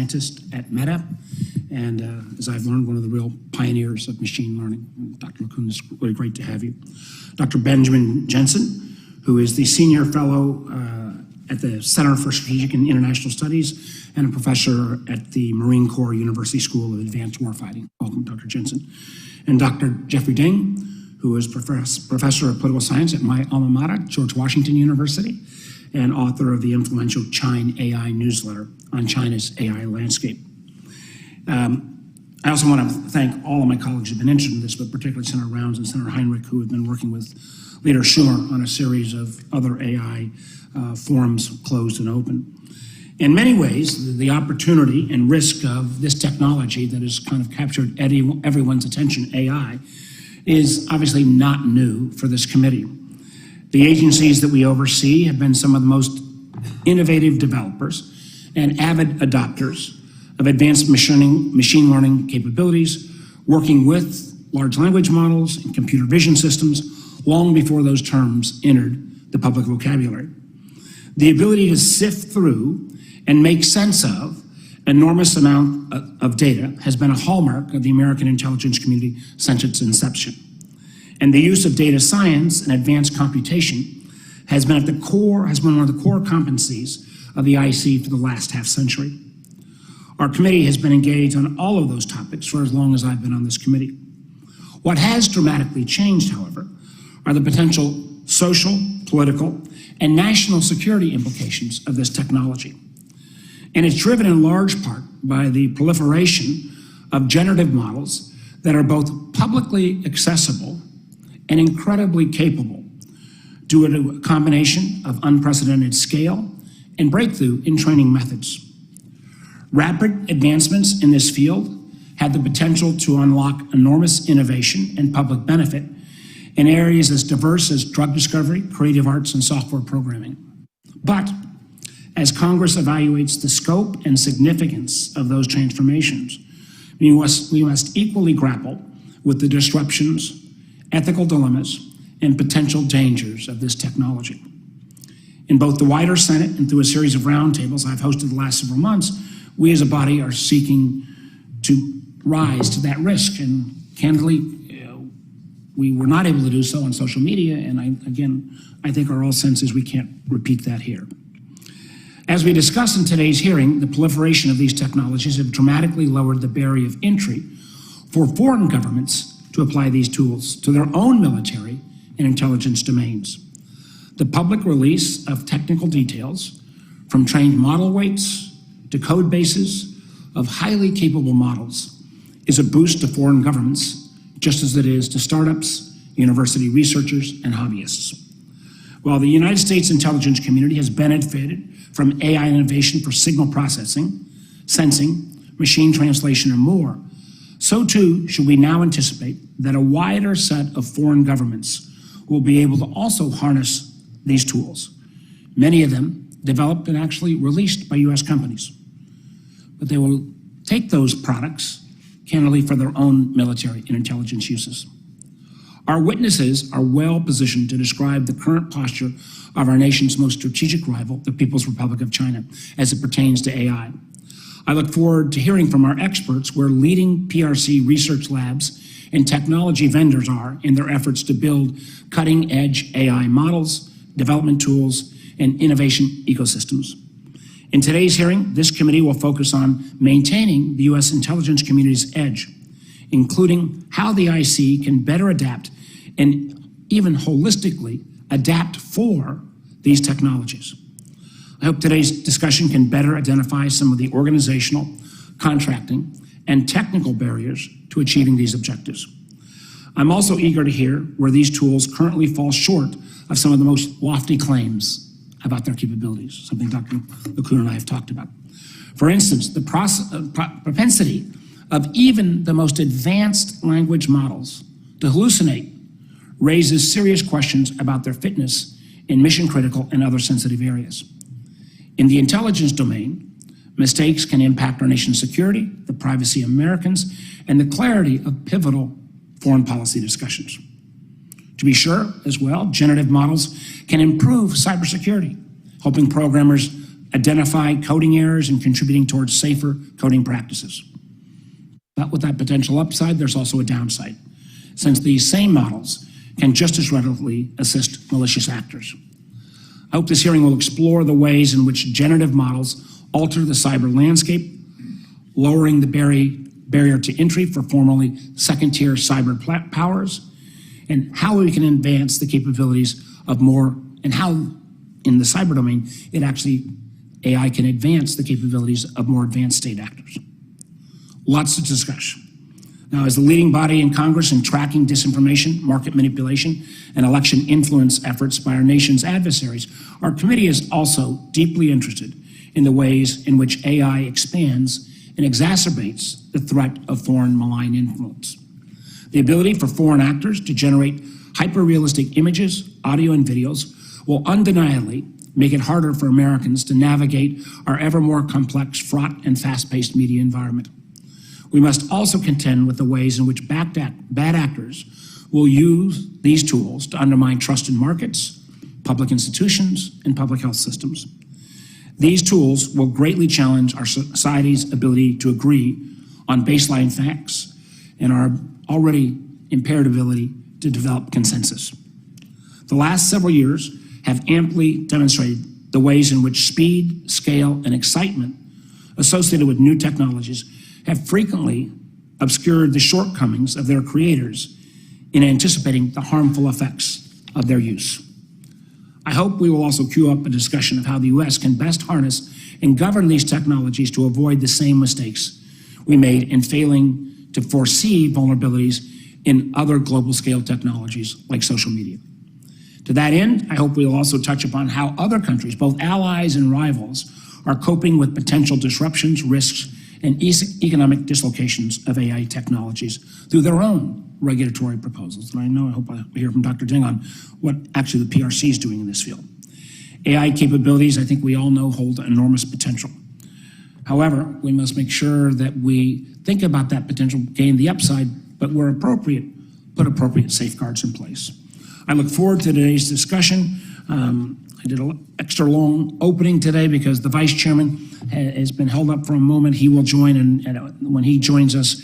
scientist at Meta, and as I've learned, one of the real pioneers of machine learning. Dr. LeCun, it's really great to have you. Dr. Benjamin Jensen, who is the senior fellow at the Center for Strategic and International Studies and a professor at the Marine Corps University School of Advanced Warfighting. Welcome, Dr. Jensen. And Dr. Jeffrey Ding, who is professor of political science at my alma mater, George Washington University, and author of the influential China AI newsletter on China's AI landscape. I also want to thank all of my colleagues who have been interested in this, but particularly Senator Rounds and Senator Heinrich, who have been working with Leader Schumer on a series of other AI forums, closed and open. In many ways, the opportunity and risk of this technology that has kind of captured everyone's attention, AI, is obviously not new for this committee. The agencies that we oversee have been some of the most innovative developers and avid adopters of advanced machine learning capabilities, working with large language models and computer vision systems long before those terms entered the public vocabulary. The ability to sift through and make sense of enormous amount of data has been a hallmark of the American intelligence community since its inception. And the use of data science and advanced computation has been one of the core competencies of the IC for the last half century. Our committee has been engaged on all of those topics for as long as I've been on this committee. What has dramatically changed, however, are the potential social, political, and national security implications of this technology. And it's driven in large part by the proliferation of generative models that are both publicly accessible and incredibly capable due to a combination of unprecedented scale and breakthrough in training methods. Rapid advancements in this field have the potential to unlock enormous innovation and public benefit in areas as diverse as drug discovery, creative arts, and software programming. But as Congress evaluates the scope and significance of those transformations, we must equally grapple with the disruptions, ethical dilemmas, and potential dangers of this technology. In both the wider Senate and through a series of roundtables I've hosted the last several months, we as a body are seeking to rise to that risk. And candidly, we were not able to do so on social media, and I think our all sense is we can't repeat that here. As we discussed in today's hearing, the proliferation of these technologies have dramatically lowered the barrier of entry for foreign governments to apply these tools to their own military and intelligence domains. The public release of technical details, from trained model weights to code bases of highly capable models, is a boost to foreign governments, just as it is to startups, university researchers, and hobbyists. While the United States intelligence community has benefited from AI innovation for signal processing, sensing, machine translation, and more, so too should we now anticipate that a wider set of foreign governments will be able to also harness these tools, many of them developed and actually released by US companies. But they will take those products, candidly, for their own military and intelligence uses. Our witnesses are well positioned to describe the current posture of our nation's most strategic rival, the People's Republic of China, as it pertains to AI. I look forward to hearing from our experts where leading PRC research labs and technology vendors are in their efforts to build cutting-edge AI models, development tools, and innovation ecosystems. In today's hearing, this committee will focus on maintaining the U.S. intelligence community's edge, including how the IC can better adapt and even holistically adapt for these technologies. I hope today's discussion can better identify some of the organizational, contracting, and technical barriers to achieving these objectives. I'm also eager to hear where these tools currently fall short of some of the most lofty claims about their capabilities, something Dr. LeCun and I have talked about. For instance, the propensity of even the most advanced language models to hallucinate raises serious questions about their fitness in mission-critical and other sensitive areas. In the intelligence domain, mistakes can impact our nation's security, the privacy of Americans, and the clarity of pivotal foreign policy discussions. To be sure, as well, generative models can improve cybersecurity, helping programmers identify coding errors and contributing towards safer coding practices. But with that potential upside, there's also a downside, since these same models can just as readily assist malicious actors. I hope this hearing will explore the ways in which generative models alter the cyber landscape, lowering the barrier to entry for formerly second-tier cyber powers, and how we can advance the capabilities of more, and how in the cyber domain, AI can advance the capabilities of more advanced state actors. Lots to discuss. Now, as the leading body in Congress in tracking disinformation, market manipulation, and election influence efforts by our nation's adversaries, our committee is also deeply interested in the ways in which AI expands and exacerbates the threat of foreign malign influence. The ability for foreign actors to generate hyper-realistic images, audio, and videos will undeniably make it harder for Americans to navigate our ever more complex, fraught, and fast-paced media environment. We must also contend with the ways in which bad actors will use these tools to undermine trust in markets, public institutions, and public health systems. These tools will greatly challenge our society's ability to agree on baseline facts and our already impaired ability to develop consensus. The last several years have amply demonstrated the ways in which speed, scale, and excitement associated with new technologies have frequently obscured the shortcomings of their creators in anticipating the harmful effects of their use. I hope we will also queue up a discussion of how the U.S. can best harness and govern these technologies to avoid the same mistakes we made in failing to foresee vulnerabilities in other global scale technologies like social media. To that end, I hope we'll also touch upon how other countries, both allies and rivals, are coping with potential disruptions, risks, and economic dislocations of AI technologies through their own regulatory proposals. And I hope I hear from Dr. Ding on what actually the PRC is doing in this field. AI capabilities, I think we all know, hold enormous potential. However, we must make sure that we think about that potential, gain the upside, but where appropriate, put appropriate safeguards in place. I look forward to today's discussion. I did an extra long opening today because the vice chairman has been held up for a moment. He will join, and when he joins us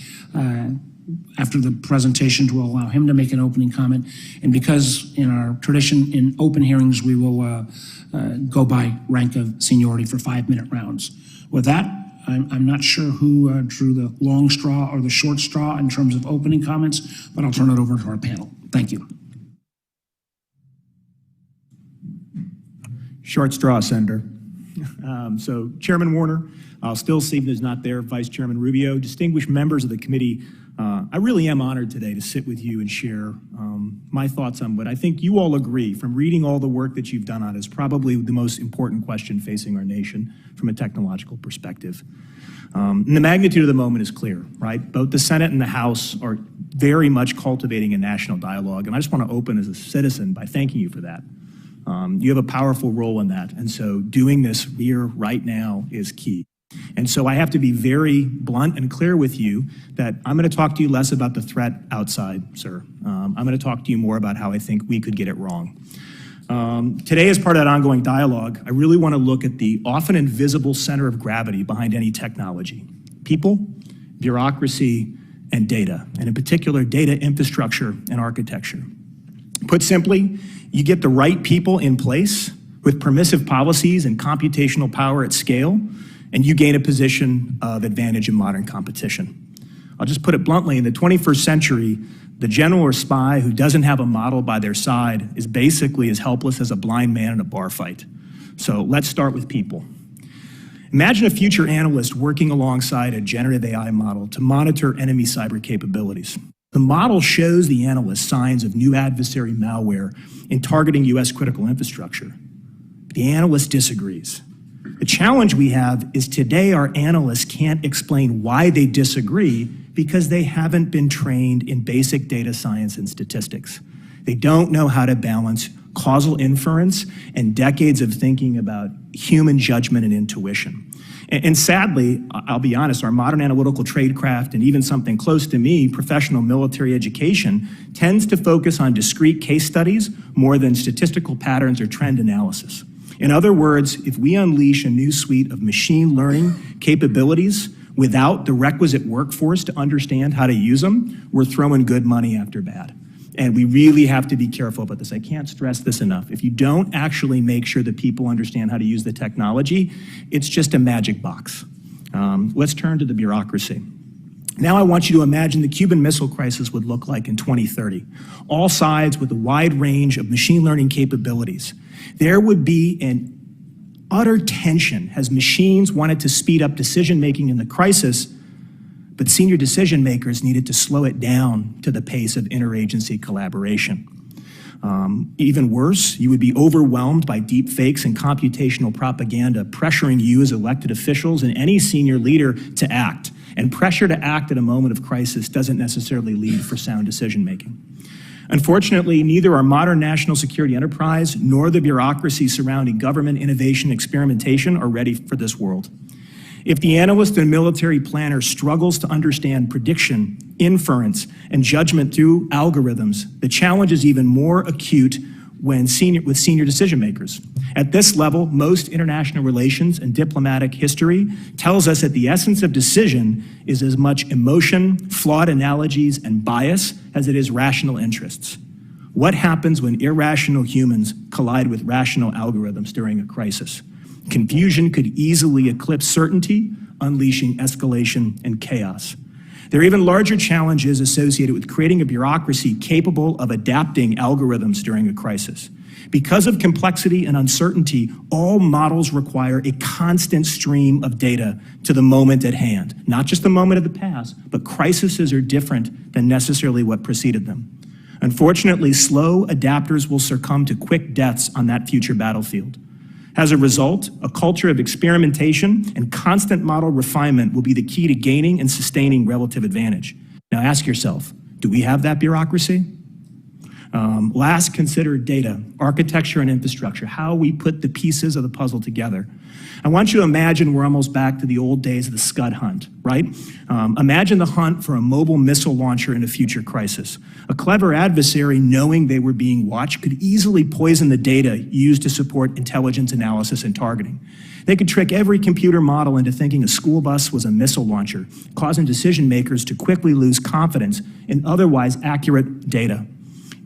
after the presentations, we'll allow him to make an opening comment. And because in our tradition in open hearings, we will go by rank of seniority for 5-minute rounds. With that, I'm not sure who drew the long straw or the short straw in terms of opening comments, but I'll turn it over to our panel. Thank you. Short straw, Senator. So Chairman Warner, still Stephen is not there, Vice Chairman Rubio, distinguished members of the committee, I really am honored today to sit with you and share my thoughts on what I think you all agree from reading all the work that you've done on is probably the most important question facing our nation from a technological perspective. And the magnitude of the moment is clear, right? Both the Senate and the House are very much cultivating a national dialogue, and I just want to open as a citizen by thanking you for that. You have a powerful role in that, and so doing this here right now is key. And so I have to be very blunt and clear with you that I'm going to talk to you less about the threat outside, sir. I'm going to talk to you more about how I think we could get it wrong. Today, as part of that ongoing dialogue, I really want to look at the often invisible center of gravity behind any technology: people, bureaucracy, and data, and in particular, data infrastructure and architecture. Put simply, you get the right people in place with permissive policies and computational power at scale, and you gain a position of advantage in modern competition. I'll just put it bluntly, in the 21st century, the general or spy who doesn't have a model by their side is basically as helpless as a blind man in a bar fight. So let's start with people. Imagine a future analyst working alongside a generative AI model to monitor enemy cyber capabilities. The model shows the analyst signs of new adversary malware in targeting U.S. critical infrastructure. The analyst disagrees. The challenge we have is today our analysts can't explain why they disagree because they haven't been trained in basic data science and statistics. They don't know how to balance causal inference and decades of thinking about human judgment and intuition. And sadly, I'll be honest, our modern analytical tradecraft and even something close to me, professional military education, tends to focus on discrete case studies more than statistical patterns or trend analysis. In other words, if we unleash a new suite of machine learning capabilities without the requisite workforce to understand how to use them, we're throwing good money after bad. And we really have to be careful about this. I can't stress this enough. If you don't actually make sure that people understand how to use the technology, it's just a magic box. Let's turn to the bureaucracy. Now I want you to imagine the Cuban Missile Crisis would look like in 2030. All sides with a wide range of machine learning capabilities. There would be an utter tension as machines wanted to speed up decision-making in the crisis, but senior decision makers needed to slow it down to the pace of interagency collaboration. Even worse, you would be overwhelmed by deep fakes and computational propaganda pressuring you as elected officials and any senior leader to act. And pressure to act at a moment of crisis doesn't necessarily lead for sound decision making. Unfortunately, neither our modern national security enterprise nor the bureaucracy surrounding government innovation experimentation are ready for this world. If the analyst and military planner struggles to understand prediction, inference, and judgment through algorithms, the challenge is even more acute with senior decision makers. At this level, most international relations and diplomatic history tells us that the essence of decision is as much emotion, flawed analogies, and bias as it is rational interests. What happens when irrational humans collide with rational algorithms during a crisis? Confusion could easily eclipse certainty, unleashing escalation and chaos. There are even larger challenges associated with creating a bureaucracy capable of adapting algorithms during a crisis. Because of complexity and uncertainty, all models require a constant stream of data to the moment at hand. Not just the moment of the past, but crises are different than necessarily what preceded them. Unfortunately, slow adapters will succumb to quick deaths on that future battlefield. As a result, a culture of experimentation and constant model refinement will be the key to gaining and sustaining relative advantage. Now ask yourself, do we have that bureaucracy? Last, consider data, architecture, and infrastructure, how we put the pieces of the puzzle together. I want you to imagine we're almost back to the old days of the Scud hunt, right? Imagine the hunt for a mobile missile launcher in a future crisis. A clever adversary, knowing they were being watched, could easily poison the data used to support intelligence analysis and targeting. They could trick every computer model into thinking a school bus was a missile launcher, causing decision makers to quickly lose confidence in otherwise accurate data.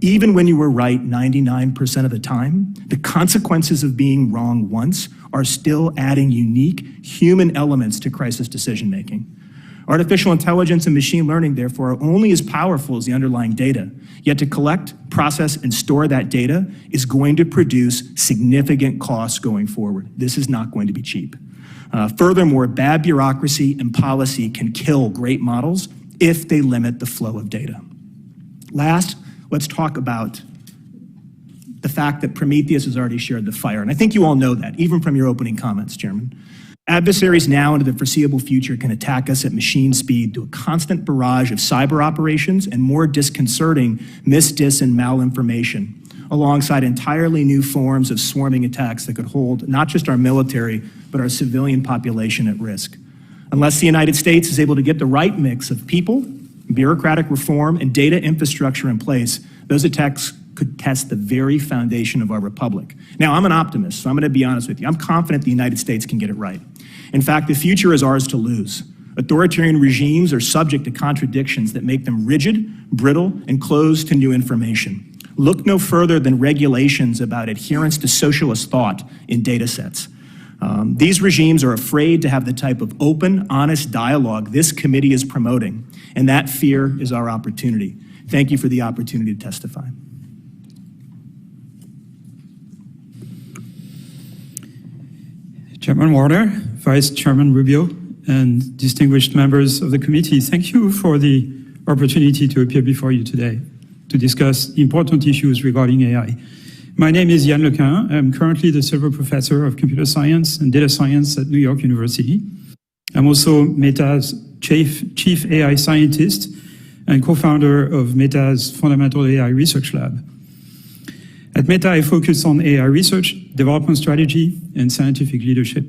Even when you were right 99% of the time, the consequences of being wrong once are still adding unique human elements to crisis decision-making. Artificial intelligence and machine learning, therefore, are only as powerful as the underlying data. Yet to collect, process, and store that data is going to produce significant costs going forward. This is not going to be cheap. Furthermore, bad bureaucracy and policy can kill great models if they limit the flow of data. Last, let's talk about the fact that Prometheus has already shared the fire. And I think you all know that, even from your opening comments, Chairman. Adversaries now into the foreseeable future can attack us at machine speed through a constant barrage of cyber operations and more disconcerting misdis and malinformation, alongside entirely new forms of swarming attacks that could hold not just our military, but our civilian population at risk. Unless the United States is able to get the right mix of people, bureaucratic reform, and data infrastructure in place, those attacks could test the very foundation of our republic. Now, I'm an optimist, so I'm going to be honest with you. I'm confident the United States can get it right. In fact, the future is ours to lose. Authoritarian regimes are subject to contradictions that make them rigid, brittle, and closed to new information. Look no further than regulations about adherence to socialist thought in data sets. These regimes are afraid to have the type of open, honest dialogue this committee is promoting, and that fear is our opportunity. Thank you for the opportunity to testify. Chairman Warner, Vice Chairman Rubio, and distinguished members of the committee, thank you for the opportunity to appear before you today to discuss important issues regarding AI. My name is Yann Lequin. I'm currently the Silver Professor of Computer Science and Data Science at New York University. I'm also Meta's Chief AI Scientist and co-founder of Meta's Fundamental AI Research Lab. At Meta, I focus on AI research, development strategy, and scientific leadership.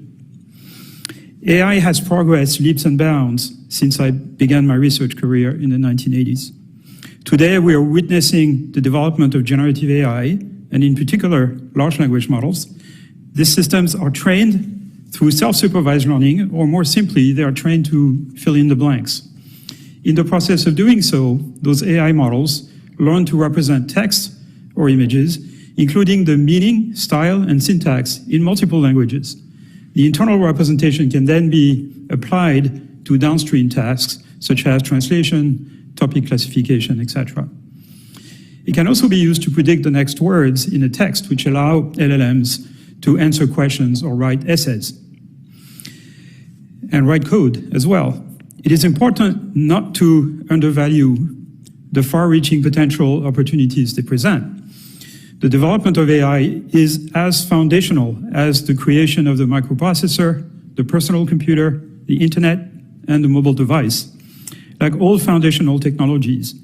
AI has progressed leaps and bounds since I began my research career in the 1980s. Today, we are witnessing the development of generative AI, and in particular, large language models, These systems are trained through self-supervised learning, or more simply, they are trained to fill in the blanks. In the process of doing so, those AI models learn to represent text or images, including the meaning, style, and syntax in multiple languages. The internal representation can then be applied to downstream tasks, such as translation, topic classification, etc. It can also be used to predict the next words in a text, which allow LLMs to answer questions or write essays and write code as well. It is important not to undervalue the far-reaching potential opportunities they present. The development of AI is as foundational as the creation of the microprocessor, the personal computer, the internet, and the mobile device. Like all foundational technologies,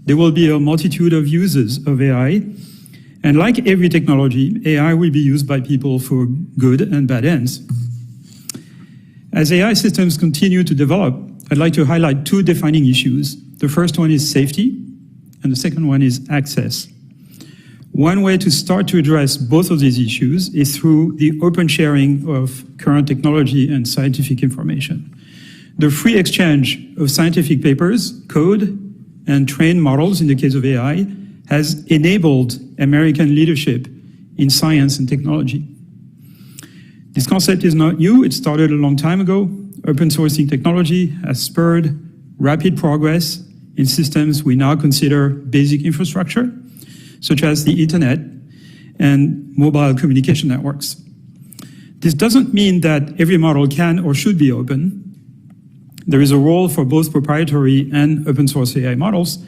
there will be a multitude of uses of AI, and like every technology, AI will be used by people for good and bad ends. As AI systems continue to develop, I'd like to highlight two defining issues. The first one is safety, and the second one is access. One way to start to address both of these issues is through the open sharing of current technology and scientific information. The free exchange of scientific papers, code, and trained models in the case of AI has enabled American leadership in science and technology. This concept is not new. It started a long time ago. Open sourcing technology has spurred rapid progress in systems we now consider basic infrastructure, such as the internet and mobile communication networks. This doesn't mean that every model can or should be open. There is a role for both proprietary and open source AI models,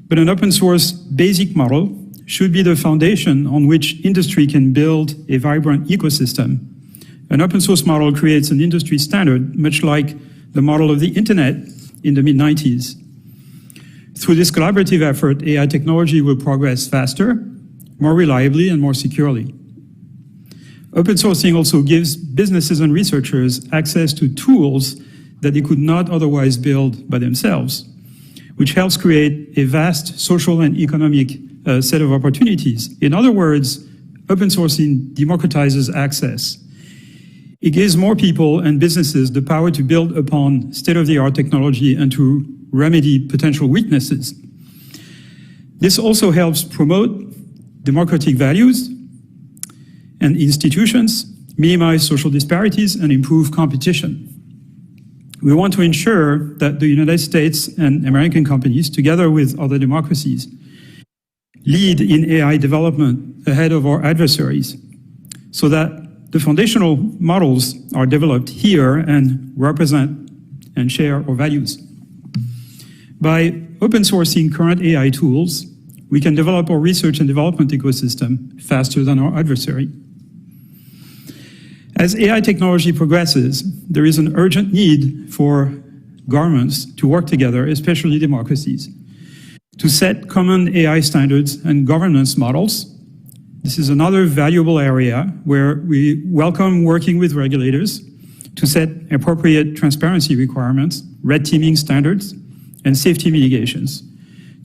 but an open source basic model should be the foundation on which industry can build a vibrant ecosystem. An open source model creates an industry standard, much like the model of the internet in the mid-90s. Through this collaborative effort, AI technology will progress faster, more reliably, and more securely. Open sourcing also gives businesses and researchers access to tools that they could not otherwise build by themselves, which helps create a vast social and economic set of opportunities. In other words, open sourcing democratizes access. It gives more people and businesses the power to build upon state-of-the-art technology and to remedy potential weaknesses. This also helps promote democratic values and institutions, minimize social disparities, and improve competition. We want to ensure that the United States and American companies, together with other democracies, lead in AI development ahead of our adversaries, so that the foundational models are developed here and represent and share our values. By open sourcing current AI tools, we can develop our research and development ecosystem faster than our adversary. As AI technology progresses, there is an urgent need for governments to work together, especially democracies, to set common AI standards and governance models. This is another valuable area where we welcome working with regulators to set appropriate transparency requirements, red teaming standards, and safety mitigations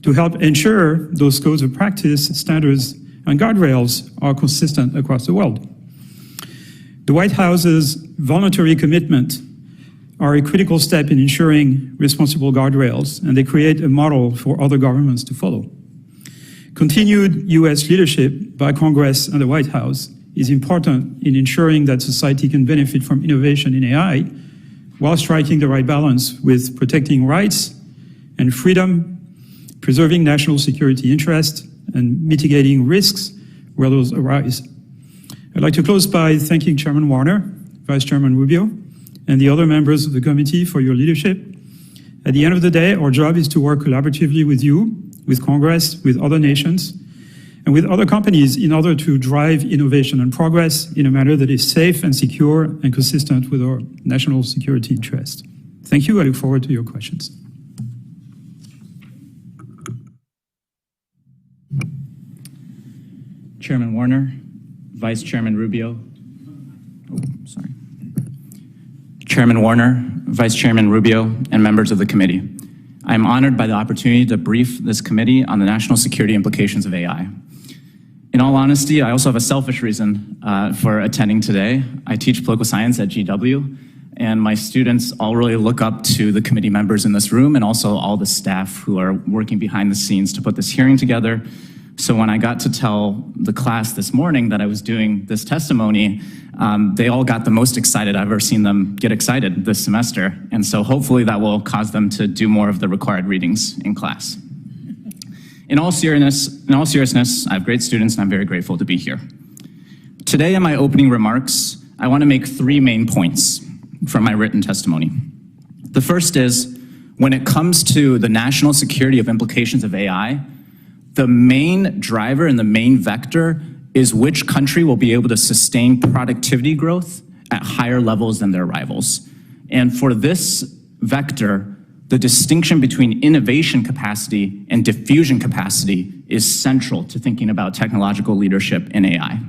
to help ensure those codes of practice, standards, and guardrails are consistent across the world. The White House's voluntary commitment are a critical step in ensuring responsible guardrails, and they create a model for other governments to follow. Continued US leadership by Congress and the White House is important in ensuring that society can benefit from innovation in AI while striking the right balance with protecting rights and freedom, preserving national security interests, and mitigating risks where those arise. I'd like to close by thanking Chairman Warner, Vice Chairman Rubio, and the other members of the committee for your leadership. At the end of the day, our job is to work collaboratively with you, with Congress, with other nations, and with other companies in order to drive innovation and progress in a manner that is safe and secure and consistent with our national security interests. Thank you. I look forward to your questions. Chairman Warner, Vice Chairman Rubio. Chairman Warner, Vice Chairman Rubio, and members of the committee. I am honored by the opportunity to brief this committee on the national security implications of AI. In all honesty, I also have a selfish reason for attending today. I teach political science at GW, and my students all really look up to the committee members in this room and also all the staff who are working behind the scenes to put this hearing together. So when I got to tell the class this morning that I was doing this testimony, they all got the most excited I've ever seen them get excited this semester. And so hopefully that will cause them to do more of the required readings in class. In all seriousness, I have great students and I'm very grateful to be here. Today in my opening remarks, I want to make 3 main points from my written testimony. The first is, when it comes to the national security of implications of AI, the main driver and the main vector is which country will be able to sustain productivity growth at higher levels than their rivals. And for this vector, the distinction between innovation capacity and diffusion capacity is central to thinking about technological leadership in AI.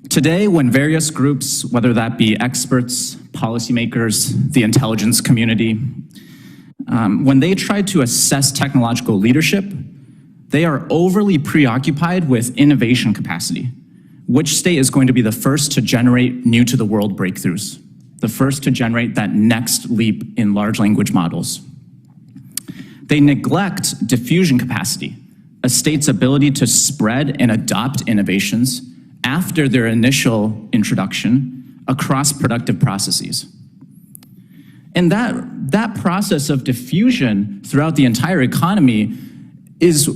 Today, when various groups, whether that be experts, policymakers, the intelligence community, when they try to assess technological leadership, they are overly preoccupied with innovation capacity. Which state is going to be the first to generate new-to-the-world breakthroughs? The first to generate that next leap in large language models. They neglect diffusion capacity, a state's ability to spread and adopt innovations after their initial introduction across productive processes. And that process of diffusion throughout the entire economy is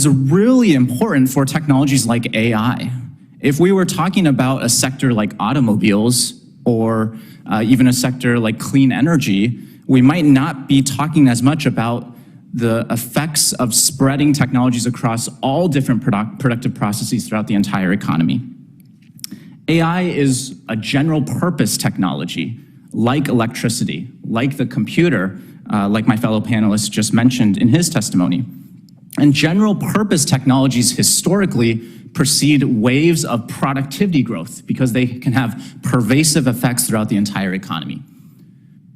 really important for technologies like AI. If we were talking about a sector like automobiles or even a sector like clean energy, we might not be talking as much about the effects of spreading technologies across all different productive processes throughout the entire economy. AI is a general purpose technology, like electricity, like the computer, like my fellow panelist just mentioned in his testimony. And general purpose technologies historically precede waves of productivity growth because they can have pervasive effects throughout the entire economy.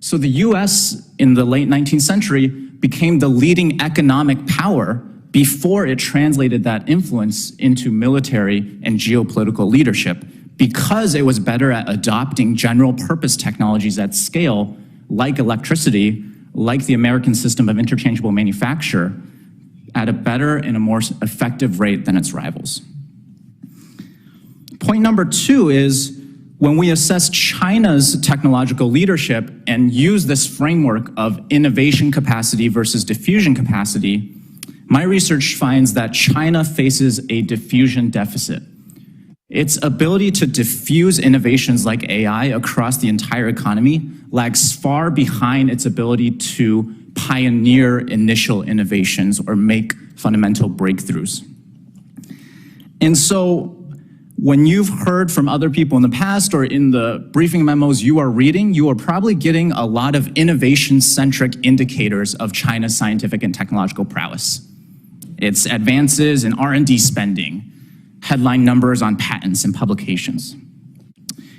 So the US in the late 19th century became the leading economic power before it translated that influence into military and geopolitical leadership, because it was better at adopting general purpose technologies at scale, like electricity, like the American system of interchangeable manufacture, at a better and a more effective rate than its rivals. Point number 2 is, when we assess China's technological leadership and use this framework of innovation capacity versus diffusion capacity, my research finds that China faces a diffusion deficit. Its ability to diffuse innovations like AI across the entire economy lags far behind its ability to pioneer initial innovations or make fundamental breakthroughs. And so when you've heard from other people in the past or in the briefing memos you are reading, you are probably getting a lot of innovation-centric indicators of China's scientific and technological prowess. Its advances in R&D spending, headline numbers on patents and publications.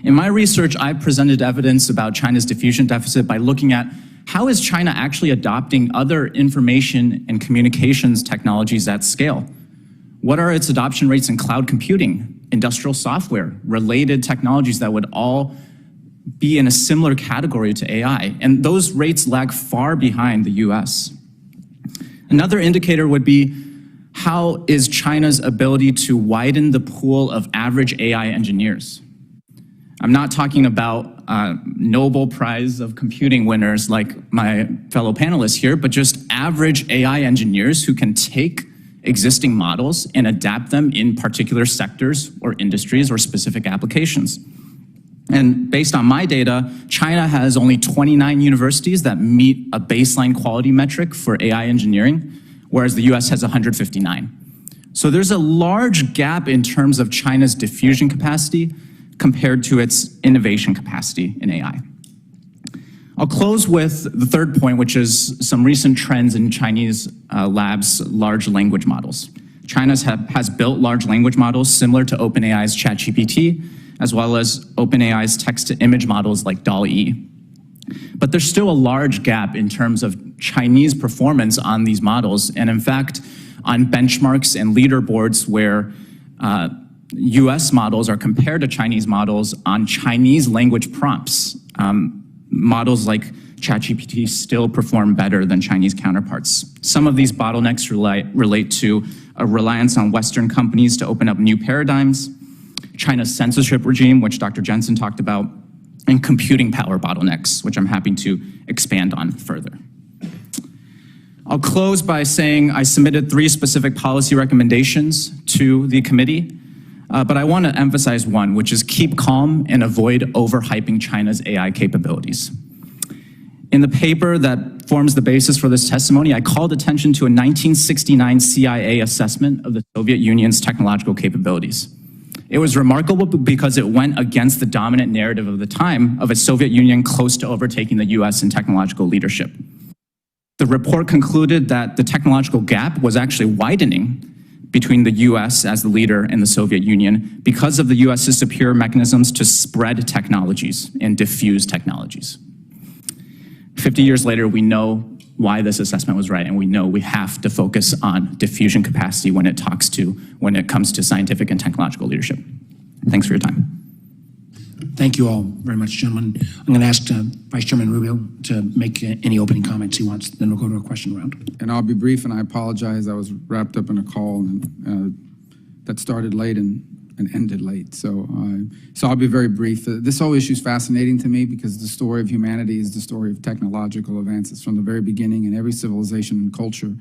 In my research, I presented evidence about China's diffusion deficit by looking at how is China actually adopting other information and communications technologies at scale? What are its adoption rates in cloud computing, industrial software, related technologies that would all be in a similar category to AI? And those rates lag far behind the US. Another indicator would be, how is China's ability to widen the pool of average AI engineers? I'm not talking about Nobel Prize of computing winners like my fellow panelists here, but just average AI engineers who can take existing models and adapt them in particular sectors or industries or specific applications. And based on my data, China has only 29 universities that meet a baseline quality metric for AI engineering, whereas the US has 159. So there's a large gap in terms of China's diffusion capacity compared to its innovation capacity in AI. I'll close with the third point, which is some recent trends in Chinese labs' large language models. China has built large language models similar to OpenAI's ChatGPT, as well as OpenAI's text-to-image models like DALL-E. But there's still a large gap in terms of Chinese performance on these models. And in fact, on benchmarks and leaderboards where US models are compared to Chinese models on Chinese language prompts. Models like ChatGPT still perform better than Chinese counterparts. Some of these bottlenecks relate to a reliance on Western companies to open up new paradigms, China's censorship regime, which Dr. Jensen talked about, and computing power bottlenecks, which I'm happy to expand on further. I'll close by saying I submitted 3 specific policy recommendations to the committee, but I want to emphasize one, which is keep calm and avoid overhyping China's AI capabilities. In the paper that forms the basis for this testimony, I called attention to a 1969 CIA assessment of the Soviet Union's technological capabilities. It was remarkable because it went against the dominant narrative of the time of a Soviet Union close to overtaking the US in technological leadership. The report concluded that the technological gap was actually widening between the US as the leader and the Soviet Union because of the US's superior mechanisms to spread technologies and diffuse technologies. 50 years later, we know why this assessment was right, and we know we have to focus on diffusion capacity when it comes to scientific and technological leadership. Thanks for your time. Thank you all very much, gentlemen. I'm going to ask Vice Chairman Rubio to make any opening comments he wants, then we'll go to a question round. And I'll be brief, and I apologize. I was wrapped up in a call that started late and ended late. So I'll be very brief. This whole issue is fascinating to me because the story of humanity is the story of technological advances from the very beginning in every civilization and culture.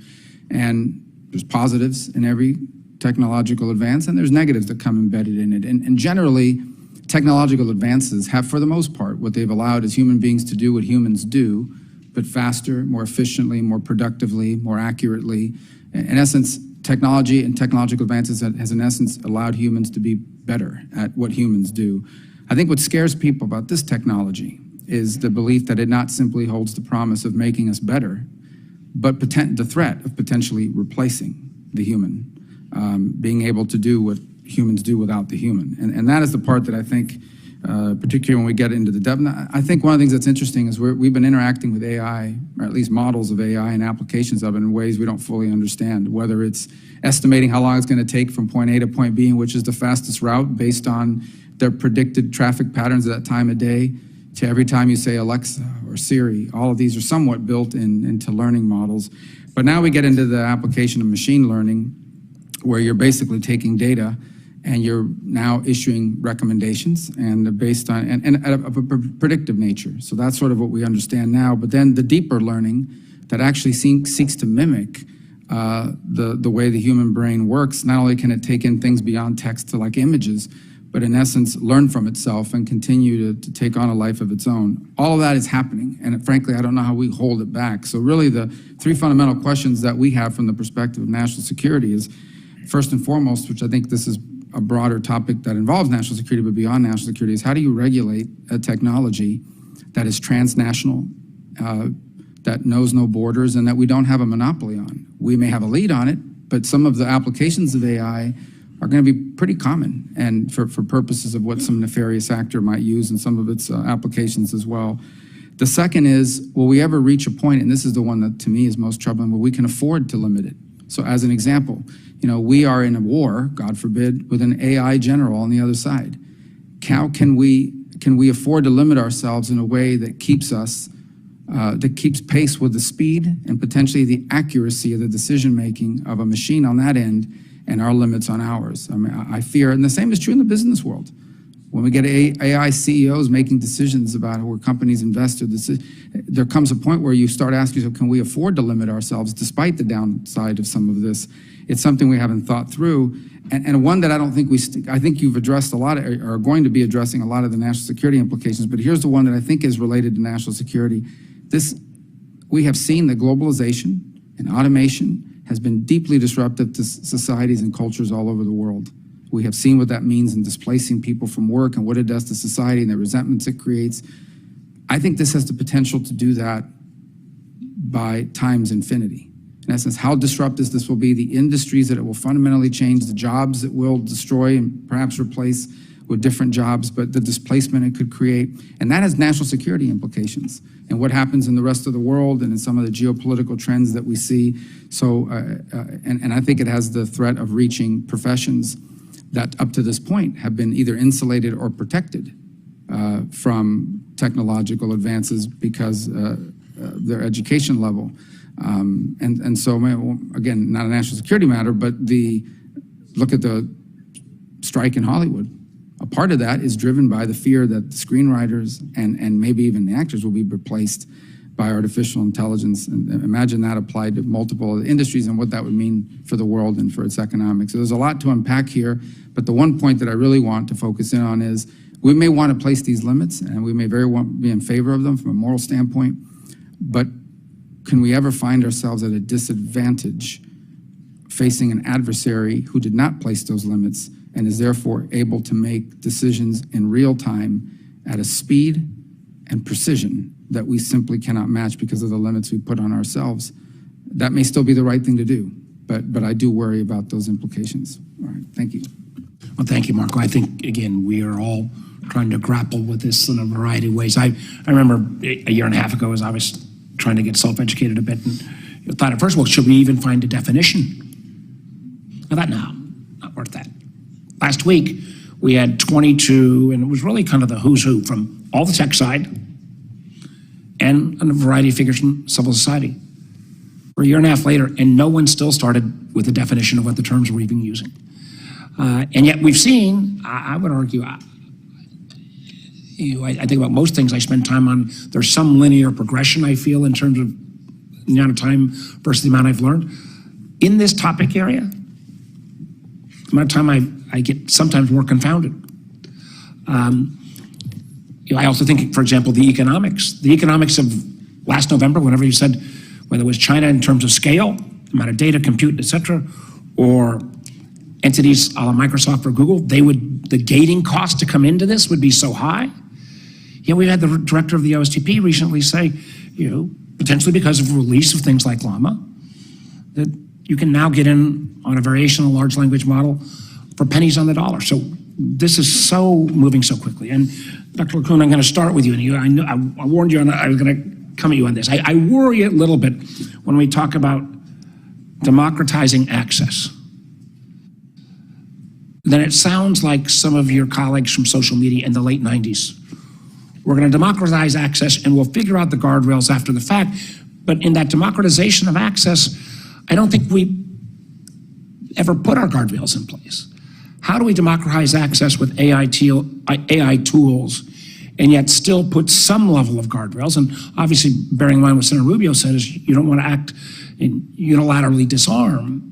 And there's positives in every technological advance, and there's negatives that come embedded in it. And generally, technological advances have, for the most part, what they've allowed is human beings to do what humans do, but faster, more efficiently, more productively, more accurately. In essence, technology and technological advances has in essence allowed humans to be better at what humans do. I think what scares people about this technology is the belief that it not simply holds the promise of making us better, but the threat of potentially replacing the human, being able to do what humans do without the human. And that is the part that I think, particularly when we get into the depth. I think one of the things that's interesting is we've been interacting with AI, or at least models of AI and applications of it in ways we don't fully understand, whether it's estimating how long it's going to take from point A to point B, which is the fastest route based on their predicted traffic patterns at that time of day, to every time you say Alexa or Siri. All of these are somewhat built into learning models. But now we get into the application of machine learning, where you're basically taking data and you're now issuing recommendations and based on and of a predictive nature. So that's sort of what we understand now. But then the deeper learning that actually seeks to mimic the way the human brain works. Not only can it take in things beyond text to like images, but in essence learn from itself and continue to take on a life of its own. All of that is happening, and frankly, I don't know how we hold it back. So really the 3 fundamental questions that we have from the perspective of national security is, first and foremost, which I think this is a broader topic that involves national security, but beyond national security, is how do you regulate a technology that is transnational, that knows no borders, and that we don't have a monopoly on? We may have a lead on it, but some of the applications of AI are going to be pretty common, and for purposes of what some nefarious actor might use in some of its applications as well. The second is, will we ever reach a point, and this is the one that to me is most troubling, where we can afford to limit it? So as an example, we are in a war, God forbid, with an AI general on the other side. How can we afford to limit ourselves in a way that keeps pace with the speed and potentially the accuracy of the decision-making of a machine on that end and our limits on ours? I mean, I fear, and the same is true in the business world. When we get AI CEOs making decisions about where companies invest, there comes a point where you start asking yourself, can we afford to limit ourselves despite the downside of some of this? It's something we haven't thought through, and one that I don't think I think you've addressed a lot, or are going to be addressing a lot of the national security implications, but here's the one that I think is related to national security. We have seen that globalization and automation has been deeply disruptive to societies and cultures all over the world. We have seen what that means in displacing people from work and what it does to society and the resentments it creates. I think this has the potential to do that by times infinity. In essence, how disruptive this will be, the industries that it will fundamentally change, the jobs it will destroy and perhaps replace, with different jobs, but the displacement it could create. And that has national security implications and what happens in the rest of the world and in some of the geopolitical trends that we see. So, and I think it has the threat of reaching professions that up to this point have been either insulated or protected from technological advances because their education level. And so, again, not a national security matter, but look at the strike in Hollywood. A part of that is driven by the fear that the screenwriters and maybe even the actors will be replaced by artificial intelligence. And imagine that applied to multiple industries and what that would mean for the world and for its economics. So there's a lot to unpack here, but the one point that I really want to focus in on is we may want to place these limits and we may very well be in favor of them from a moral standpoint, but can we ever find ourselves at a disadvantage facing an adversary who did not place those limits and is therefore able to make decisions in real time at a speed and precision that we simply cannot match because of the limits we put on ourselves? That may still be the right thing to do, but I do worry about those implications. All right, thank you. Well, thank you, Marco. I think, again, we are all trying to grapple with this in a variety of ways. I remember a year and a half ago as I was trying to get self-educated a bit and thought at first, well, should we even find a definition? I thought, no, not worth that. Last week, we had 22, and it was really kind of the who's who from all the tech side and a variety of figures from civil society. We're a year and a half later, and no one still started with a definition of what the terms we're even using. And yet we've seen, I would argue, I think about most things I spend time on, there's some linear progression I feel in terms of the amount of time versus the amount I've learned. In this topic area, the amount of time I get sometimes more confounded. I also think, for example, the economics of last November, whenever you said, whether it was China in terms of scale, amount of data, compute, et cetera, or entities a la Microsoft or Google, the gating cost to come into this would be so high. Yeah, we had the director of the OSTP recently say, potentially because of release of things like Llama, that you can now get in on a variation of a large language model for pennies on the dollar. So this is so moving so quickly. And Dr. LeCun, I'm going to start with you. And I warned you, I was going to come at you on this. I worry a little bit when we talk about democratizing access. Then it sounds like some of your colleagues from social media in the late 90s. We're going to democratize access and we'll figure out the guardrails after the fact. But in that democratization of access, I don't think we ever put our guardrails in place. How do we democratize access with AI tools and yet still put some level of guardrails? And obviously, bearing in mind what Senator Rubio said, is you don't want to act and unilaterally disarm.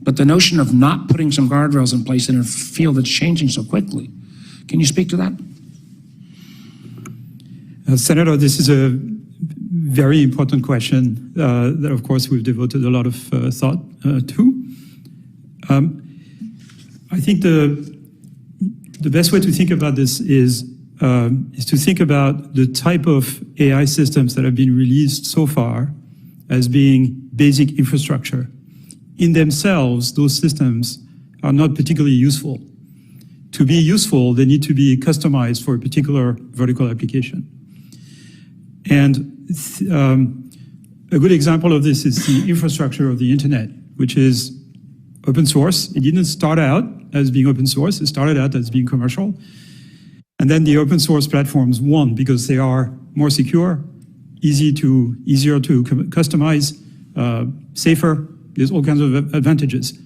But the notion of not putting some guardrails in place in a field that's changing so quickly, can you speak to that? Senator, this is a very important question that, of course, we've devoted a lot of thought to. I think the best way to think about this is to think about the type of AI systems that have been released so far as being basic infrastructure. In themselves, those systems are not particularly useful. To be useful, they need to be customized for a particular vertical application. And a good example of this is the infrastructure of the internet, which is open source. It didn't start out as being open source. It started out as being commercial. And then the open source platforms won because they are more secure, easier to customize, safer. There's all kinds of advantages.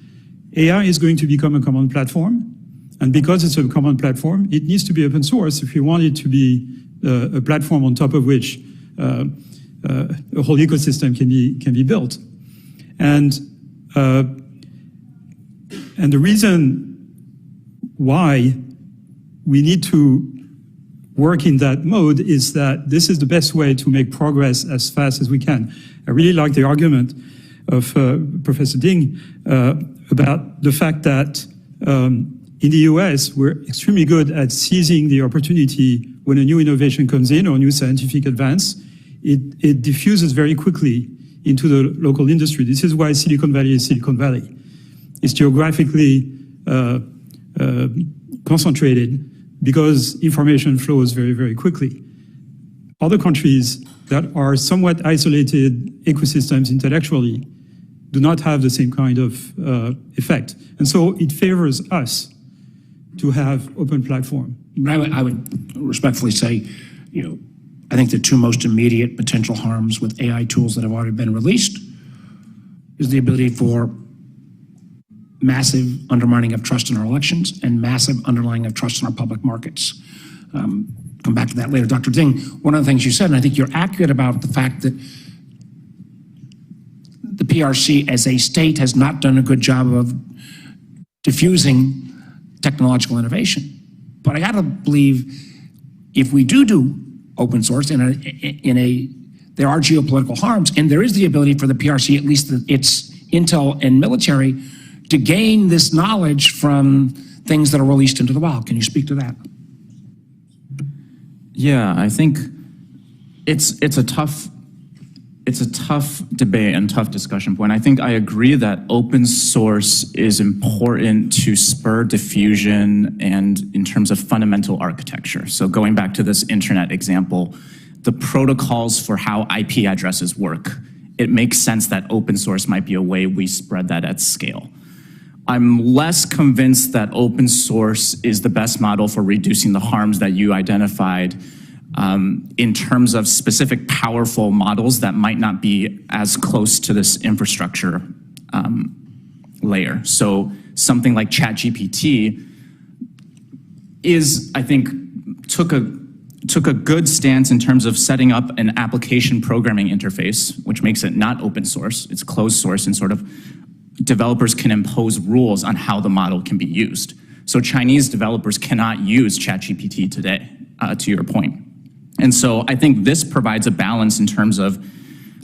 AI is going to become a common platform. And because it's a common platform, it needs to be open source if you want it to be a platform on top of which a whole ecosystem can be built. And the reason why we need to work in that mode is that this is the best way to make progress as fast as we can. I really like the argument of Professor Ding about the fact that in the US, we're extremely good at seizing the opportunity when a new innovation comes in or a new scientific advance. It diffuses very quickly into the local industry. This is why Silicon Valley is Silicon Valley. It's geographically concentrated because information flows very, very quickly. Other countries that are somewhat isolated ecosystems intellectually do not have the same kind of effect. And so it favors us to have open platform. I would respectfully say, I think the two most immediate potential harms with AI tools that have already been released is the ability for massive undermining of trust in our elections and massive undermining of trust in our public markets. Come back to that later. Dr. Ding, one of the things you said, and I think you're accurate about the fact that the PRC as a state has not done a good job of diffusing technological innovation. But I got to believe if we do open source there are geopolitical harms, and there is the ability for the PRC, at least its intel and military, to gain this knowledge from things that are released into the wild. Can you speak to that? Yeah, I think it's a tough debate and tough discussion point. I think I agree that open source is important to spur diffusion and in terms of fundamental architecture. So going back to this internet example, the protocols for how IP addresses work, it makes sense that open source might be a way we spread that at scale. I'm less convinced that open source is the best model for reducing the harms that you identified in terms of specific powerful models that might not be as close to this infrastructure layer. So something like ChatGPT I think, took a good stance in terms of setting up an application programming interface, which makes it not open source. It's closed source, and sort of developers can impose rules on how the model can be used. So Chinese developers cannot use ChatGPT today, to your point. And so I think this provides a balance in terms of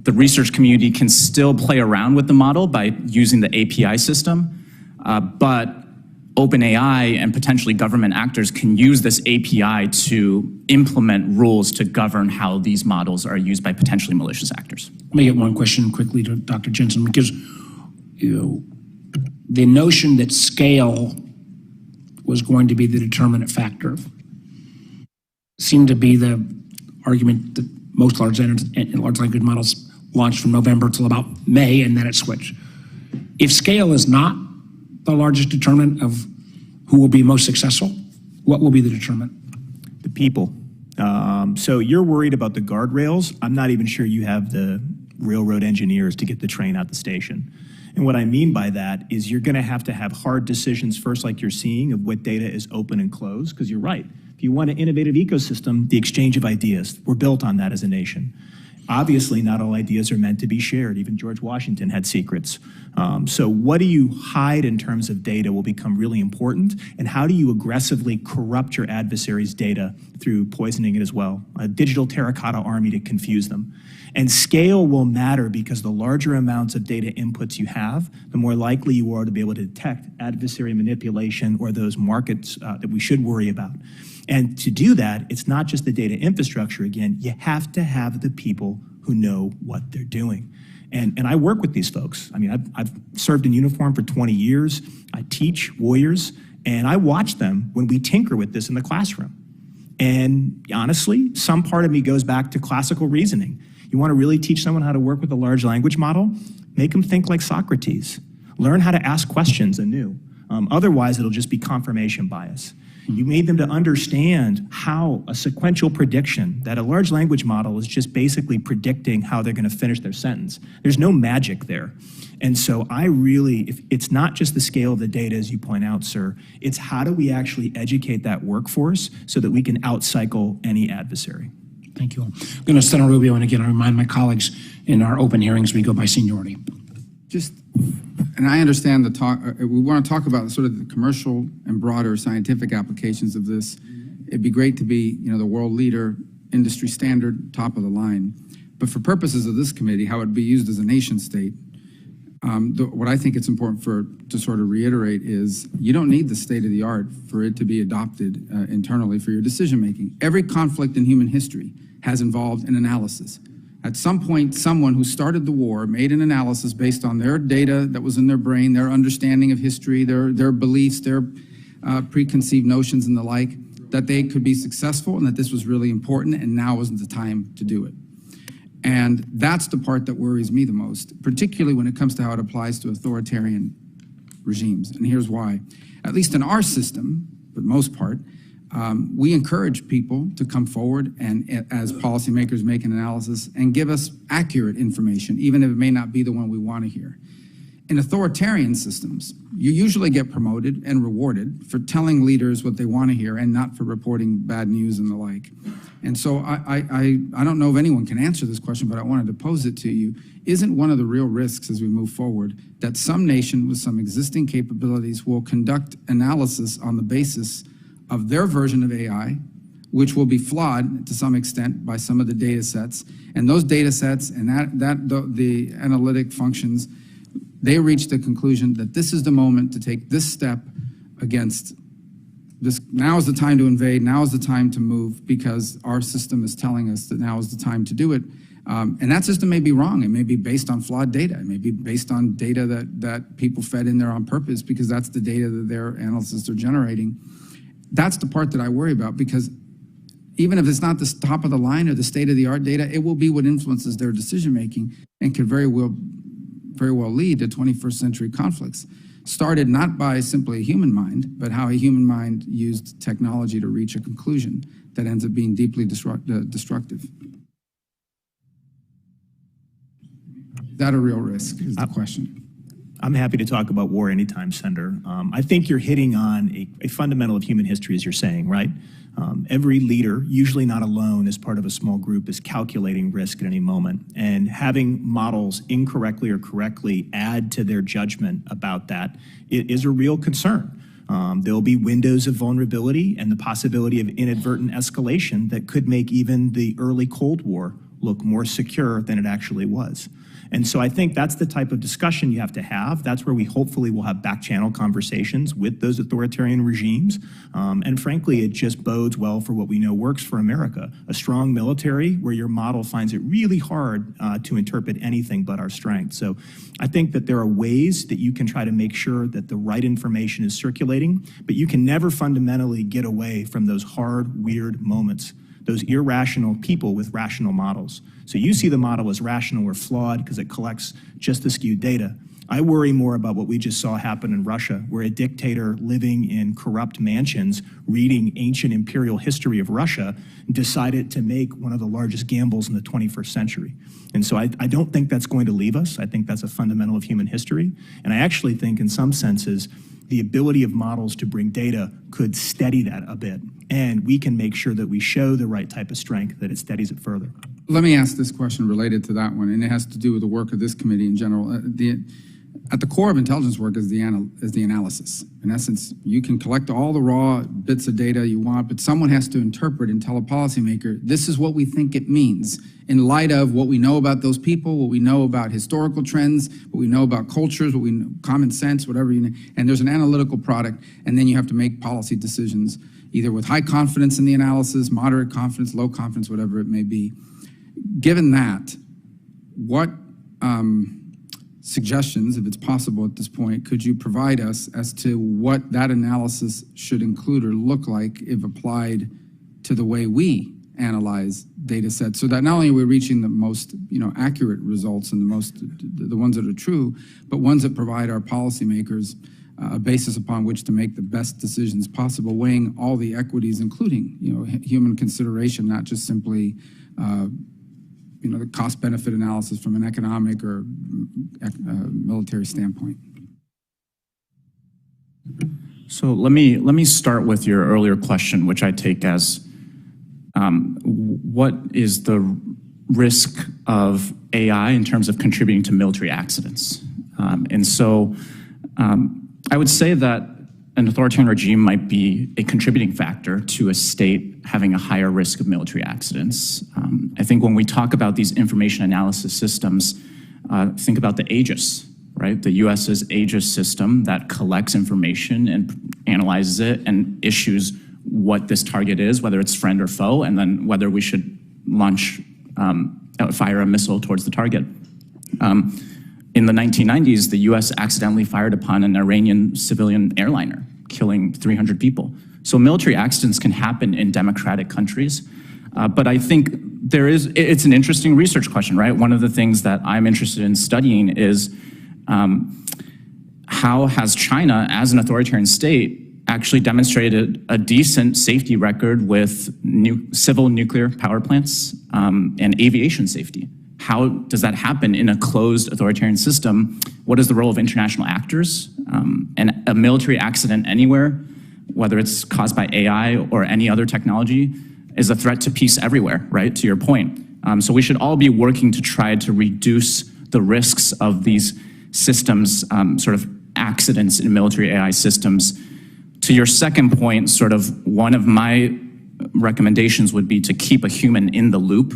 the research community can still play around with the model by using the API system, but OpenAI and potentially government actors can use this API to implement rules to govern how these models are used by potentially malicious actors. Let me get one question quickly to Dr. Jensen, because the notion that scale was going to be the determinant factor seemed to be the argument that most large language models launched from November till about May, and then it switched. If scale is not the largest determinant of who will be most successful, what will be the determinant? The people. So you're worried about the guardrails. I'm not even sure you have the railroad engineers to get the train out the station. And what I mean by that is you're going to have hard decisions first, like you're seeing, of what data is open and closed, because you're right. If you want an innovative ecosystem, the exchange of ideas, we're built on that as a nation. Obviously, not all ideas are meant to be shared. Even George Washington had secrets. So what do you hide in terms of data will become really important, and how do you aggressively corrupt your adversary's data through poisoning it as well? A digital terracotta army to confuse them. And scale will matter because the larger amounts of data inputs you have, the more likely you are to be able to detect adversary manipulation or those markets that we should worry about. And to do that, it's not just the data infrastructure. Again, you have to have the people who know what they're doing. And I work with these folks. I mean, I've served in uniform for 20 years. I teach warriors, and I watch them when we tinker with this in the classroom. And honestly, some part of me goes back to classical reasoning. You want to really teach someone how to work with a large language model? Make them think like Socrates. Learn how to ask questions anew. Otherwise, it'll just be confirmation bias. You made them to understand how a sequential prediction, that a large language model is just basically predicting how they're going to finish their sentence. There's no magic there. And so it's not just the scale of the data, as you point out, sir, it's how do we actually educate that workforce so that we can outcycle any adversary. Thank you. I'm going to Senator Rubio, and again, I remind my colleagues in our open hearings, we go by seniority. And I understand the talk, we want to talk about sort of the commercial and broader scientific applications of this. It'd be great to be, the world leader, industry standard, top of the line. But for purposes of this committee, how it would be used as a nation state, what I think it's important to sort of reiterate is you don't need the state of the art for it to be adopted internally for your decision making. Every conflict in human history has involved an analysis. At some point, someone who started the war made an analysis based on their data that was in their brain, their understanding of history, their beliefs, their preconceived notions and the like, that they could be successful and that this was really important, and now wasn't the time to do it. And that's the part that worries me the most, particularly when it comes to how it applies to authoritarian regimes. And here's why. At least in our system, for the most part, we encourage people to come forward and, as policymakers, make an analysis and give us accurate information, even if it may not be the one we want to hear. In authoritarian systems, you usually get promoted and rewarded for telling leaders what they want to hear and not for reporting bad news and the like. And so I don't know if anyone can answer this question, but I wanted to pose it to you. Isn't one of the real risks as we move forward that some nation with some existing capabilities will conduct analysis on the basis of their version of AI, which will be flawed to some extent by some of the data sets, and those data sets and the analytic functions, they reach the conclusion that this is the moment to take this step against this. Now is the time to invade, now is the time to move, because our system is telling us that now is the time to do it. And that system may be wrong. It may be based on flawed data. It may be based on data that people fed in there on purpose, because that's the data that their analysts are generating. That's the part that I worry about, because even if it's not the top of the line or the state-of-the-art data, it will be what influences their decision-making and could very well lead to 21st century conflicts, started not by simply a human mind, but how a human mind used technology to reach a conclusion that ends up being deeply destructive. Is that a real risk, is the question. I'm happy to talk about war anytime, Senator. I think you're hitting on a fundamental of human history, as you're saying, right? Every leader, usually not alone as part of a small group, is calculating risk at any moment. And having models incorrectly or correctly add to their judgment about that is a real concern. There'll be windows of vulnerability and the possibility of inadvertent escalation that could make even the early Cold War look more secure than it actually was. And so I think that's the type of discussion you have to have. That's where we hopefully will have back-channel conversations with those authoritarian regimes. And frankly, it just bodes well for what we know works for America, a strong military where your model finds it really hard to interpret anything but our strength. So I think that there are ways that you can try to make sure that the right information is circulating, but you can never fundamentally get away from those hard, weird moments, those irrational people with rational models. So you see the model as rational or flawed because it collects just the skewed data. I worry more about what we just saw happen in Russia, where a dictator living in corrupt mansions, reading ancient imperial history of Russia, decided to make one of the largest gambles in the 21st century. And so I don't think that's going to leave us. I think that's a fundamental of human history. And I actually think in some senses, the ability of models to bring data could steady that a bit. And we can make sure that we show the right type of strength, that it steadies it further. Let me ask this question related to that one, and it has to do with the work of this committee in general. At the core of intelligence work is the analysis. In essence, you can collect all the raw bits of data you want, but someone has to interpret and tell a policymaker, this is what we think it means, in light of what we know about those people, what we know about historical trends, what we know about cultures, what we know, common sense, whatever you know. And there's an analytical product, and then you have to make policy decisions, either with high confidence in the analysis, moderate confidence, low confidence, whatever it may be. Given that, what suggestions, if it's possible at this point, could you provide us as to what that analysis should include or look like if applied to the way we analyze data sets, so that not only are we reaching the most accurate results and the ones that are true, but ones that provide our policymakers a basis upon which to make the best decisions possible, weighing all the equities, including human consideration, not just simply the cost-benefit analysis from an economic or military standpoint. So let me start with your earlier question, which I take as what is the risk of AI in terms of contributing to military accidents? And so I would say that an authoritarian regime might be a contributing factor to a state having a higher risk of military accidents. I think when we talk about these information analysis systems, think about the Aegis, right? The US's Aegis system that collects information and analyzes it and issues what this target is, whether it's friend or foe, and then whether we should launch, fire a missile towards the target. In the 1990s, the US accidentally fired upon an Iranian civilian airliner, killing 300 people. So military accidents can happen in democratic countries. But I think it's an interesting research question, right? One of the things that I'm interested in studying is how has China, as an authoritarian state, actually demonstrated a decent safety record with civil nuclear power plants and aviation safety? How does that happen in a closed authoritarian system? What is the role of international actors? And a military accident anywhere, whether it's caused by AI or any other technology, is a threat to peace everywhere, right? To your point. So we should all be working to try to reduce the risks of these systems, sort of accidents in military AI systems. To your second point, sort of one of my recommendations would be to keep a human in the loop,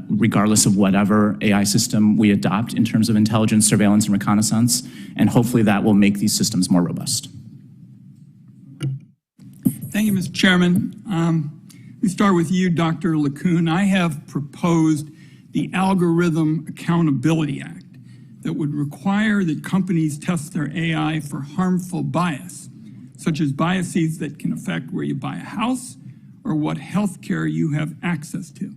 regardless of whatever AI system we adopt in terms of intelligence, surveillance, and reconnaissance, and hopefully that will make these systems more robust. Thank you, Mr. Chairman. Let me start with you, Dr. LeCun. I have proposed the Algorithm Accountability Act that would require that companies test their AI for harmful bias, such as biases that can affect where you buy a house or what health care you have access to.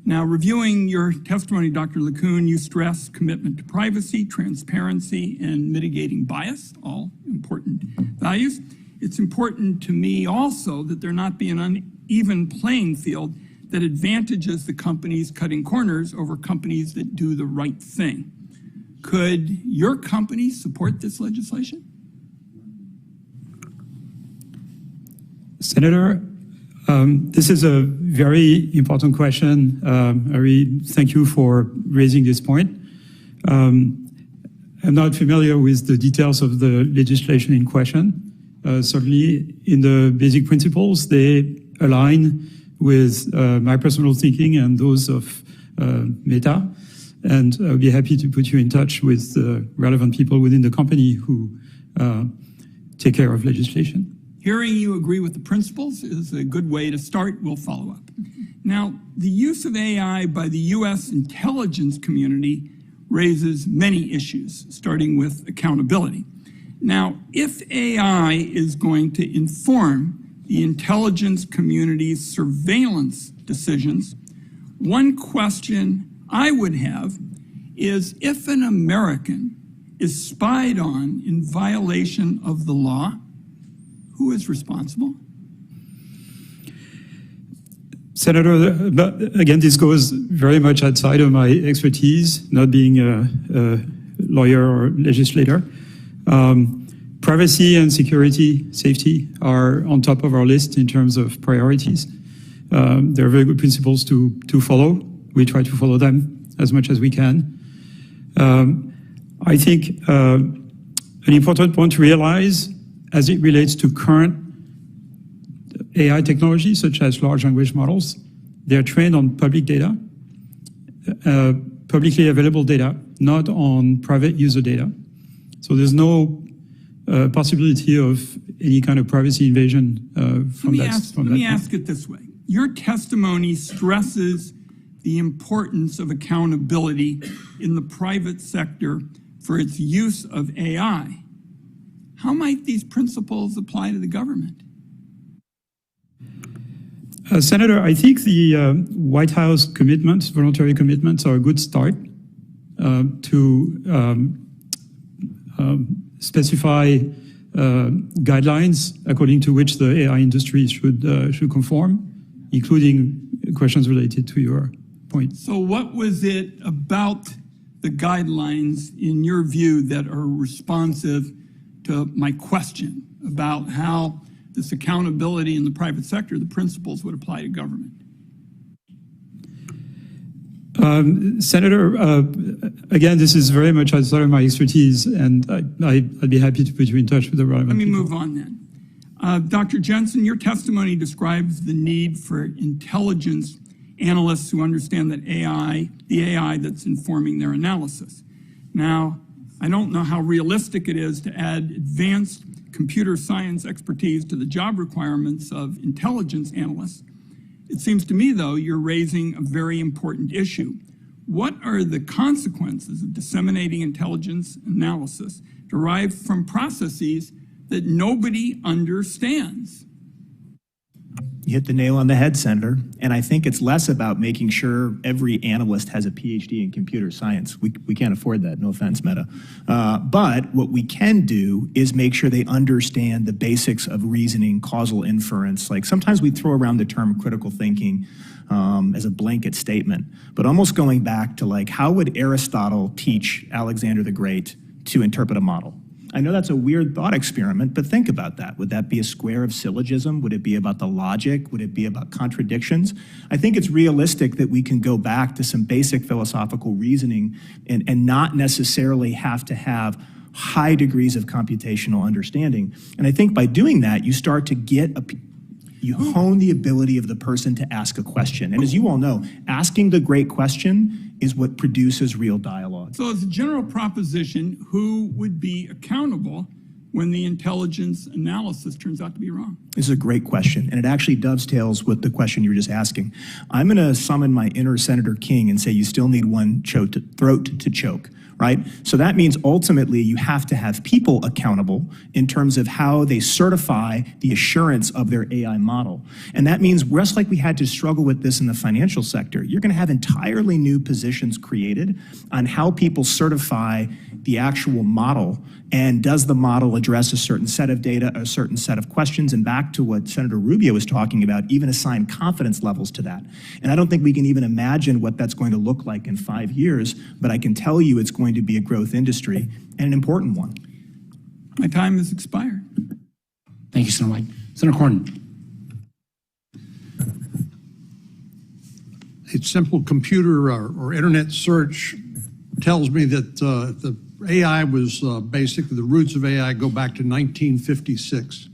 Now, reviewing your testimony, Dr. LeCun, you stress commitment to privacy, transparency, and mitigating bias, all important values. It's important to me also that there not be an uneven playing field that advantages the companies cutting corners over companies that do the right thing. Could your company support this legislation? Senator, this is a very important question. I really thank you for raising this point. I'm not familiar with the details of the legislation in question. Certainly, in the basic principles, they align with my personal thinking and those of Meta. And I'll be happy to put you in touch with the relevant people within the company who take care of legislation. Hearing you agree with the principles is a good way to start. We'll follow up. Now, the use of AI by the U.S. intelligence community raises many issues, starting with accountability. Now, if AI is going to inform the intelligence community's surveillance decisions, one question I would have is if an American is spied on in violation of the law, who is responsible? Senator, but again, this goes very much outside of my expertise, not being a lawyer or legislator. Privacy and security, safety are on top of our list in terms of priorities. There are very good principles to follow. We try to follow them as much as we can. I think an important point to realize as it relates to current AI technologies, such as large language models, they're trained on public data, publicly available data, not on private user data. So there's no possibility of any kind of privacy invasion from that. Let me ask it this way. Your testimony stresses the importance of accountability in the private sector for its use of AI. How might these principles apply to the government? Senator, I think the White House commitments, voluntary commitments, are a good start to specify guidelines according to which the AI industry should conform, including questions related to your point. So what was it about the guidelines, in your view, that are responsive to my question about how this accountability in the private sector, the principles would apply to government? Senator, again, this is very much outside of my expertise, and I'd be happy to put you in touch with the relevant Let me people. move on then. Dr. Jensen, your testimony describes the need for intelligence analysts who understand that the AI that's informing their analysis. Now, I don't know how realistic it is to add advanced computer science expertise to the job requirements of intelligence analysts. It seems to me, though, you're raising a very important issue. What are the consequences of disseminating intelligence analysis derived from processes that nobody understands? You hit the nail on the head, Senator. And I think it's less about making sure every analyst has a PhD in computer science. We can't afford that, no offense, Meta. But what we can do is make sure they understand the basics of reasoning, causal inference. Like sometimes we throw around the term critical thinking as a blanket statement, but almost going back to like, how would Aristotle teach Alexander the Great to interpret a model? I know that's a weird thought experiment, but think about that. Would that be a square of syllogism? Would it be about the logic? Would it be about contradictions? I think it's realistic that we can go back to some basic philosophical reasoning and not necessarily have to have high degrees of computational understanding. And I think by doing that, you start to get you hone the ability of the person to ask a question. And as you all know, asking the great question is what produces real dialogue. So as a general proposition, who would be accountable when the intelligence analysis turns out to be wrong? This is a great question, and it actually dovetails with the question you were just asking. I'm going to summon my inner Senator King and say you still need one throat to choke. Right? So that means ultimately you have to have people accountable in terms of how they certify the assurance of their AI model. And that means just like we had to struggle with this in the financial sector, you're going to have entirely new positions created on how people certify the actual model, and does the model address a certain set of data, a certain set of questions, and back to what Senator Rubio was talking about, even assign confidence levels to that. And I don't think we can even imagine what that's going to look like in 5 years, but I can tell you it's going to be a growth industry and an important one. My time has expired. Thank you, Senator White. Senator Cornyn. A simple computer or internet search tells me that the AI was basically, the roots of AI go back to 1956.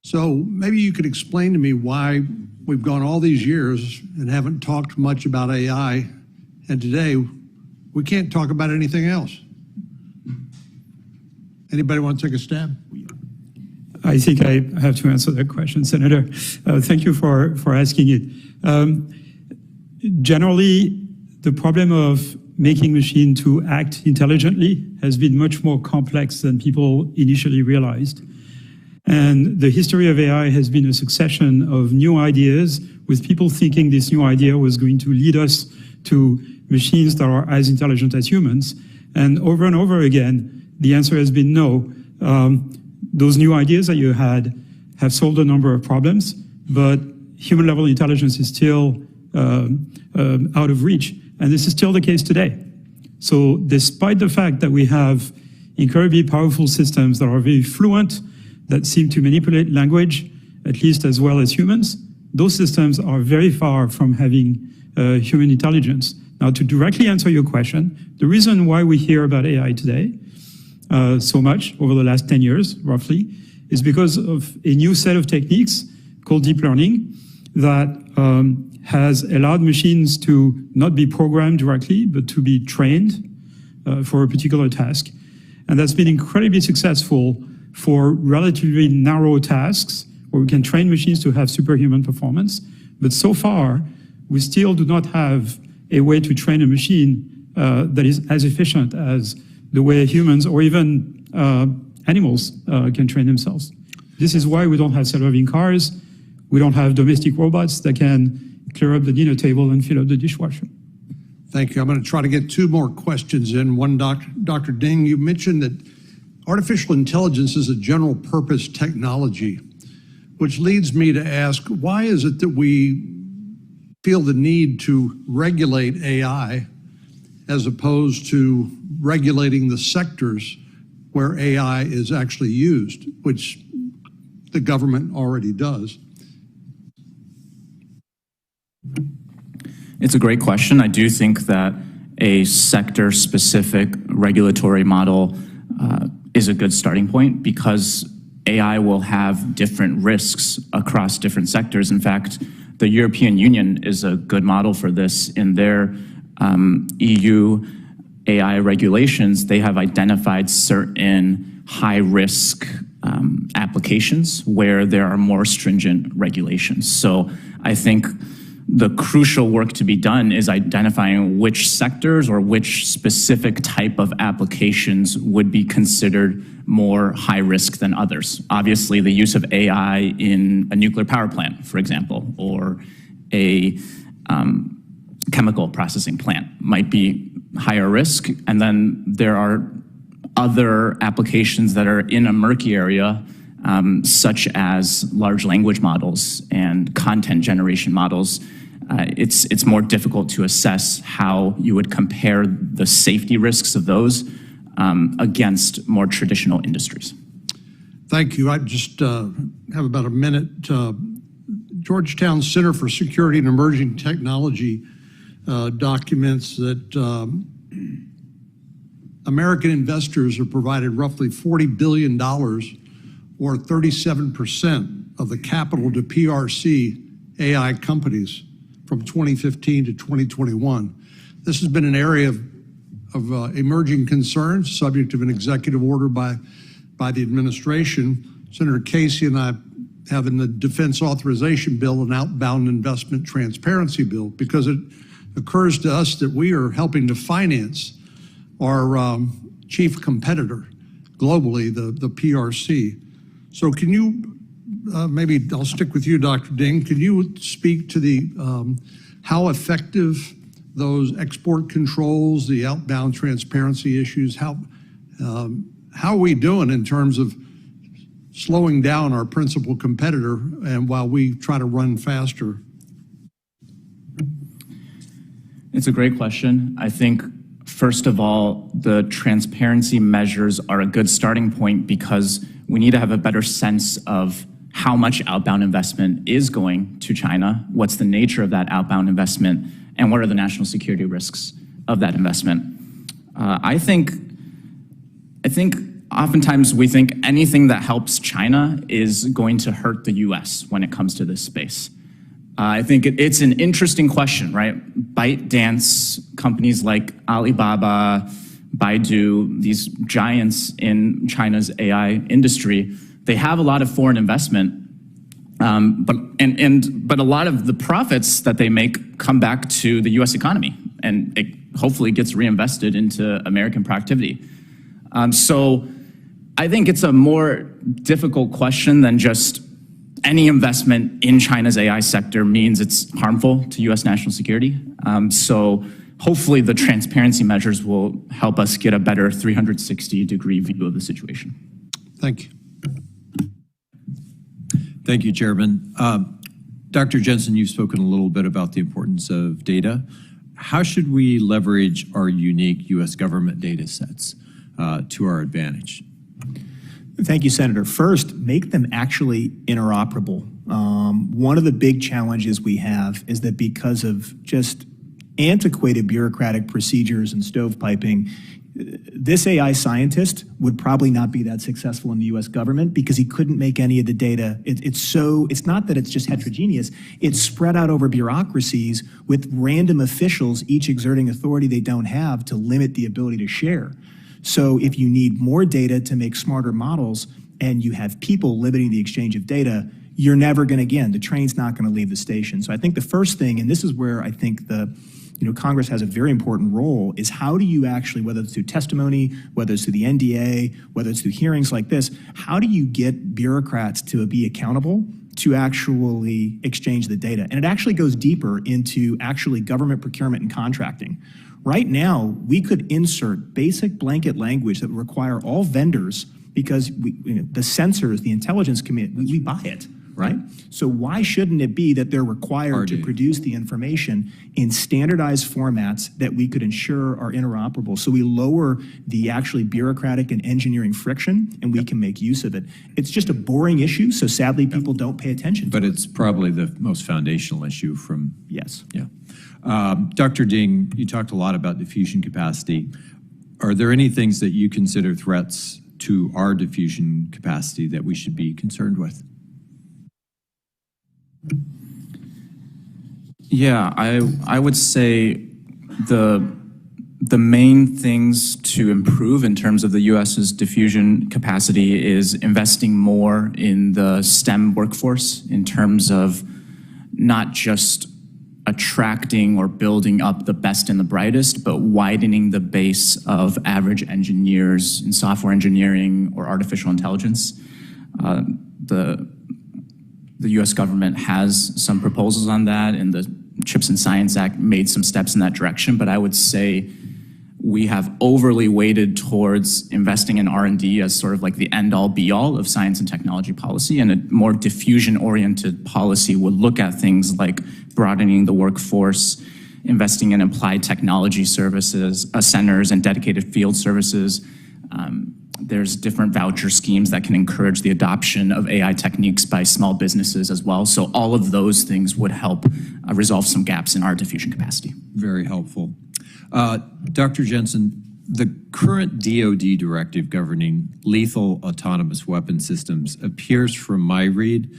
So maybe you could explain to me why we've gone all these years and haven't talked much about AI, and today we can't talk about anything else. Anybody want to take a stab? I think I have to answer that question, Senator. Thank you for asking it. Generally, the problem of making machine to act intelligently has been much more complex than people initially realized. And the history of AI has been a succession of new ideas, with people thinking this new idea was going to lead us to machines that are as intelligent as humans. And over again, the answer has been no. Those new ideas that you had have solved a number of problems, but human level intelligence is still out of reach. And this is still the case today. So despite the fact that we have incredibly powerful systems that are very fluent, that seem to manipulate language, at least as well as humans, those systems are very far from having human intelligence. Now, to directly answer your question, the reason why we hear about AI today so much over the last 10 years, roughly, is because of a new set of techniques called deep learning that has allowed machines to not be programmed directly, but to be trained for a particular task. And that's been incredibly successful for relatively narrow tasks where we can train machines to have superhuman performance. But so far, we still do not have a way to train a machine that is as efficient as the way humans or even animals can train themselves. This is why we don't have self-driving cars. We don't have domestic robots that can clear up the dinner table and fill up the dishwasher. Thank you. I'm going to try to get two more questions in. One, Dr. Ding, you mentioned that artificial intelligence is a general purpose technology, which leads me to ask, why is it that we feel the need to regulate AI as opposed to regulating the sectors where AI is actually used, which the government already does? It's a great question. I do think that a sector-specific regulatory model is a good starting point, because AI will have different risks across different sectors. In fact, the European Union is a good model for this. In their EU AI regulations, they have identified certain high-risk applications where there are more stringent regulations. So I think the crucial work to be done is identifying which sectors or which specific type of applications would be considered more high risk than others. Obviously, the use of AI in a nuclear power plant, for example, or a chemical processing plant might be higher risk. And then there are other applications that are in a murky area, such as large language models and content generation models. It's more difficult to assess how you would compare the safety risks of those against more traditional industries. Thank you. I just have about a minute. Georgetown Center for Security and Emerging Technology documents that American investors are provided roughly $40 billion, or 37% of the capital to PRC AI companies from 2015 to 2021. This has been an area of emerging concerns, subject of an executive order by the administration. Senator Casey and I have in the Defense Authorization Bill an outbound investment transparency bill, because it occurs to us that we are helping to finance our chief competitor globally, the PRC. So can you, maybe I'll stick with you, Dr. Ding, could you speak to the how effective those export controls, the outbound transparency issues, how are we doing in terms of slowing down our principal competitor and while we try to run faster? It's a great question. I think, first of all, the transparency measures are a good starting point, because we need to have a better sense of how much outbound investment is going to China, what's the nature of that outbound investment, and what are the national security risks of that investment. I think oftentimes we think anything that helps China is going to hurt the US when it comes to this space. I think it's an interesting question, right? ByteDance, companies like Alibaba, Baidu, these giants in China's AI industry, they have a lot of foreign investment, but a lot of the profits that they make come back to the US economy, and it hopefully gets reinvested into American productivity. So I think it's a more difficult question than just any investment in China's AI sector means it's harmful to US national security. So hopefully the transparency measures will help us get a better 360-degree view of the situation. Thank you. Thank you, Chairman. Dr. Jensen, you've spoken a little bit about the importance of data. How should we leverage our unique U.S. government data sets to our advantage? Thank you, Senator. First, make them actually interoperable. One of the big challenges we have is that because of just antiquated bureaucratic procedures and stovepiping, this AI scientist would probably not be that successful in the US government because he couldn't make any of the data. It's not that it's just heterogeneous, it's spread out over bureaucracies with random officials, each exerting authority they don't have to limit the ability to share. So if you need more data to make smarter models and you have people limiting the exchange of data, you're never going to, again, the train's not going to leave the station. So I think the first thing, and this is where I think Congress has a very important role, is how do you actually, whether it's through testimony, whether it's through the NDA, whether it's through hearings like this, how do you get bureaucrats to be accountable to actually exchange the data? And it actually goes deeper into actually government procurement and contracting. Right now, we could insert basic blanket language that would require all vendors, because the sensors, the intelligence community, we buy it, right? So why shouldn't it be that they're required to produce the information in standardized formats that we could ensure are interoperable, so we lower the actually bureaucratic and engineering friction and we can make use of it? It's just a boring issue, so sadly people don't pay attention to it. But it's probably the most foundational issue from... Yes. Yeah. Dr. Ding, you talked a lot about diffusion capacity. Are there any things that you consider threats to our diffusion capacity that we should be concerned with? Yeah, I would say the main things to improve in terms of the U.S.'s diffusion capacity is investing more in the STEM workforce, in terms of not just attracting or building up the best and the brightest, but widening the base of average engineers in software engineering or artificial intelligence. The US government has some proposals on that, and the CHIPS and Science Act made some steps in that direction, but I would say we have overly weighted towards investing in R&D as sort of like the end-all be-all of science and technology policy, and a more diffusion-oriented policy would look at things like broadening the workforce, investing in applied technology services, centers and dedicated field services. There's different voucher schemes that can encourage the adoption of AI techniques by small businesses as well. So all of those things would help resolve some gaps in our diffusion capacity. Very helpful. Dr. Jensen, the current DoD directive governing lethal autonomous weapon systems appears, from my read,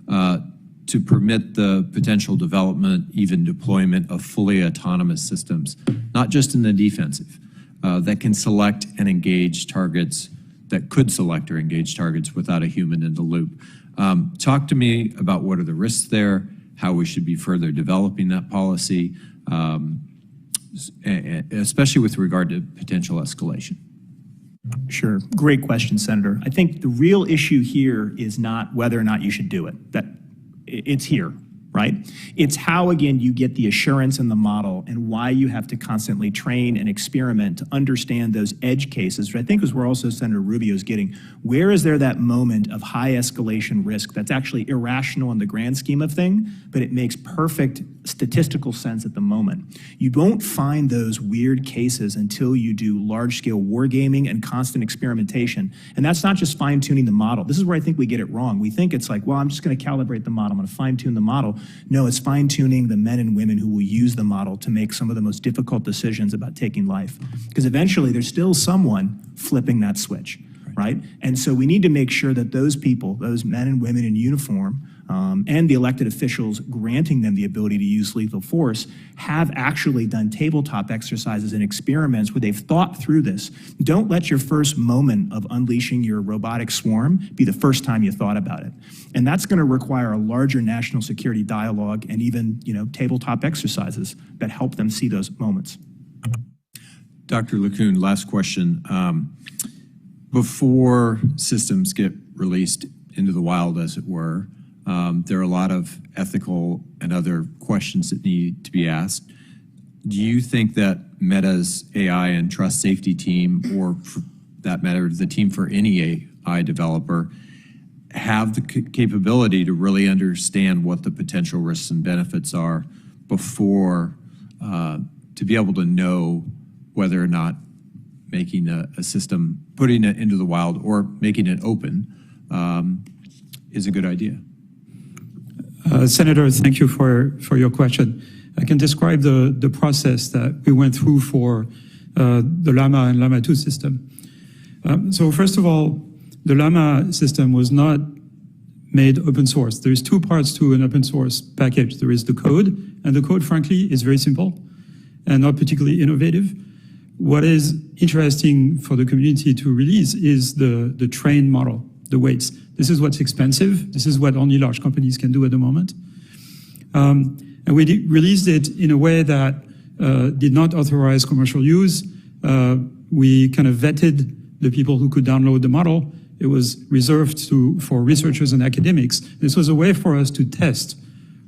to permit the potential development, even deployment of fully autonomous systems, not just in the defensive, that can select and engage targets, that could select or engage targets without a human in the loop. Talk to me about what are the risks there, how we should be further developing that policy, especially with regard to potential escalation. Sure. Great question, Senator. I think the real issue here is not whether or not you should do it. That it's here, right? It's how, again, you get the assurance in the model and why you have to constantly train and experiment to understand those edge cases. I think is where also Senator Rubio is getting. Where is there that moment of high escalation risk that's actually irrational in the grand scheme of things, but it makes perfect statistical sense at the moment? You won't find those weird cases until you do large-scale wargaming and constant experimentation. And that's not just fine-tuning the model. This is where I think we get it wrong. We think it's like, well, I'm just going to calibrate the model. I'm going to fine-tune the model. No, it's fine-tuning the men and women who will use the model to make some of the most difficult decisions about taking life. Because eventually there's still someone flipping that switch, right? And so we need to make sure that those people, those men and women in uniform, and the elected officials granting them the ability to use lethal force have actually done tabletop exercises and experiments where they've thought through this. Don't let your first moment of unleashing your robotic swarm be the first time you thought about it. And that's going to require a larger national security dialogue and even, tabletop exercises that help them see those moments. Dr. LeCun, last question. Before systems get released into the wild, as it were, there are a lot of ethical and other questions that need to be asked. Do you think that Meta's AI and trust safety team, or for that matter, the team for any AI developer, have the capability to really understand what the potential risks and benefits are before, to be able to know whether or not making a system, putting it into the wild or making it open is a good idea? Senator, thank you for your question. I can describe the process that we went through for the Llama and Llama 2 system. So first of all, the Llama system was not made open source. There's two parts to an open source package. There is the code, and the code, frankly, is very simple and not particularly innovative. What is interesting for the community to release is the trained model, the weights. This is what's expensive. This is what only large companies can do at the moment. And we released it in a way that did not authorize commercial use. We kind of vetted the people who could download the model. It was reserved for researchers and academics. This was a way for us to test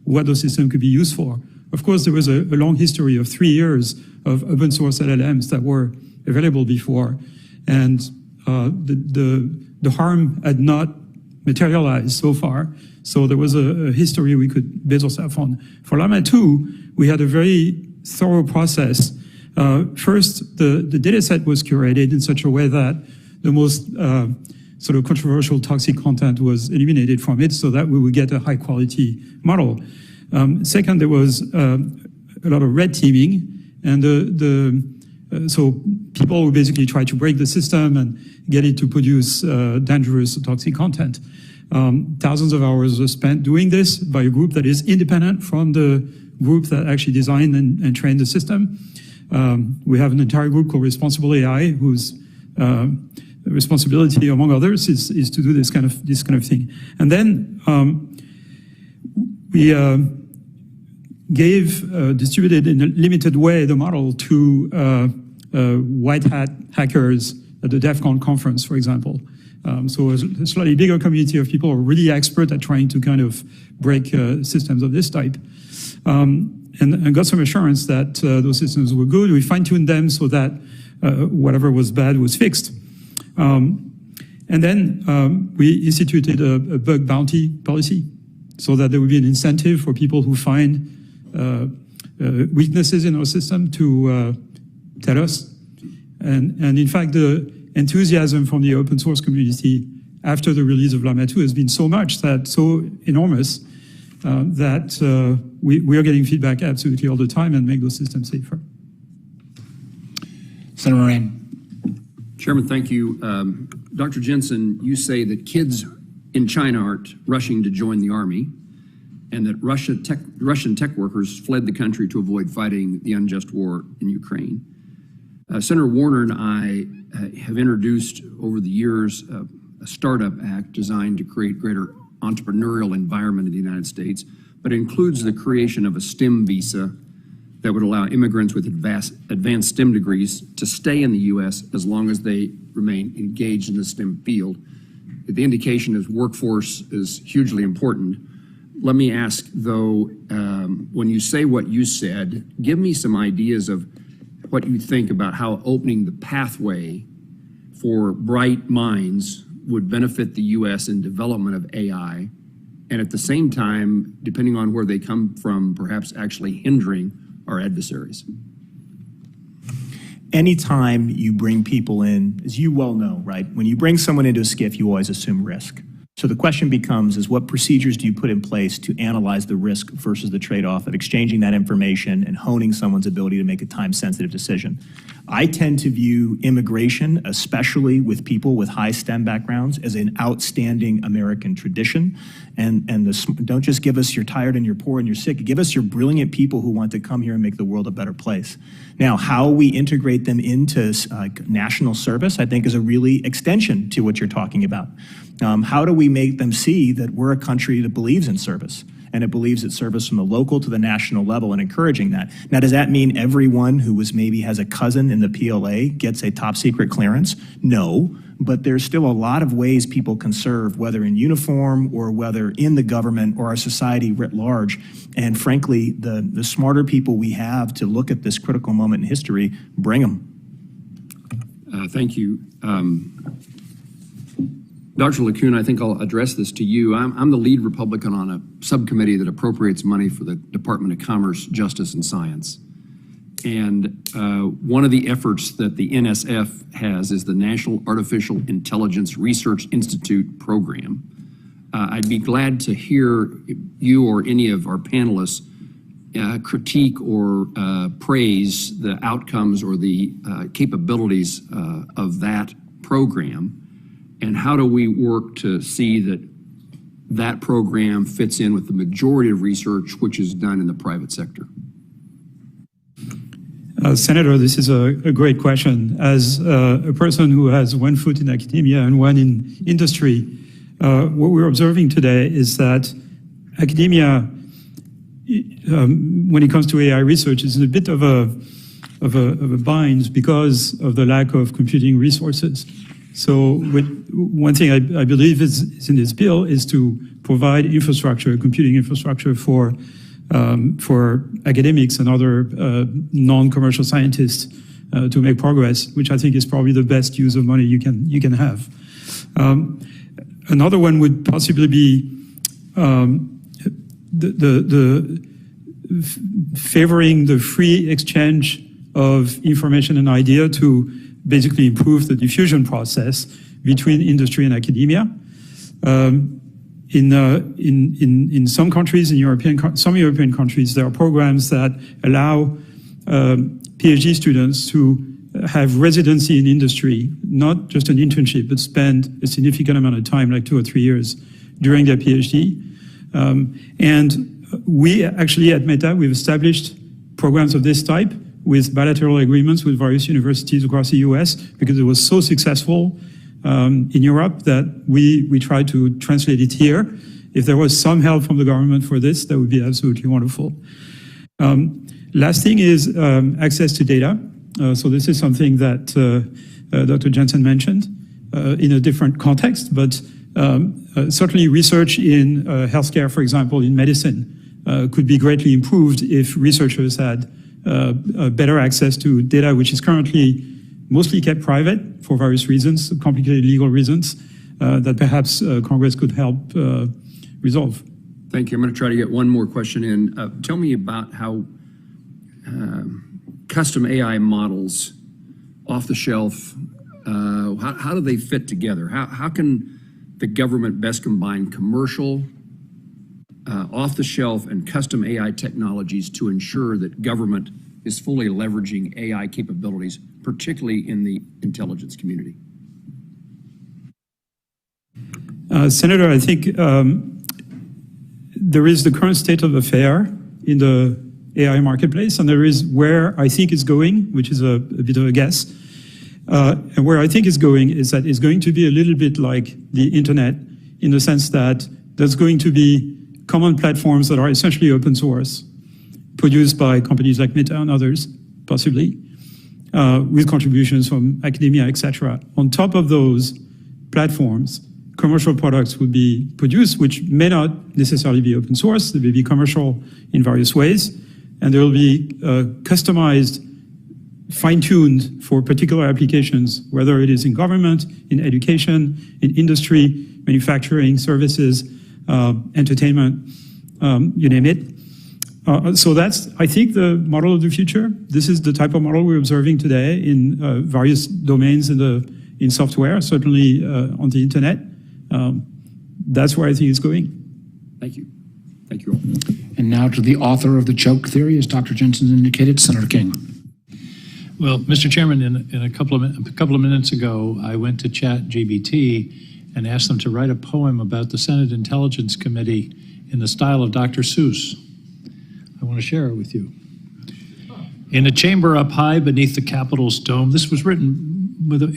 what the system could be used for. Of course, there was a long history of 3 years of open source LLMs that were available before, and the harm had not materialized so far. So there was a history we could base ourselves on. For Llama 2, we had a very thorough process. First, the data set was curated in such a way that the most sort of controversial toxic content was eliminated from it so that we would get a high quality model. Second, there was a lot of red teaming, and so people would basically try to break the system and get it to produce dangerous toxic content. Thousands of hours were spent doing this by a group that is independent from the group that actually designed and trained the system. We have an entire group called Responsible AI, whose responsibility, among others, is to do this kind of thing. And then we distributed in a limited way the model to white hat hackers at the DEF CON conference, for example. So a slightly bigger community of people are really expert at trying to kind of break systems of this type. And got some assurance that those systems were good. We fine-tuned them so that whatever was bad was fixed. And then we instituted a bug bounty policy so that there would be an incentive for people who find weaknesses in our system to tell us. And in fact, the enthusiasm from the open source community after the release of Llama 2 has been so enormous, that we are getting feedback absolutely all the time and make those systems safer. Senator Rain. Chairman, thank you. Dr. Jensen, you say that kids in China aren't rushing to join the army, and that Russian tech workers fled the country to avoid fighting the unjust war in Ukraine. Senator Warner and I have introduced over the years a startup act designed to create greater entrepreneurial environment in the United States, but includes the creation of a STEM visa that would allow immigrants with advanced STEM degrees to stay in the U.S. as long as they remain engaged in the STEM field. The indication is workforce is hugely important. Let me ask, though, when you say what you said, give me some ideas of what you think about how opening the pathway for bright minds would benefit the U.S. in development of AI, and at the same time, depending on where they come from, perhaps actually hindering our adversaries. Anytime you bring people in, as you well know, right, when you bring someone into a SCIF, you always assume risk. So the question becomes is what procedures do you put in place to analyze the risk versus the trade-off of exchanging that information and honing someone's ability to make a time-sensitive decision? I tend to view immigration, especially with people with high STEM backgrounds, as an outstanding American tradition. And don't just give us you're tired and you're poor and you're sick. Give us your brilliant people who want to come here and make the world a better place. Now, how we integrate them into national service, I think, is a really extension to what you're talking about. How do we make them see that we're a country that believes in service? And it believes that service from the local to the national level and encouraging that. Now, does that mean everyone who maybe has a cousin in the PLA gets a top secret clearance? No, but there's still a lot of ways people can serve, whether in uniform or whether in the government or our society writ large. And frankly, the smarter people we have to look at this critical moment in history, bring them. Thank you. Dr. LeCun, I think I'll address this to you. I'm the lead Republican on a subcommittee that appropriates money for the Department of Commerce, Justice, and Science. And one of the efforts that the NSF has is the National Artificial Intelligence Research Institute program. I'd be glad to hear you or any of our panelists critique or praise the outcomes or the capabilities of that program. And how do we work to see that that program fits in with the majority of research which is done in the private sector? Senator, this is a great question. As a person who has one foot in academia and one in industry, what we're observing today is that academia, when it comes to AI research, is in a bit of a bind because of the lack of computing resources. So one thing I believe is in this bill is to provide infrastructure, computing infrastructure for academics and other non-commercial scientists to make progress, which I think is probably the best use of money you can have. Another one would possibly be favoring the free exchange of information and idea to basically improve the diffusion process between industry and academia. In some countries, some European countries, there are programs that allow PhD students to have residency in industry, not just an internship, but spend a significant amount of time, like 2 or 3 years, during their PhD. And we actually at Meta, we've established programs of this type with bilateral agreements with various universities across the US because it was so successful in Europe that we tried to translate it here. If there was some help from the government for this, that would be absolutely wonderful. Last thing is access to data. So this is something that Dr. Jensen mentioned in a different context, but certainly research in healthcare, for example, in medicine, could be greatly improved if researchers had better access to data, which is currently mostly kept private for various reasons, complicated legal reasons, that perhaps Congress could help resolve. Thank you. I'm going to try to get one more question in. Tell me about how custom AI models off the shelf, how do they fit together? How can the government best combine commercial, off the shelf, and custom AI technologies to ensure that government is fully leveraging AI capabilities, particularly in the intelligence community? Senator, I think there is the current state of affair in the AI marketplace, and there is where I think it's going, which is a bit of a guess. And where I think it's going is that it's going to be a little bit like the internet, in the sense that there's going to be common platforms that are essentially open source, produced by companies like Meta and others, possibly, with contributions from academia, etc. On top of those platforms, commercial products would be produced, which may not necessarily be open source. They may be commercial in various ways, and they will be customized, fine-tuned for particular applications, whether it is in government, in education, in industry, manufacturing, services, entertainment, you name it. So that's, I think, the model of the future. This is the type of model we're observing today in various domains in software, certainly on the internet. That's where I think it's going. Thank you. Thank you all. And now to the author of the choke theory, as Dr. Jensen indicated, Senator King. Well, Mr. Chairman, in a couple of minutes ago, I went to ChatGPT and asked them to write a poem about the Senate Intelligence Committee in the style of Dr. Seuss. I want to share it with you. In a chamber up high beneath the Capitol's dome, this was written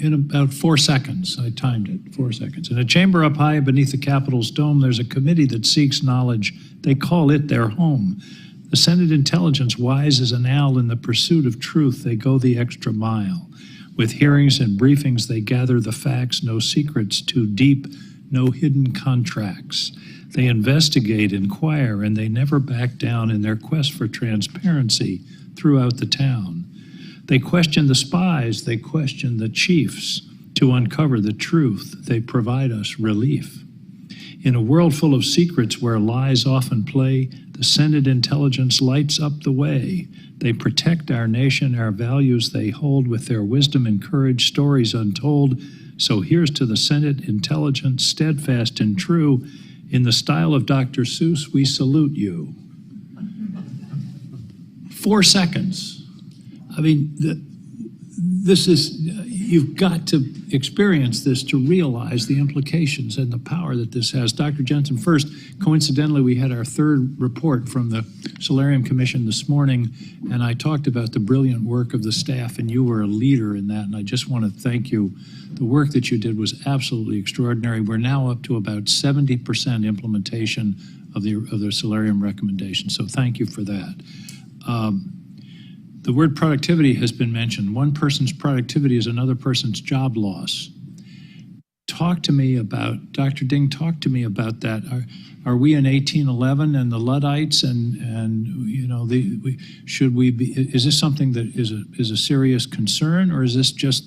in about 4 seconds. I timed it, 4 seconds. In a chamber up high beneath the Capitol's dome, there's a committee that seeks knowledge. They call it their home. The Senate Intelligence, wise as an owl in the pursuit of truth, they go the extra mile. With hearings and briefings, they gather the facts, no secrets too deep, no hidden contracts. They investigate, inquire, and they never back down in their quest for transparency throughout the town. They question the spies, they question the chiefs. To uncover the truth, they provide us relief. In a world full of secrets where lies often play, the Senate Intelligence lights up the way. They protect our nation, our values they hold, with their wisdom and courage, stories untold. So here's to the Senate Intelligence, steadfast and true. In the style of Dr. Seuss, we salute you. 4 seconds. I mean, this is, you've got to experience this to realize the implications and the power that this has. Dr. Jensen, first, coincidentally, we had our third report from the Solarium Commission this morning, and I talked about the brilliant work of the staff, and you were a leader in that, and I just want to thank you. The work that you did was absolutely extraordinary. We're now up to about 70% implementation of the Solarium recommendation, so thank you for that. The word productivity has been mentioned. One person's productivity is another person's job loss. Talk to me about, Dr. Ding, talk to me about that. Are we in 1811 and the Luddites, and you know, should we be, is this something that is a serious concern, or is this just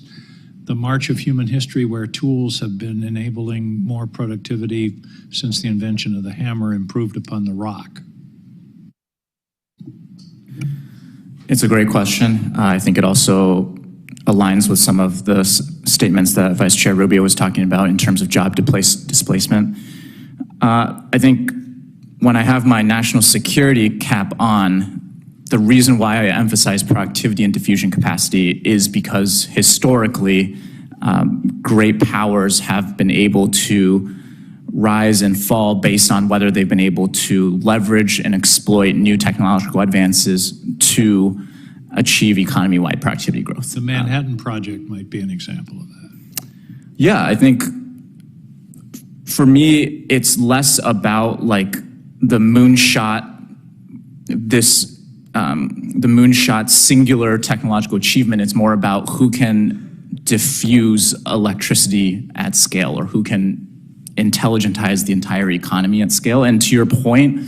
the march of human history where tools have been enabling more productivity since the invention of the hammer improved upon the rock? It's a great question. I think it also aligns with some of the statements that Vice Chair Rubio was talking about in terms of job displacement. I think when I have my national security cap on, the reason why I emphasize productivity and diffusion capacity is because historically, great powers have been able to rise and fall based on whether they've been able to leverage and exploit new technological advances to achieve economy-wide productivity growth. The Manhattan Project might be an example of that. Yeah, I think for me, it's less about like the moonshot, this the moonshot's singular technological achievement. It's more about who can diffuse electricity at scale, or who can intelligentize the entire economy at scale. And to your point,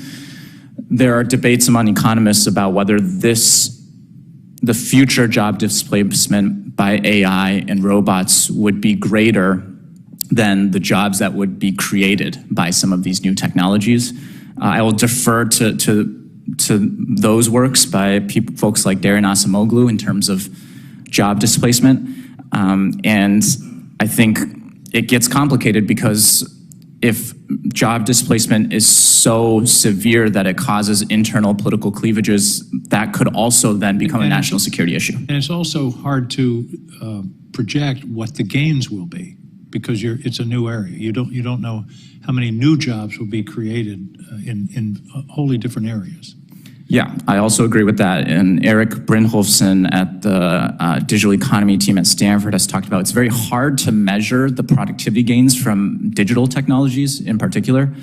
there are debates among economists about whether the future job displacement by AI and robots would be greater than the jobs that would be created by some of these new technologies. I will defer to those works by folks like Darren Acemoglu in terms of job displacement. And I think it gets complicated because if job displacement is so severe that it causes internal political cleavages, that could also then become a national security issue. And it's also hard to project what the gains will be, because it's a new area. You don't know how many new jobs will be created in wholly different areas. Yeah, I also agree with that. And Eric Brynjolfsson at the digital economy team at Stanford has talked about it's very hard to measure the productivity gains from digital technologies in particular.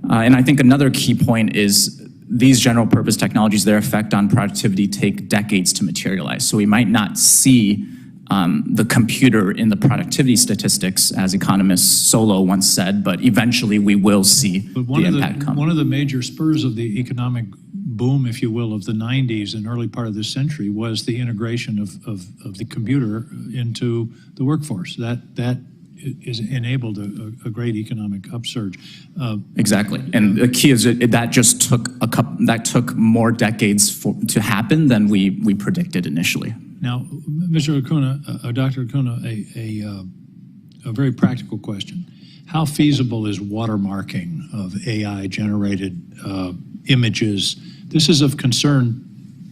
And I think another key point is these general purpose technologies, their effect on productivity take decades to materialize. So we might not see the computer in the productivity statistics, as economist Solow once said, but eventually we will see the impact come. One of the major spurs of the economic boom, if you will, of the 90s and early part of this century was the integration of the computer into the workforce. That is enabled a great economic upsurge. Exactly, and the key is that took more decades to happen than we predicted initially. Now, Mr. Acuna, Dr. Acuna, a very practical question. How feasible is watermarking of AI-generated images? This is of concern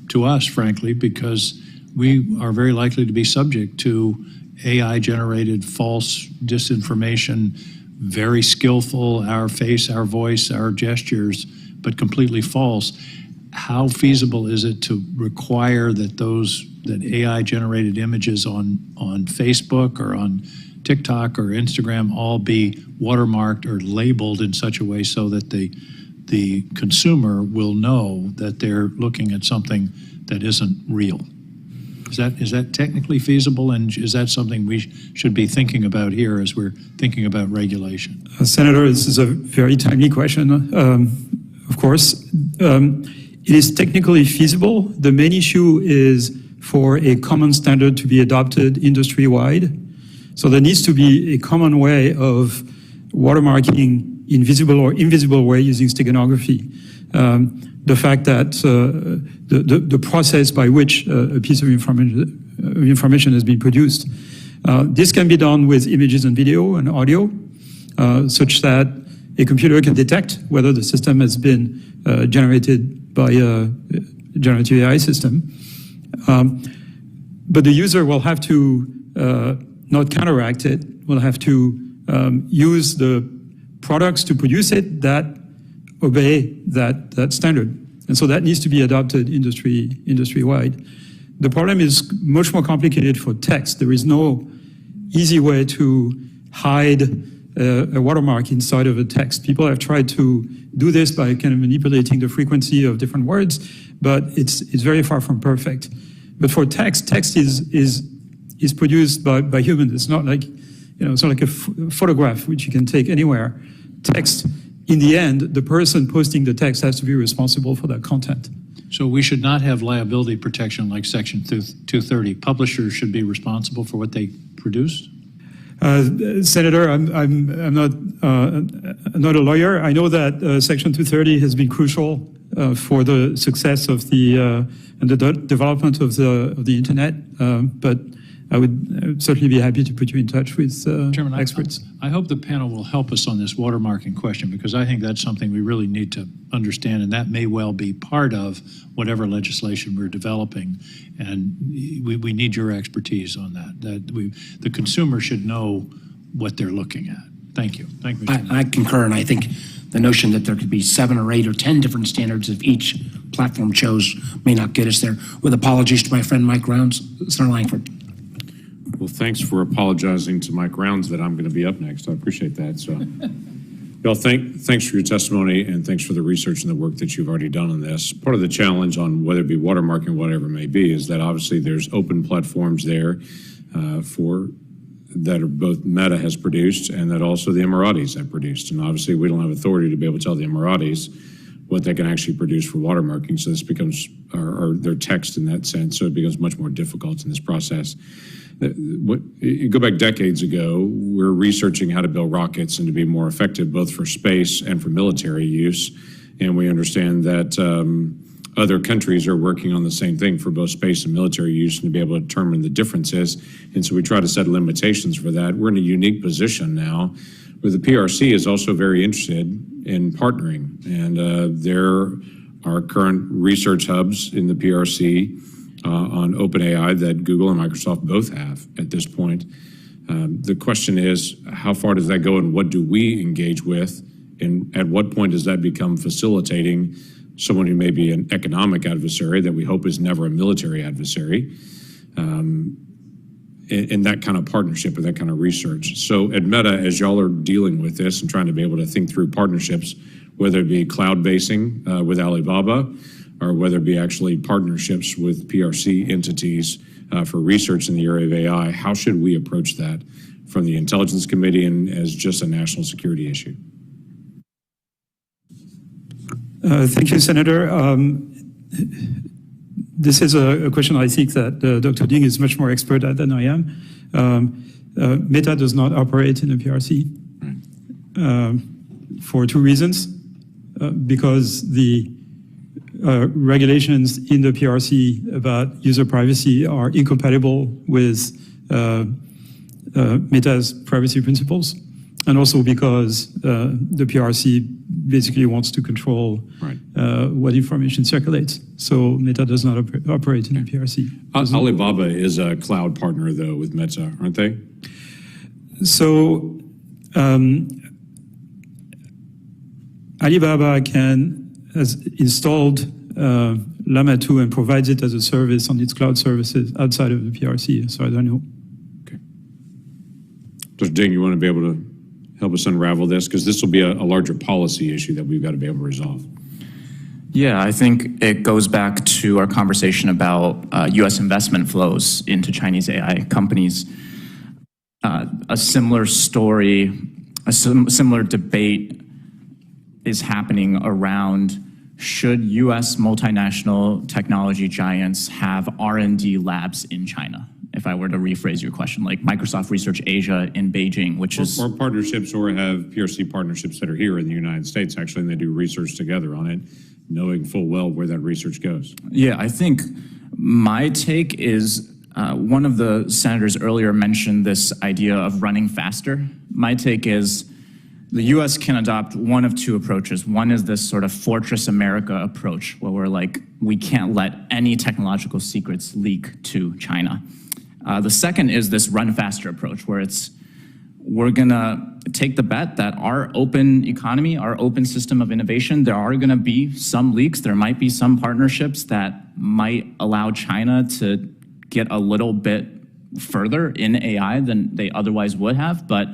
to us, frankly, because we are very likely to be subject to AI-generated false disinformation, very skillful, our face, our voice, our gestures, but completely false. How feasible is it to require that AI-generated images on Facebook or on TikTok or Instagram all be watermarked or labeled in such a way so that the consumer will know that they're looking at something that isn't real? Is that technically feasible, and is that something we should be thinking about here as we're thinking about regulation? Senator, this is a very timely question. Of course, it is technically feasible. The main issue is for a common standard to be adopted industry-wide. So there needs to be a common way of watermarking in visible or invisible way using steganography. The fact that the process by which a piece of information has been produced. This can be done with images and video and audio, such that a computer can detect whether the system has been generated by a generative AI system. But the user will have to not counteract it, will have to use the products to produce it that obey that standard. And so that needs to be adopted industry-wide. The problem is much more complicated for text. There is no easy way to hide a watermark inside of a text. People have tried to do this by kind of manipulating the frequency of different words, but it's very far from perfect. But for text is produced by humans. It's not like, it's not like a photograph which you can take anywhere. Text, in the end, the person posting the text has to be responsible for that content. So we should not have liability protection like Section 230. Publishers should be responsible for what they produce? Senator, I'm not a lawyer. I know that Section 230 has been crucial for the success of and the development of the internet, but I would certainly be happy to put you in touch with Chairman, experts. I hope the panel will help us on this watermarking question, because I think that's something we really need to understand, and that may well be part of whatever legislation we're developing. And we need your expertise on that. The consumer should know what they're looking at. Thank you. Thank you, Mr. I concur, and I think the notion that there could be 7 or 8 or 10 different standards if each platform chose may not get us there. With apologies to my friend Mike Rounds, Senator Langford. Well, thanks for apologizing to Mike Rounds that I'm going to be up next. I appreciate that. So, Y'all, thanks for your testimony and thanks for the research and the work that you've already done on this. Part of the challenge on whether it be watermarking, whatever it may be, is that obviously there's open platforms there that are both Meta has produced and that also the Emiratis have produced. And obviously we don't have authority to be able to tell the Emiratis what they can actually produce for watermarking. So this becomes, or their text in that sense, so it becomes much more difficult in this process. You go back decades ago, we're researching how to build rockets and to be more effective both for space and for military use. And we understand that other countries are working on the same thing for both space and military use and to be able to determine the differences. And so we try to set limitations for that. We're in a unique position now where the PRC is also very interested in partnering. And there are current research hubs in the PRC on OpenAI that Google and Microsoft both have at this point. The question is, how far does that go and what do we engage with? And at what point does that become facilitating someone who may be an economic adversary that we hope is never a military adversary, in that kind of partnership or that kind of research. So at Meta, as y'all are dealing with this and trying to be able to think through partnerships, whether it be cloud basing with Alibaba, or whether it be actually partnerships with PRC entities for research in the area of AI, how should we approach that from the Intelligence Committee and as just a national security issue? Thank you, Senator. This is a question I think that Dr. Ding is much more expert at than I am. Meta does not operate in the PRC for two reasons. Because the regulations in the PRC about user privacy are incompatible with Meta's privacy principles, and also because the PRC basically wants to control what information circulates. So Meta does not operate in the PRC. Alibaba is a cloud partner, though, with Meta, aren't they? So Alibaba has installed Llama 2 and provides it as a service on its cloud services outside of the PRC, as far as I know. Okay. Dr. Ding, you want to be able to help us unravel this? Because this will be a larger policy issue that we've got to be able to resolve. Yeah, I think it goes back to our conversation about U.S. investment flows into Chinese AI companies. A similar story, a similar debate is happening around should U.S. multinational technology giants have R&D labs in China? If I were to rephrase your question, like Microsoft Research Asia in Beijing, which is... Or partnerships, or have PRC partnerships that are here in the United States, actually, and they do research together on it, knowing full well where that research goes. Yeah, I think my take is one of the senators earlier mentioned this idea of running faster. My take is the U.S. can adopt one of two approaches. One is this sort of Fortress America approach, where we're like, we can't let any technological secrets leak to China. The second is this run faster approach, where we're gonna take the bet that our open economy, our open system of innovation, there are gonna be some leaks, there might be some partnerships that might allow China to get a little bit further in AI than they otherwise would have, but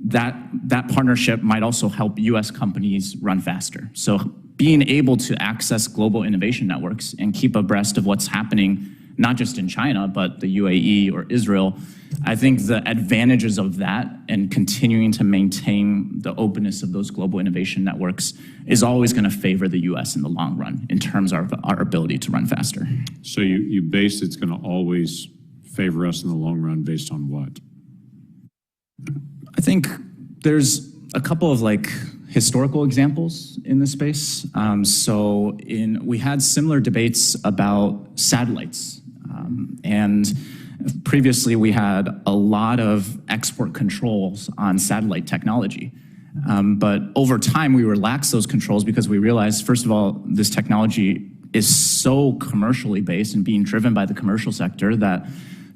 that partnership might also help US companies run faster. So being able to access global innovation networks and keep abreast of what's happening, not just in China, but the UAE or Israel, I think the advantages of that and continuing to maintain the openness of those global innovation networks is always going to favor the US in the long run in terms of our ability to run faster. So you base it's going to always favor us in the long run based on what? I think there's a couple of historical examples in this space. We had similar debates about satellites. And previously we had a lot of export controls on satellite technology. But over time we relaxed those controls because we realized, first of all, this technology is so commercially based and being driven by the commercial sector that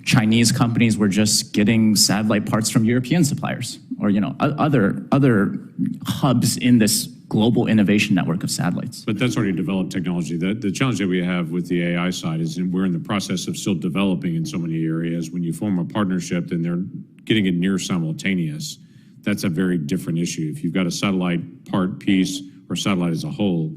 Chinese companies were just getting satellite parts from European suppliers or other hubs in this global innovation network of satellites. But that's already developed technology. The challenge that we have with the AI side is we're in the process of still developing in so many areas. When you form a partnership, then they're getting it near simultaneous. that's a very different issue. If you've got a satellite part, piece, or satellite as a whole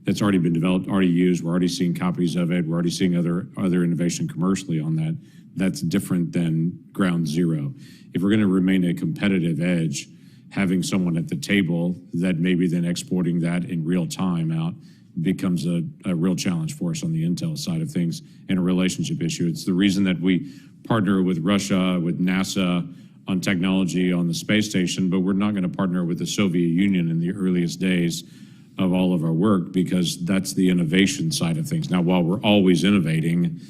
that's already been developed, already used, we're already seeing copies of it, we're already seeing other innovation commercially on that, that's different than ground zero. If we're going to remain a competitive edge, having someone at the table that maybe then exporting that in real time out becomes a real challenge for us on the intel side of things and a relationship issue. It's the reason that we partner with Russia, with NASA on technology on the space station, but we're not going to partner with the Soviet Union in the earliest days of all of our work, because that's the innovation side of things. Now, while we're always innovating,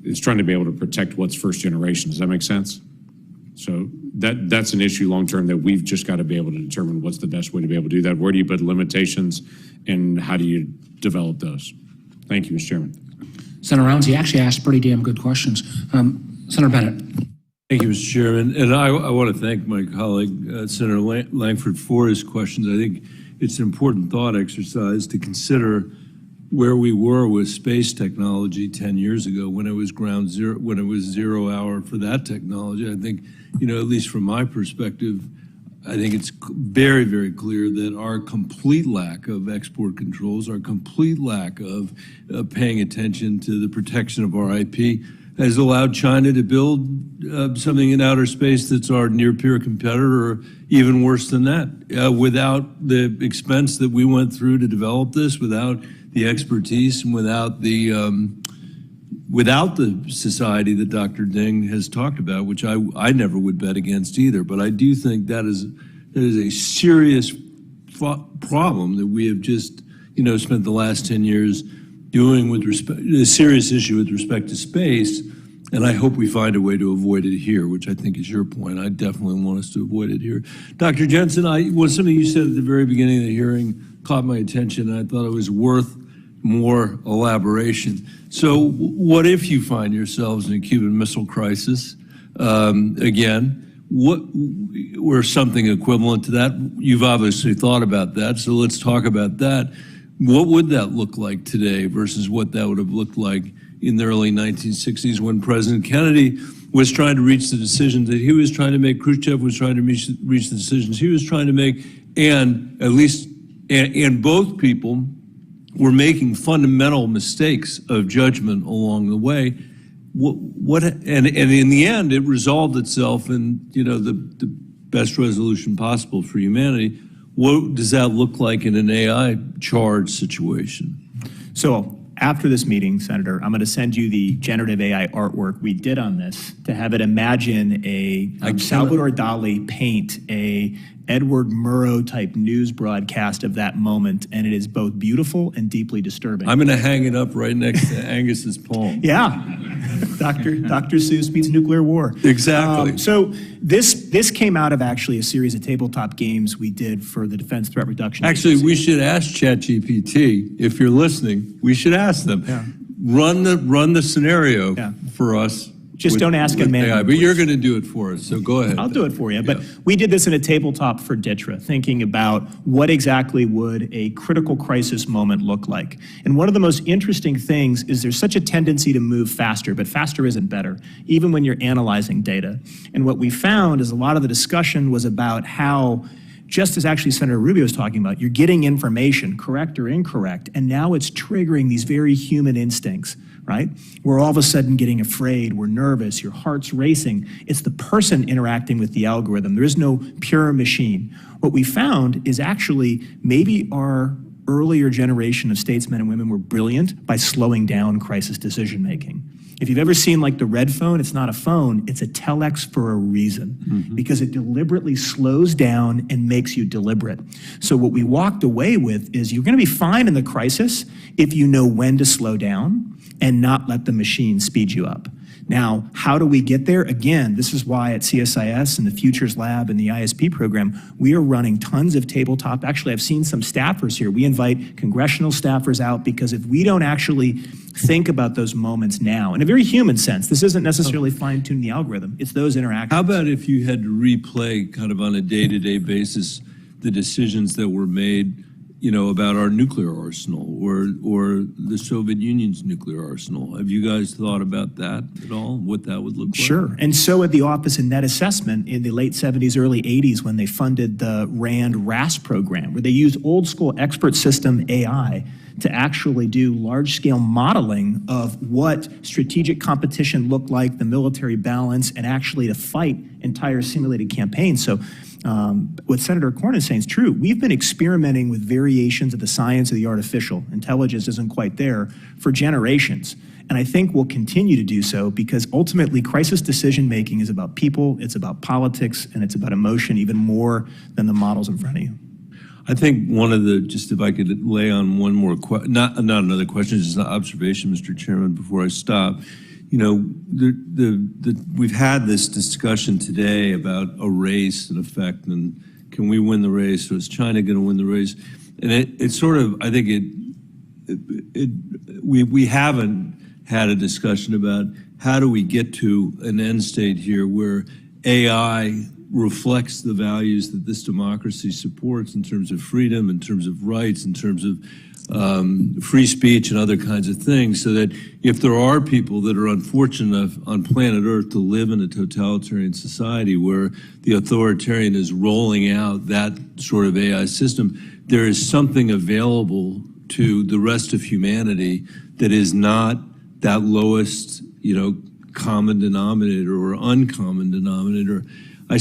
it's trying to be able to protect what's first generation. Does that make sense? So that's an issue long term that we've just got to be able to determine what's the best way to be able to do that. Where do you put limitations and how do you develop those? Thank you, Mr. Chairman. Senator Rounds, he actually asked pretty damn good questions. Senator Bennett. Thank you, Mr. Chairman. And I want to thank my colleague, Senator Langford, for his questions. I think it's an important thought exercise to consider where we were with space technology 10 years ago when it was ground zero, when it was 0 hour for that technology. I think, at least from my perspective, I think it's very, very clear that our complete lack of export controls, our complete lack of paying attention to the protection of our IP has allowed China to build something in outer space that's our near-peer competitor, or even worse than that, without the expense that we went through to develop this, without the expertise, and without the society that Dr. Ding has talked about, which I never would bet against either. But I do think that is a serious problem that we have just, spent the last 10 years doing with respect, a serious issue with respect to space, and I hope we find a way to avoid it here, which I think is your point. I definitely want us to avoid it here. Dr. Jensen, something you said at the very beginning of the hearing caught my attention, and I thought it was worth more elaboration. So what if you find yourselves in a Cuban Missile Crisis again? Or something equivalent to that? You've obviously thought about that, so let's talk about that. What would that look like today versus what that would have looked like in the early 1960s when President Kennedy was trying to reach the decisions that he was trying to make, Khrushchev was trying to reach the decisions he was trying to make, and both people were making fundamental mistakes of judgment along the way. And in the end, it resolved itself in the best resolution possible for humanity. What does that look like in an AI charged situation? So after this meeting, Senator, I'm going to send you the generative AI artwork we did on this to have it imagine Salvador Dali paint a Edward Murrow type news broadcast of that moment, and it is both beautiful and deeply disturbing. I'm going to hang it up right next to Angus's poem. Yeah, Dr. Seuss meets nuclear war. Exactly. So this came out of actually a series of tabletop games we did for the Defense Threat Reduction Actually, Agency. we should ask ChatGPT, if you're listening, we should ask them. Yeah. Run the scenario for us. Just don't ask a man. AI, but you're going to do it for us, so go ahead. I'll do it for you. But we did this in a tabletop for DTRA, thinking about what exactly would a critical crisis moment look like. And one of the most interesting things is there's such a tendency to move faster, but faster isn't better, even when you're analyzing data. And what we found is a lot of the discussion was about how, just as actually Senator Rubio was talking about, you're getting information, correct or incorrect, and now it's triggering these very human instincts, right? We're all of a sudden getting afraid, we're nervous, your heart's racing. It's the person interacting with the algorithm. There is no pure machine. What we found is actually maybe our earlier generation of statesmen and women were brilliant by slowing down crisis decision making. If you've ever seen like the red phone, it's not a phone, it's a telex for a reason, because it deliberately slows down and makes you deliberate. So what we walked away with is you're gonna be fine in the crisis if you know when to slow down and not let the machine speed you up. Now, how do we get there? Again, this is why at CSIS and the Futures Lab and the ISP program, we are running tons of tabletop. Actually, I've seen some staffers here. We invite congressional staffers out because if we don't actually think about those moments now, in a very human sense, this isn't necessarily fine-tuning the algorithm, it's those interactions. How about if you had to replay kind of on a day-to-day basis the decisions that were made about our nuclear arsenal or the Soviet Union's nuclear arsenal. Have you guys thought about that at all? What that would look like? Sure. And so at the Office of Net Assessment in the late 70s, early 80s, when they funded the RAND RAS program, where they used old school expert system AI to actually do large-scale modeling of what strategic competition looked like, the military balance, and actually to fight entire simulated campaigns. So what Senator Cornyn is saying is true. We've been experimenting with variations of the science of the artificial. Intelligence isn't quite there for generations. And I think we'll continue to do so because ultimately crisis decision-making is about people, it's about politics, and it's about emotion even more than the models in front of you. I think one of the, just if I could lay on one more, not another question, just an observation, Mr. Chairman, before I stop. We've had this discussion today about a race in effect, and can we win the race, or is China going to win the race? And it's sort of, I think we haven't had a discussion about how do we get to an end state here where AI reflects the values that this democracy supports in terms of freedom, in terms of rights, in terms of free speech and other kinds of things, so that if there are people that are unfortunate enough on planet Earth to live in a totalitarian society where the authoritarian is rolling out that sort of AI system, there is something available to the rest of humanity that is not that lowest, common denominator or uncommon denominator. I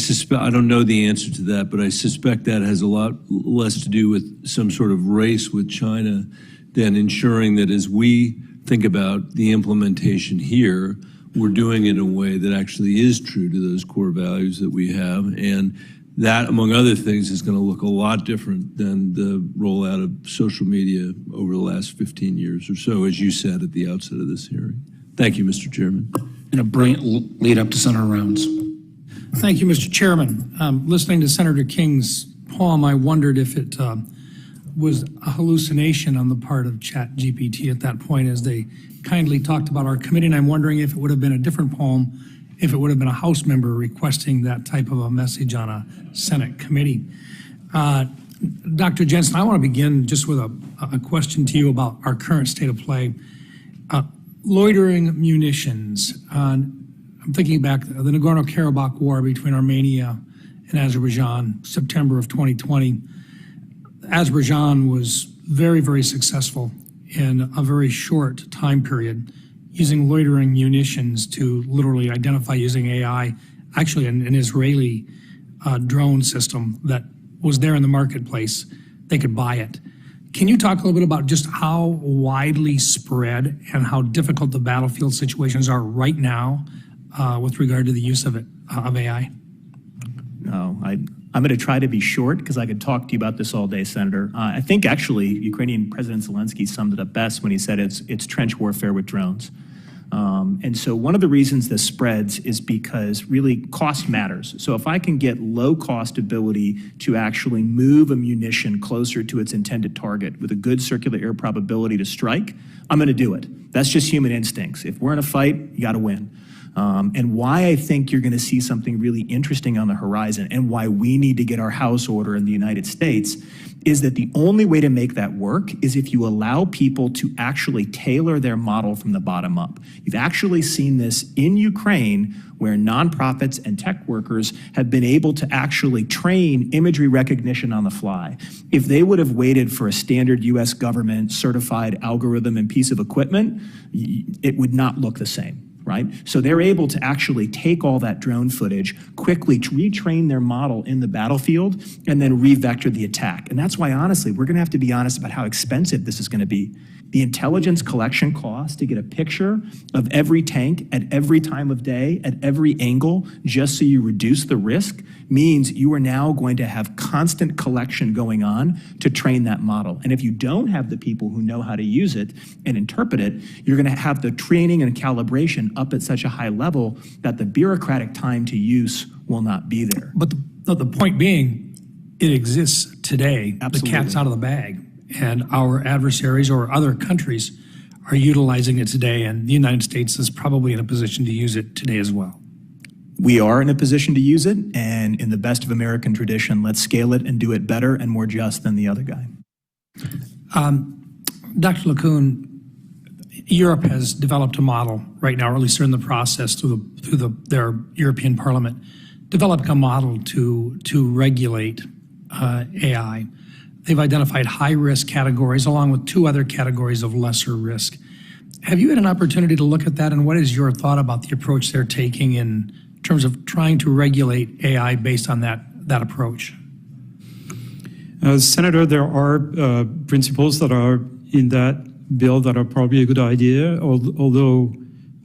don't know the answer to that, but I suspect that has a lot less to do with some sort of race with China than ensuring that as we think about the implementation here, we're doing it in a way that actually is true to those core values that we have. And that, among other things, is going to look a lot different than the rollout of social media over the last 15 years or so, as you said at the outset of this hearing. Thank you, Mr. Chairman. And a brilliant lead up to Senator Rounds. Thank you, Mr. Chairman. Listening to Senator King's poem, I wondered if it was a hallucination on the part of ChatGPT at that point as they kindly talked about our committee, and I'm wondering if it would have been a different poem if it would have been a House member requesting that type of a message on a Senate committee. Dr. Jensen, I want to begin just with a question to you about our current state of play. Loitering munitions. I'm thinking back to the Nagorno-Karabakh war between Armenia and Azerbaijan, September of 2020. Azerbaijan was very, very successful in a very short time period using loitering munitions to literally identify using AI, actually an Israeli drone system that was there in the marketplace. They could buy it. Can you talk a little bit about just how widely spread and how difficult the battlefield situations are right now with regard to the use of AI? No, I'm going to try to be short because I could talk to you about this all day, Senator. I think actually Ukrainian President Zelensky summed it up best when he said it's trench warfare with drones. And so one of the reasons this spreads is because really cost matters. So if I can get low cost ability to actually move a munition closer to its intended target with a good circular air probability to strike, I'm going to do it. That's just human instincts. If we're in a fight, you got to win. And why I think you're going to see something really interesting on the horizon and why we need to get our house order in the United States is that the only way to make that work is if you allow people to actually tailor their model from the bottom up. You've actually seen this in Ukraine where nonprofits and tech workers have been able to actually train imagery recognition on the fly. If they would have waited for a standard US government certified algorithm and piece of equipment, it would not look the same. Right? So they're able to actually take all that drone footage, quickly retrain their model in the battlefield, and then re-vector the attack. And that's why, honestly, we're going to have to be honest about how expensive this is going to be. The intelligence collection cost to get a picture of every tank at every time of day, at every angle, just so you reduce the risk, means you are now going to have constant collection going on to train that model. And if you don't have the people who know how to use it and interpret it, you're going to have the training and calibration up at such a high level that the bureaucratic time to use will not be there. But the point being, it exists today. Absolutely. The cat's out of the bag. And our adversaries or other countries are utilizing it today, and the United States is probably in a position to use it today as well. We are in a position to use it, and in the best of American tradition, let's scale it and do it better and more just than the other guy. Dr. LeCun, Europe has developed a model right now, or at least they're in the process through their European Parliament, developing a model to regulate AI. They've identified high-risk categories along with 2 other categories of lesser risk. Have you had an opportunity to look at that, and what is your thought about the approach they're taking in terms of trying to regulate AI based on that approach? Senator, there are principles that are in that bill that are probably a good idea, although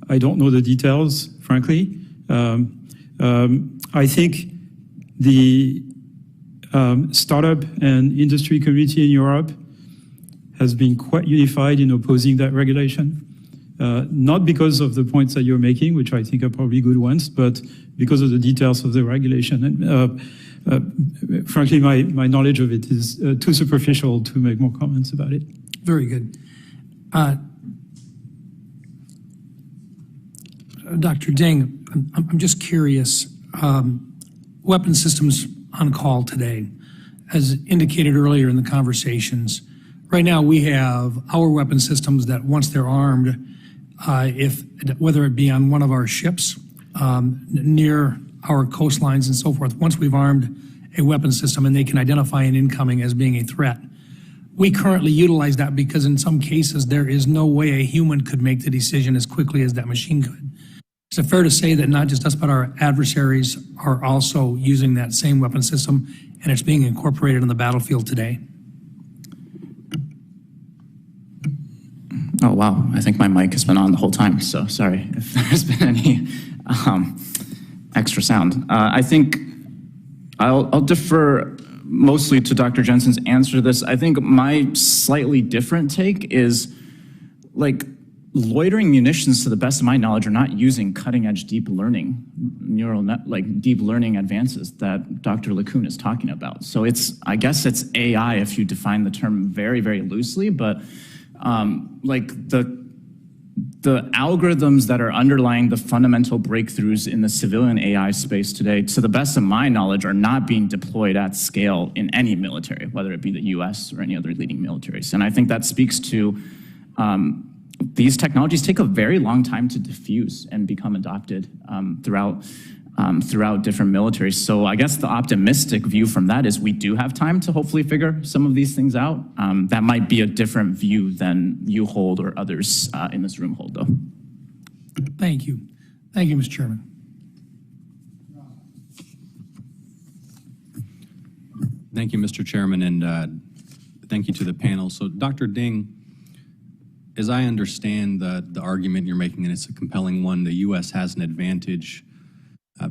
I don't know the details, frankly. I think the startup and industry community in Europe has been quite unified in opposing that regulation. Not because of the points that you're making, which I think are probably good ones, but because of the details of the regulation. And frankly, my knowledge of it is too superficial to make more comments about it. Very good. Dr. Ding, I'm just curious. Weapon systems on call today, as indicated earlier in the conversations, right now we have our weapon systems that once they're armed, whether it be on one of our ships, near our coastlines and so forth, once we've armed a weapon system and they can identify an incoming as being a threat, we currently utilize that because in some cases there is no way a human could make the decision as quickly as that machine could. Is it fair to say that not just us but our adversaries are also using that same weapon system and it's being incorporated on the battlefield today? Oh, wow. I think my mic has been on the whole time, so sorry if there's been any extra sound. I think I'll defer mostly to Dr. Jensen's answer to this. I think my slightly different take is, like, loitering munitions, to the best of my knowledge, are not using cutting-edge deep learning, deep learning advances that Dr. LeCun is talking about. So I guess it's AI if you define the term very, very loosely, but like the algorithms that are underlying the fundamental breakthroughs in the civilian AI space today, to the best of my knowledge, are not being deployed at scale in any military, whether it be the US or any other leading militaries. And I think that speaks to these technologies take a very long time to diffuse and become adopted throughout different militaries. So I guess the optimistic view from that is we do have time to hopefully figure some of these things out. That might be a different view than you hold or others in this room hold, though. Thank you. Thank you, Mr. Chairman. Thank you, Mr. Chairman, and thank you to the panel. So, Dr. Ding, as I understand the argument you're making, and it's a compelling one, the U.S. has an advantage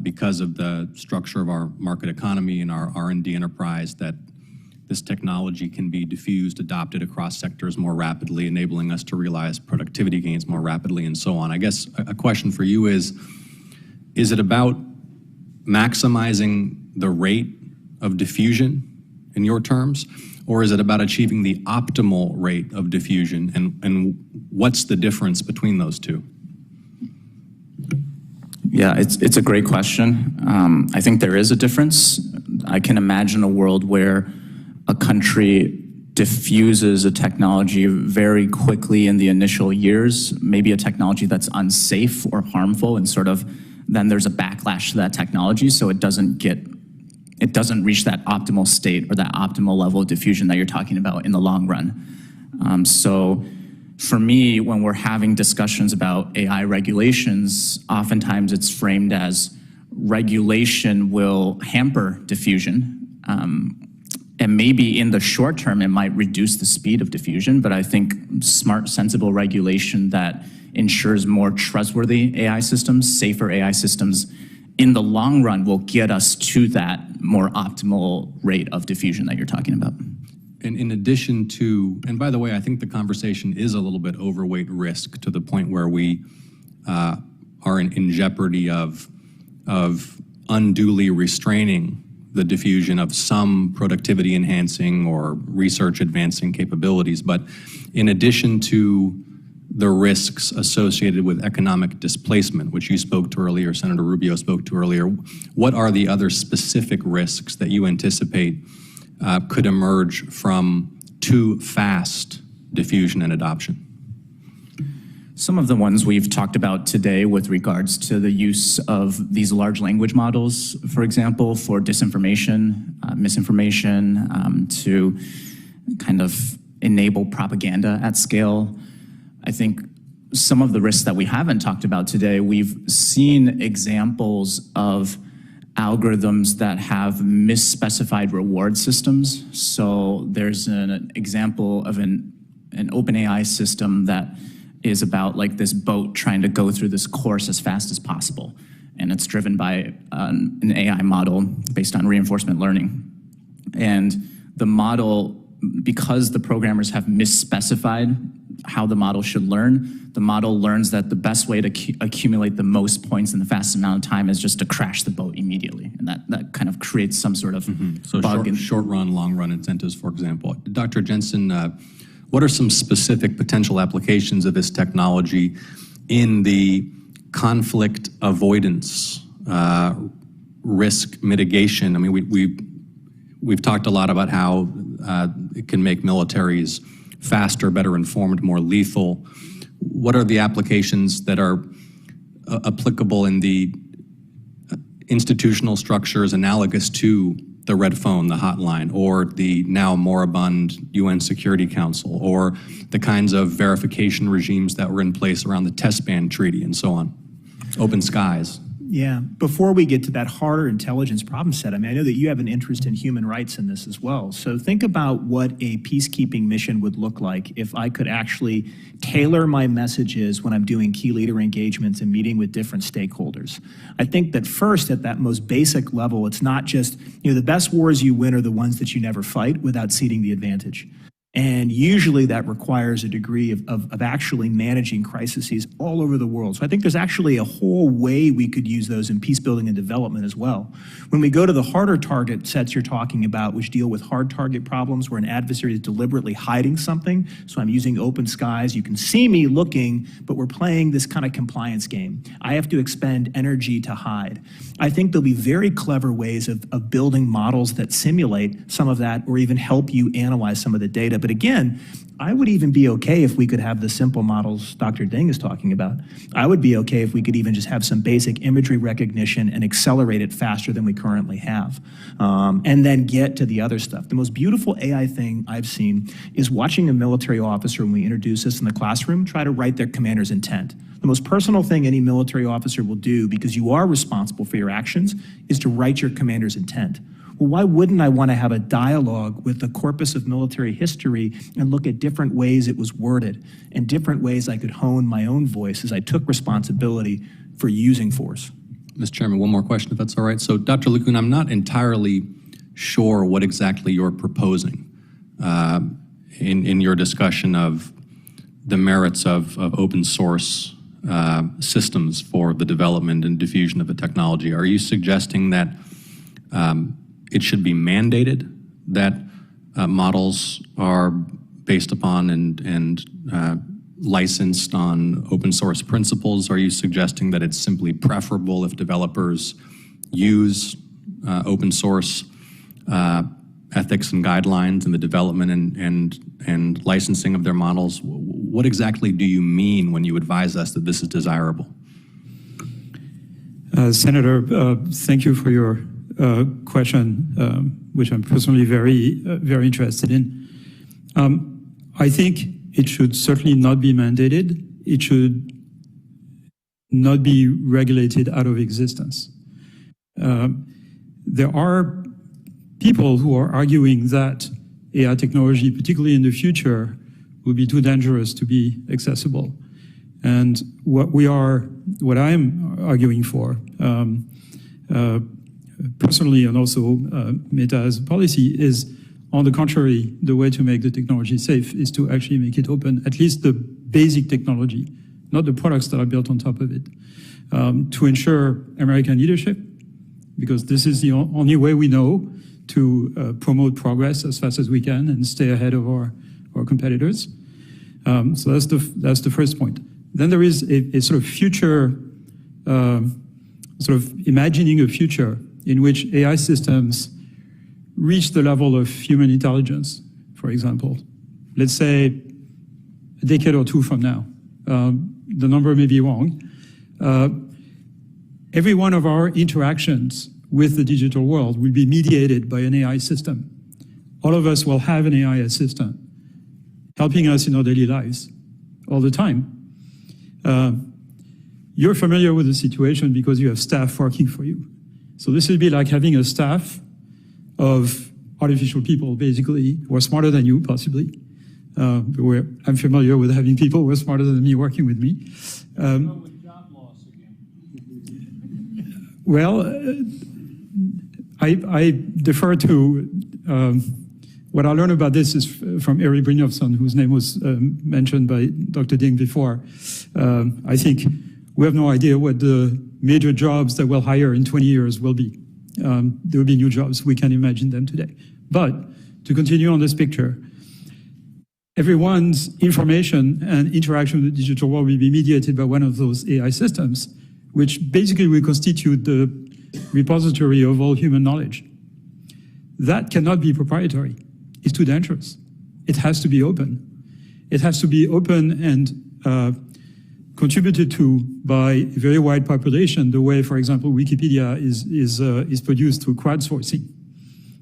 because of the structure of our market economy and our R&D enterprise, that this technology can be diffused, adopted across sectors more rapidly, enabling us to realize productivity gains more rapidly and so on. I guess a question for you is it about maximizing the rate of diffusion in your terms, or is it about achieving the optimal rate of diffusion, and what's the difference between those two? Yeah, it's a great question. I think there is a difference. I can imagine a world where a country diffuses a technology very quickly in the initial years, maybe a technology that's unsafe or harmful, and sort of then there's a backlash to that technology, so it doesn't reach that optimal state or that optimal level of diffusion that you're talking about in the long run. So for me, when we're having discussions about AI regulations, oftentimes it's framed as regulation will hamper diffusion. And maybe in the short term, it might reduce the speed of diffusion, but I think smart, sensible regulation that ensures more trustworthy AI systems, safer AI systems, in the long run will get us to that more optimal rate of diffusion that you're talking about. And in addition to, and by the way, I think the conversation is a little bit overweight risk to the point where we are in jeopardy of unduly restraining the diffusion of some productivity enhancing or research advancing capabilities. But in addition to the risks associated with economic displacement, which you spoke to earlier, Senator Rubio spoke to earlier, what are the other specific risks that you anticipate could emerge from too fast diffusion and adoption? Some of the ones we've talked about today with regards to the use of these large language models, for example, for disinformation, misinformation, to kind of enable propaganda at scale. I think some of the risks that we haven't talked about today, we've seen examples of algorithms that have misspecified reward systems. So there's an example of an OpenAI system that is about like this boat trying to go through this course as fast as possible. And it's driven by an AI model based on reinforcement learning. And the model, because the programmers have misspecified how the model should learn, the model learns that the best way to accumulate the most points in the fastest amount of time is just to crash the boat immediately. And that kind of creates some sort of So bug. short run, long run incentives, for example. Dr. Jensen, what are some specific potential applications of this technology in the conflict avoidance, risk mitigation? I mean, we've talked a lot about how it can make militaries faster, better informed, more lethal. What are the applications that are applicable in the institutional structures analogous to the red phone, the hotline, or the now moribund UN Security Council, or the kinds of verification regimes that were in place around the Test Ban Treaty and so on? Open skies. Yeah, before we get to that harder intelligence problem set, I mean, I know that you have an interest in human rights in this as well. So think about what a peacekeeping mission would look like if I could actually tailor my messages when I'm doing key leader engagements and meeting with different stakeholders. I think that first, at that most basic level, it's not just, the best wars you win are the ones that you never fight without ceding the advantage. And usually that requires a degree of actually managing crises all over the world. So I think there's actually a whole way we could use those in peace building and development as well. When we go to the harder target sets you're talking about, which deal with hard target problems where an adversary is deliberately hiding something, so I'm using open skies, you can see me looking, but we're playing this kind of compliance game. I have to expend energy to hide. I think there'll be very clever ways of building models that simulate some of that or even help you analyze some of the data. But again, I would even be okay if we could have the simple models Dr. Ding is talking about. I would be okay if we could even just have some basic imagery recognition and accelerate it faster than we currently have. And then get to the other stuff. The most beautiful AI thing I've seen is watching a military officer, when we introduce this in the classroom, try to write their commander's intent. The most personal thing any military officer will do, because you are responsible for your actions, is to write your commander's intent. Well, why wouldn't I want to have a dialogue with the corpus of military history and look at different ways it was worded and different ways I could hone my own voice as I took responsibility for using force? Mr. Chairman, one more question, if that's all right. So, Dr. LeCun, I'm not entirely sure what exactly you're proposing in your discussion of the merits of open source systems for the development and diffusion of a technology. Are you suggesting that it should be mandated that models are based upon and licensed on open source principles? Are you suggesting that it's simply preferable if developers use open source ethics and guidelines in the development and licensing of their models? What exactly do you mean when you advise us that this is desirable? Senator, thank you for your question, which I'm personally very interested in. I think it should certainly not be mandated. It should not be regulated out of existence. There are people who are arguing that AI technology, particularly in the future, will be too dangerous to be accessible. And what I'm arguing for, personally and also Meta as a policy, is, on the contrary, the way to make the technology safe is to actually make it open, at least the basic technology, not the products that are built on top of it, to ensure American leadership, because this is the only way we know to promote progress as fast as we can and stay ahead of our competitors. So that's the first point. Then there is a sort of future, sort of imagining a future in which AI systems reach the level of human intelligence, for example, let's say a decade or two from now, the number may be wrong, every one of our interactions with the digital world will be mediated by an AI system. All of us will have an AI assistant helping us in our daily lives all the time. You're familiar with the situation because you have staff working for you. So this would be like having a staff of artificial people, basically, who are smarter than you, possibly. I'm familiar with having people who are smarter than me working with me. Well, I defer to what I learned about this is from Eric Brynjolfsson, whose name was mentioned by Dr. Ding before. I think we have no idea what the major jobs that we'll hire in 20 years will be. There will be new jobs. We can imagine them today. But to continue on this picture, everyone's information and interaction with the digital world will be mediated by one of those AI systems, which basically will constitute the repository of all human knowledge. That cannot be proprietary. It's too dangerous. It has to be open. It has to be open and contributed to by a very wide population, the way, for example, Wikipedia is produced through crowdsourcing.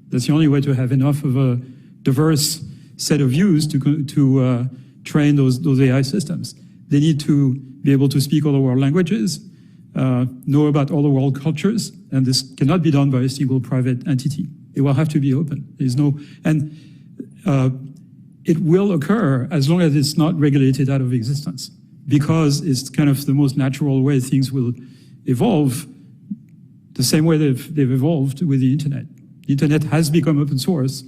That's the only way to have enough of a diverse set of views to train those AI systems. They need to be able to speak all the world languages, know about all the world cultures, and this cannot be done by a single private entity. It will have to be open. There's no, and it will occur as long as it's not regulated out of existence, because it's kind of the most natural way things will evolve, the same way they've evolved with the internet. The internet has become open source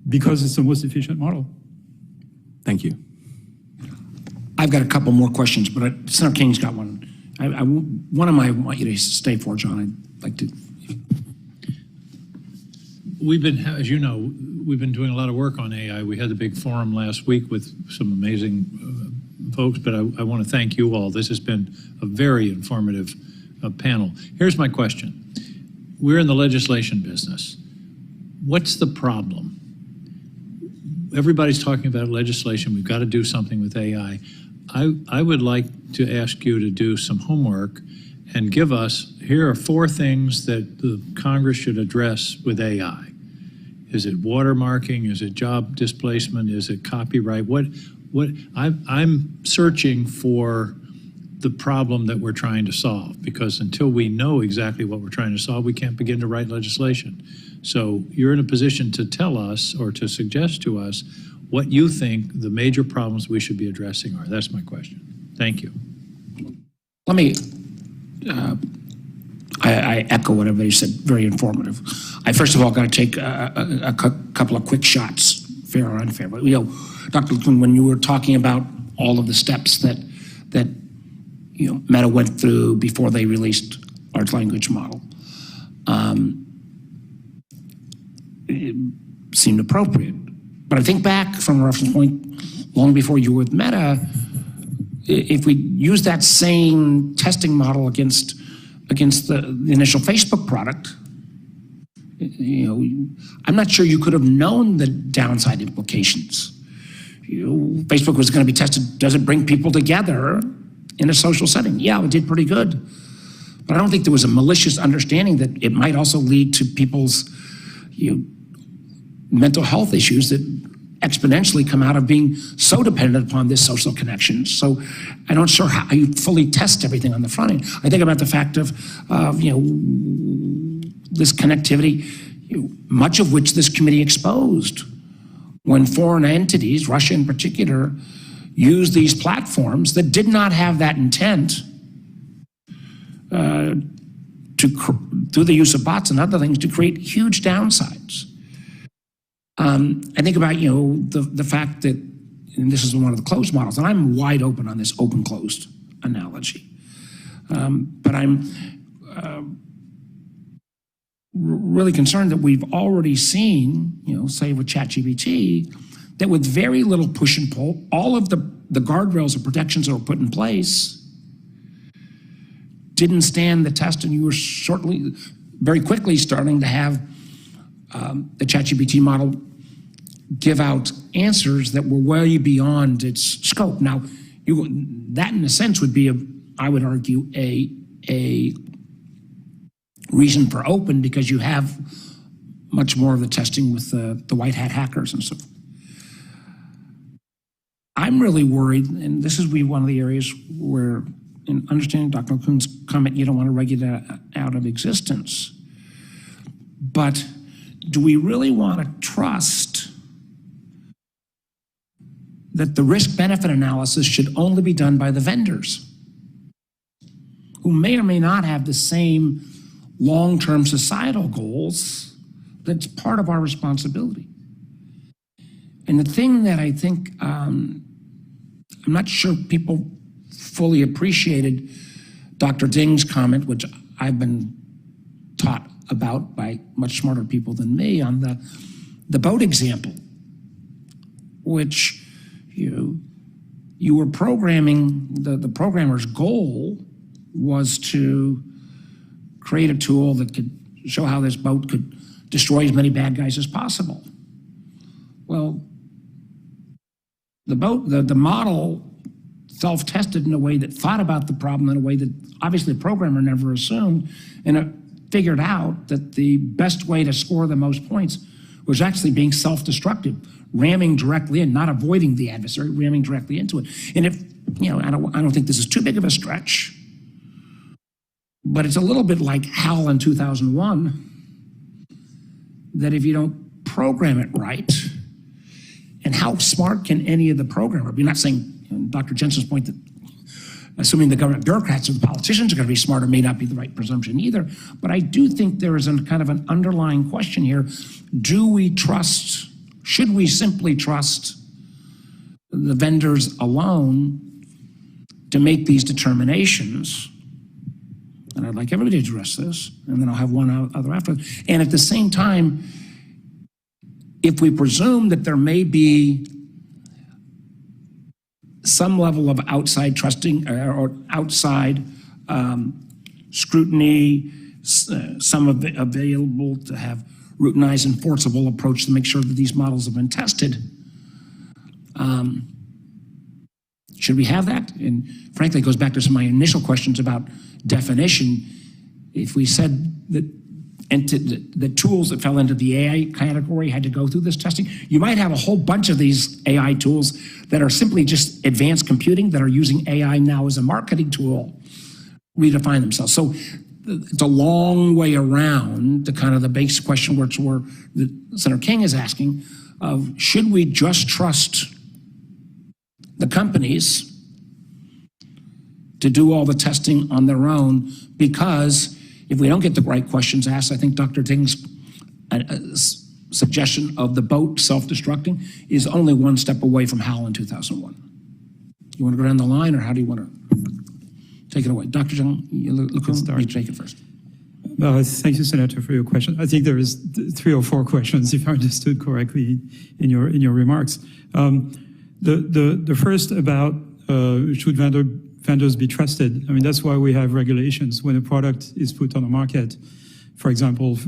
because it's the most efficient model. Thank you. I've got a couple more questions, but Senator King's got one. One of them I want you to stay for, John. I'd like to. We've been, as you know, we've been doing a lot of work on AI. We had a big forum last week with some amazing folks, but I want to thank you all. This has been a very informative panel. Here's my question. We're in the legislation business. What's the problem? Everybody's talking about legislation. We've got to do something with AI. I would like to ask you to do some homework and give us, here are 4 things that the Congress should address with AI. Is it watermarking? Is it job displacement? Is it copyright? I'm searching for the problem that we're trying to solve, because until we know exactly what we're trying to solve, we can't begin to write legislation. So you're in a position to tell us or to suggest to us what you think the major problems we should be addressing are. That's my question. Thank you. Let me, I echo what everybody said, very informative. I first of all got to take a couple of quick shots, fair or unfair. But, you know, Dr. LeCun, when you were talking about all of the steps that you know, Meta went through before they released large language model, it seemed appropriate. But I think back from a reference point long before you were with Meta, if we use that same testing model against the initial Facebook product, you know, I'm not sure you could have known the downside implications. You know, Facebook was going to be tested. Does it bring people together in a social setting? Yeah, it did pretty good. But I don't think there was a malicious understanding that it might also lead to people's, you know, mental health issues that exponentially come out of being so dependent upon this social connection. So I'm not sure how you fully test everything on the front end. I think about the fact of you know, this connectivity, you know, much of which this committee exposed when foreign entities, Russia in particular, used these platforms that did not have that intent through the use of bots and other things to create huge downsides. I think about, you know, the fact that, and this is one of the closed models, and I'm wide open on this open-closed analogy. But I'm really concerned that we've already seen, you know, say with ChatGPT, that with very little push and pull, all of the guardrails and protections that were put in place didn't stand the test, and you were very quickly starting to have the ChatGPT model give out answers that were way beyond its scope. Now, that in a sense would be, I would argue, a reason for open, because you have much more of the testing with the white hat hackers and so forth. I'm really worried, and this is one of the areas where, in understanding Dr. LeCun's comment, you don't want to regulate that out of existence. But do we really want to trust that the risk-benefit analysis should only be done by the vendors, who may or may not have the same long-term societal goals that's part of our responsibility? And the thing that I think, I'm not sure people fully appreciated Dr. Ding's comment, which I've been taught about by much smarter people than me, on the boat example, which you were programming, the programmer's goal was to create a tool that could show how this boat could destroy as many bad guys as possible. Well, the model self-tested in a way that thought about the problem in a way that obviously the programmer never assumed, and it figured out that the best way to score the most points was actually being self-destructive, ramming directly in, not avoiding the adversary, ramming directly into it. And if, I don't think this is too big of a stretch, but it's a little bit like HAL in 2001, that if you don't program it right, and how smart can any of the programmer be? Not saying, Dr. Jensen's point that assuming the government bureaucrats or the politicians are going to be smarter may not be the right presumption either, but I do think there is kind of an underlying question here. Should we simply trust the vendors alone to make these determinations? And I'd like everybody to address this, and then I'll have one other after. And at the same time, if we presume that there may be some level of outside trusting or outside scrutiny, some available to have routinized enforceable approach to make sure that these models have been tested, should we have that? And frankly, it goes back to some of my initial questions about definition. If we said that the tools that fell into the AI category had to go through this testing, you might have a whole bunch of these AI tools that are simply just advanced computing that are using AI now as a marketing tool, redefine themselves. So it's a long way around to kind of the basic question where Senator King is asking of, should we just trust the companies to do all the testing on their own? Because if we don't get the right questions asked, I think Dr. Ding's suggestion of the boat self-destructing is only one step away from HAL in 2001. You want to go down the line, or how do you want to take it away? Dr. LeCun, you take it first. Thank you, Senator, for your question. I think there is 3 or 4 questions, if I understood correctly, in your remarks. The first about should vendors be trusted? I mean, that's why we have regulations. When a product is put on the market, for example,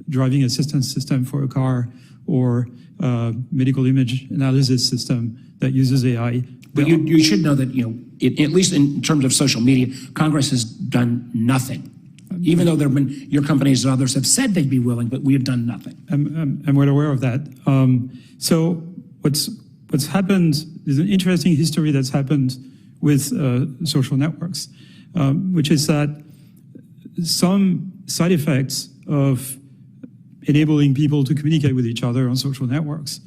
driving assistance system for a car, or medical image analysis system that uses AI. But you should know that, at least in terms of social media, Congress has done nothing. Even though there have been, your companies and others have said they'd be willing, but we have done nothing. I'm well aware of that. So what's happened is an interesting history that's happened with social networks, which is that some side effects of enabling people to communicate with each other on social networks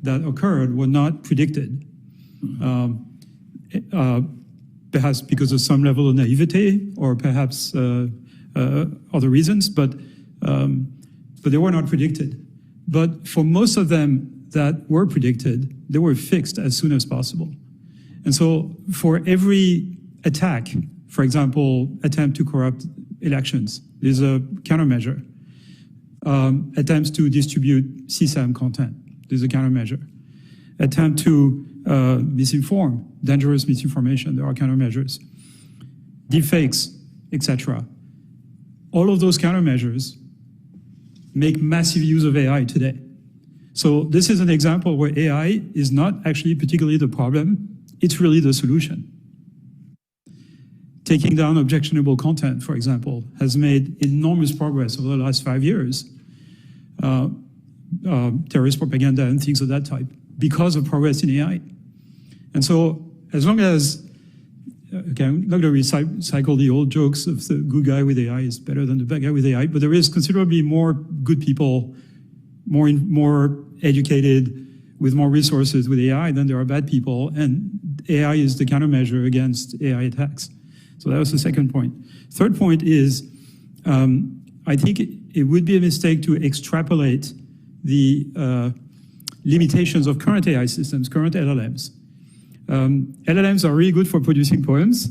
that occurred were not predicted. Perhaps because of some level of naivete, or perhaps other reasons, but they were not predicted. But for most of them that were predicted, they were fixed as soon as possible. And so for every attack, for example, attempt to corrupt elections, there's a countermeasure. Attempts to distribute CSAM content, there's a countermeasure. Attempt to misinform, dangerous misinformation, there are countermeasures. Deepfakes, etc. All of those countermeasures make massive use of AI today. So this is an example where AI is not actually particularly the problem, it's really the solution. Taking down objectionable content, for example, has made enormous progress over the last 5 years. Terrorist propaganda and things of that type, because of progress in AI. And so as long as, okay, I'm not going to recycle the old jokes of the good guy with AI is better than the bad guy with AI, but there is considerably more good people, more educated, with more resources with AI than there are bad people, and AI is the countermeasure against AI attacks. So that was the second point. Third point is, I think it would be a mistake to extrapolate the limitations of current AI systems, current LLMs. LLMs are really good for producing poems.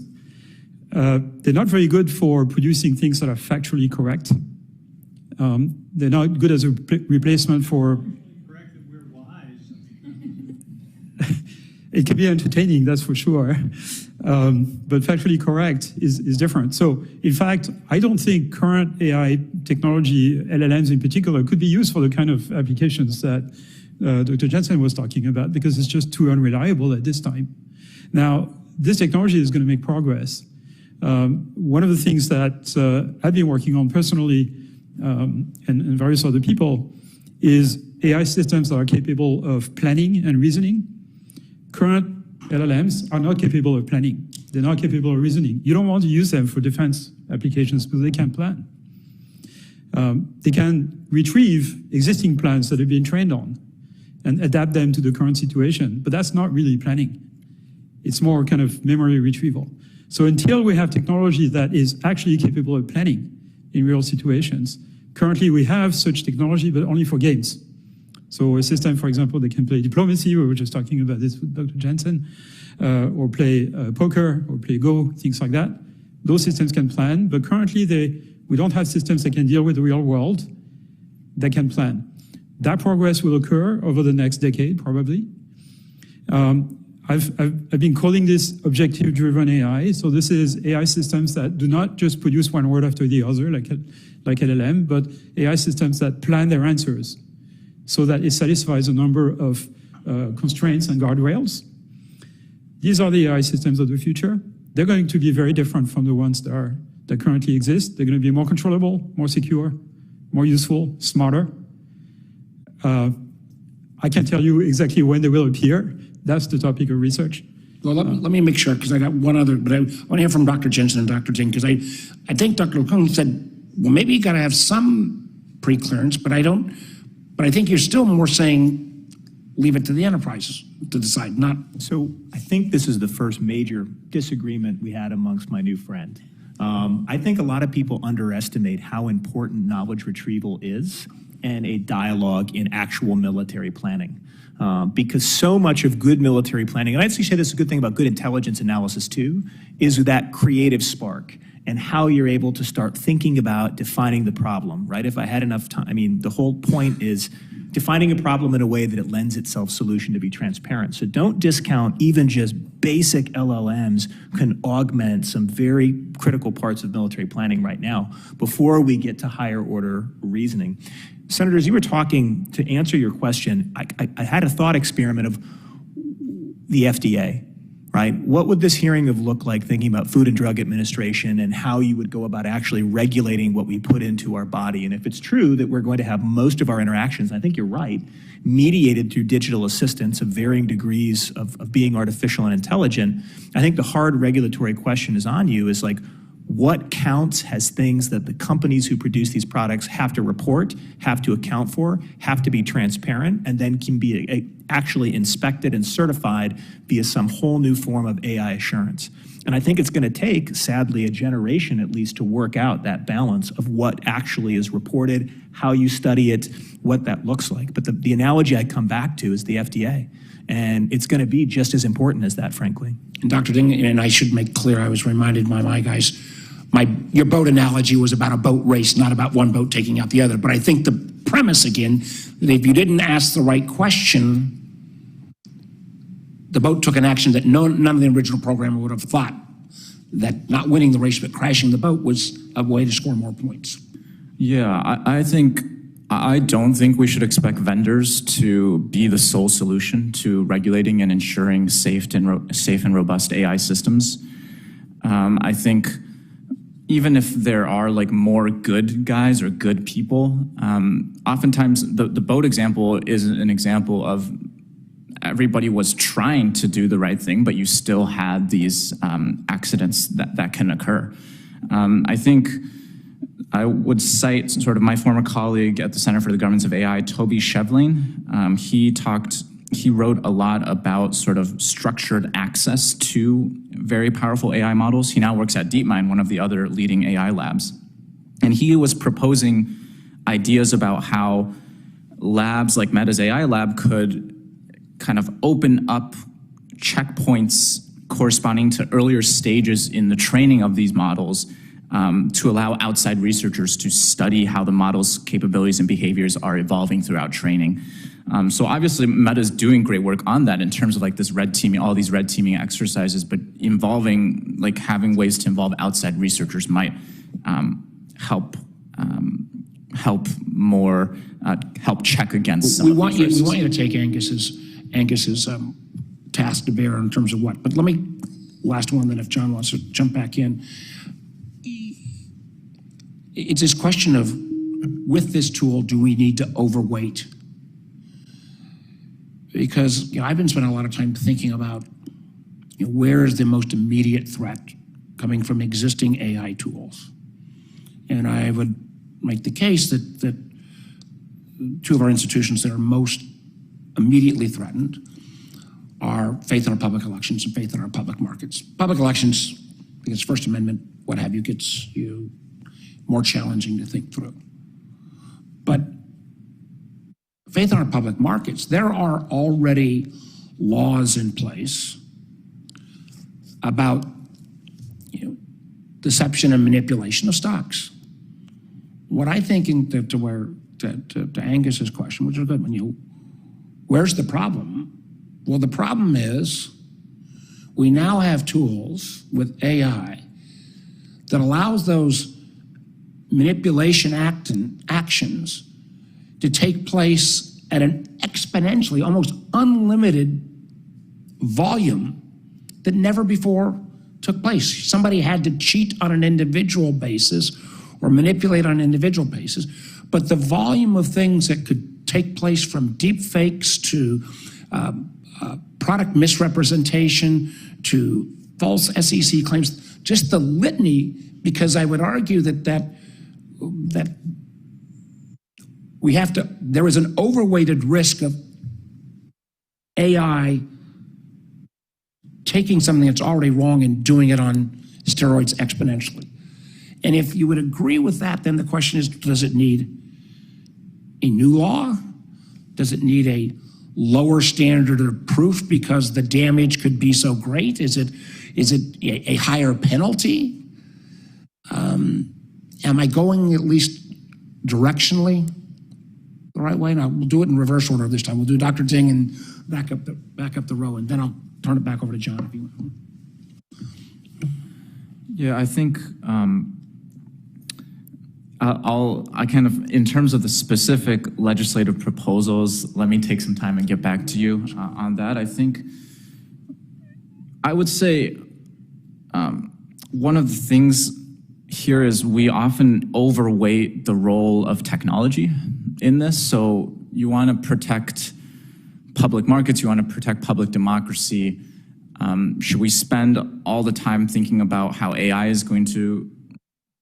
They're not very good for producing things that are factually correct. They're not good as a replacement for... It can be entertaining, that's for sure. But factually correct is different. So in fact, I don't think current AI technology, LLMs in particular, could be used for the kind of applications that Dr. Jensen was talking about, because it's just too unreliable at this time. Now, this technology is going to make progress. One of the things that I've been working on personally, and various other people, is AI systems that are capable of planning and reasoning. Current LLMs are not capable of planning. They're not capable of reasoning. You don't want to use them for defense applications because they can't plan. They can retrieve existing plans that have been trained on and adapt them to the current situation, but that's not really planning. It's more kind of memory retrieval. So until we have technology that is actually capable of planning in real situations, currently we have such technology, but only for games. So a system, for example, that can play diplomacy, we were just talking about this with Dr. Jensen, or play poker, or play Go, things like that. Those systems can plan, but currently we don't have systems that can deal with the real world that can plan. That progress will occur over the next decade, probably. I've been calling this objective-driven AI. So this is AI systems that do not just produce one word after the other, like LLM, but AI systems that plan their answers so that it satisfies a number of constraints and guardrails. These are the AI systems of the future. They're going to be very different from the ones that currently exist. They're going to be more controllable, more secure, more useful, smarter. I can't tell you exactly when they will appear. That's the topic of research. Well, let me make sure, because I got one other, but I want to hear from Dr. Jensen and Dr. Ding, because I think Dr. LeCun said, well, maybe you got to have some pre-clearance, but I think you're still more saying leave it to the enterprises to decide, not. So I think this is the first major disagreement we had amongst my new friend. I think a lot of people underestimate how important knowledge retrieval is and a dialogue in actual military planning. Because so much of good military planning, and I'd say this is a good thing about good intelligence analysis too, is that creative spark and how you're able to start thinking about defining the problem, right? If I had enough time, I mean, the whole point is defining a problem in a way that it lends itself solution to be transparent. So don't discount even just basic LLMs can augment some very critical parts of military planning right now before we get to higher order reasoning. Senators, you were talking, to answer your question, I had a thought experiment of the FDA, right? What would this hearing have looked like thinking about Food and Drug Administration and how you would go about actually regulating what we put into our body? And if it's true that we're going to have most of our interactions, I think you're right, mediated through digital assistants of varying degrees of being artificial and intelligent, I think the hard regulatory question is on you is like, what counts as things that the companies who produce these products have to report, have to account for, have to be transparent, and then can be actually inspected and certified via some whole new form of AI assurance. And I think it's going to take, sadly, a generation at least to work out that balance of what actually is reported, how you study it, what that looks like. But the analogy I come back to is the FDA. And it's going to be just as important as that, frankly. And Dr. Ding, and I should make clear, I was reminded by my guys, your boat analogy was about a boat race, not about one boat taking out the other. But I think the premise, again, that if you didn't ask the right question, the boat took an action that none of the original programmer would have thought, that not winning the race but crashing the boat was a way to score more points. Yeah, I think I don't think we should expect vendors to be the sole solution to regulating and ensuring safe and robust AI systems. I think even if there are like more good guys or good people, oftentimes the boat example is an example of everybody was trying to do the right thing, but you still had these accidents that can occur. I think I would cite sort of my former colleague at the Center for the Governance of AI, Toby Shevlin. He wrote a lot about sort of structured access to very powerful AI models. He now works at DeepMind, one of the other leading AI labs. And he was proposing ideas about how labs like Meta's AI lab could kind of open up checkpoints corresponding to earlier stages in the training of these models to allow outside researchers to study how the model's capabilities and behaviors are evolving throughout training. So obviously Meta's doing great work on that in terms of like this red teaming, all these red teaming exercises, but involving, like having ways to involve outside researchers might help check against some we of want these you. We risks. want you to take Angus's task to bear in terms of what. But let me last one. Then if John wants to jump back in, it's this question of with this tool, do we need to overweight? Because I've been spending a lot of time thinking about where is the most immediate threat coming from existing AI tools, and I would make the case that two of our institutions that are most immediately threatened are faith in our public elections and faith in our public markets. Public elections, because First Amendment, what have you, gets you more challenging to think through. But faith in our public markets, there are already laws in place about deception and manipulation of stocks. What I think to Angus's question, which is a good one, where's the problem? Well, the problem is we now have tools with AI that allows those manipulation actions to take place at an exponentially, almost unlimited volume that never before took place. Somebody had to cheat on an individual basis or manipulate on an individual basis, but the volume of things that could take place from deep fakes to product misrepresentation to false SEC claims, just the litany, because I would argue that we have to, there is an overweighted risk of AI taking something that's already wrong and doing it on steroids exponentially. And if you would agree with that, then the question is, does it need a new law? Does it need a lower standard of proof because the damage could be so great? Is it a higher penalty? Am I going at least directionally the right way? Now we'll do it in reverse order this time. We'll do Dr. Ding and back up the row, and then I'll turn it back over to John if you want. Yeah, I think I kind of, in terms of the specific legislative proposals, let me take some time and get back to you on that. I think I would say one of the things here is we often overweight the role of technology in this. So you want to protect public markets, you want to protect public democracy. Should we spend all the time thinking about how AI is going to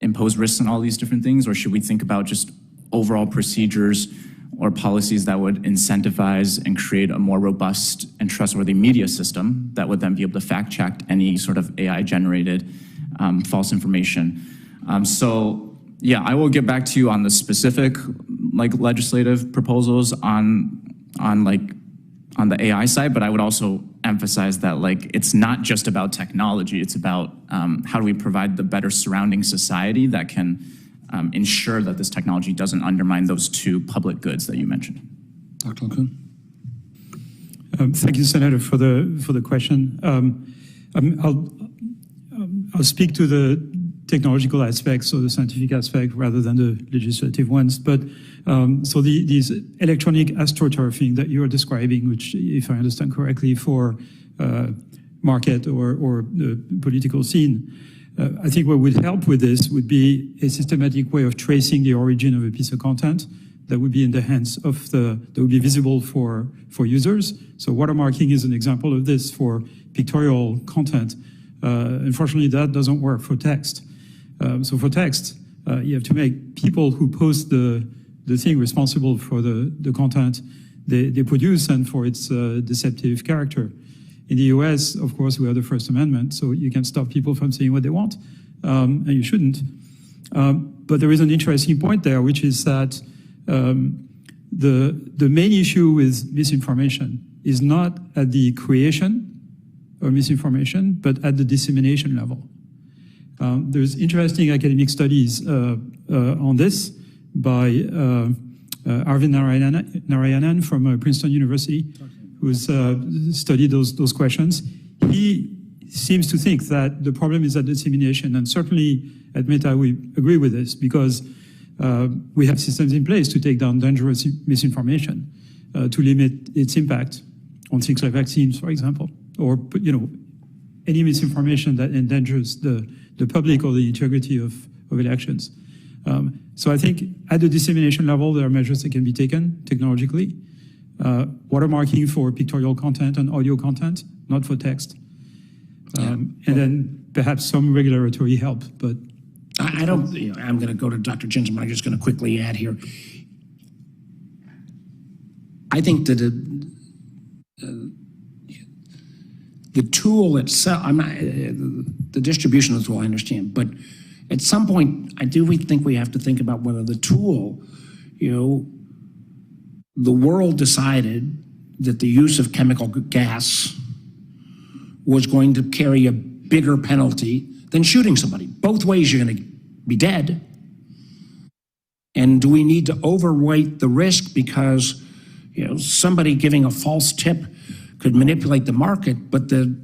impose risks on all these different things, or should we think about just overall procedures or policies that would incentivize and create a more robust and trustworthy media system that would then be able to fact-check any sort of AI-generated false information? So yeah, I will get back to you on the specific legislative proposals on the AI side, but I would also emphasize that it's not just about technology, it's about how do we provide the better surrounding society that can ensure that this technology doesn't undermine those two public goods that you mentioned. Dr. LeCun. Thank you, Senator, for the question. I'll speak to technological aspects, so the scientific aspect rather than the legislative ones. But so these electronic astroturfing that you are describing, which, if I understand correctly, for market or the political scene, I think what would help with this would be a systematic way of tracing the origin of a piece of content that would be in the hands of that would be visible for users. So watermarking is an example of this for pictorial content. Unfortunately, that doesn't work for text. So for text, you have to make people who post the thing responsible for the content they produce and for its deceptive character. In the US, of course, we have the First Amendment, so you can stop people from saying what they want, and you shouldn't. But there is an interesting point there, which is that the main issue with misinformation is not at the creation of misinformation, but at the dissemination level. There's interesting academic studies on this by Arvind Narayanan from Princeton University, who's studied those questions. He seems to think that the problem is at dissemination, and certainly at Meta we agree with this because we have systems in place to take down dangerous misinformation, to limit its impact on things like vaccines, for example, or any misinformation that endangers the public or the integrity of elections. So I think at the dissemination level, there are measures that can be taken technologically. Watermarking for pictorial content and audio content, not for text. And then perhaps some regulatory help, but I don't, I'm going to go to Dr. Jensen, but I'm just going to quickly add here. I think that the tool itself, the distribution of the tool, I understand, but at some point, we think we have to think about whether the tool, the world decided that the use of chemical gas was going to carry a bigger penalty than shooting somebody. Both ways you're going to be dead. And do we need to overweight the risk because somebody giving a false tip could manipulate the market, but the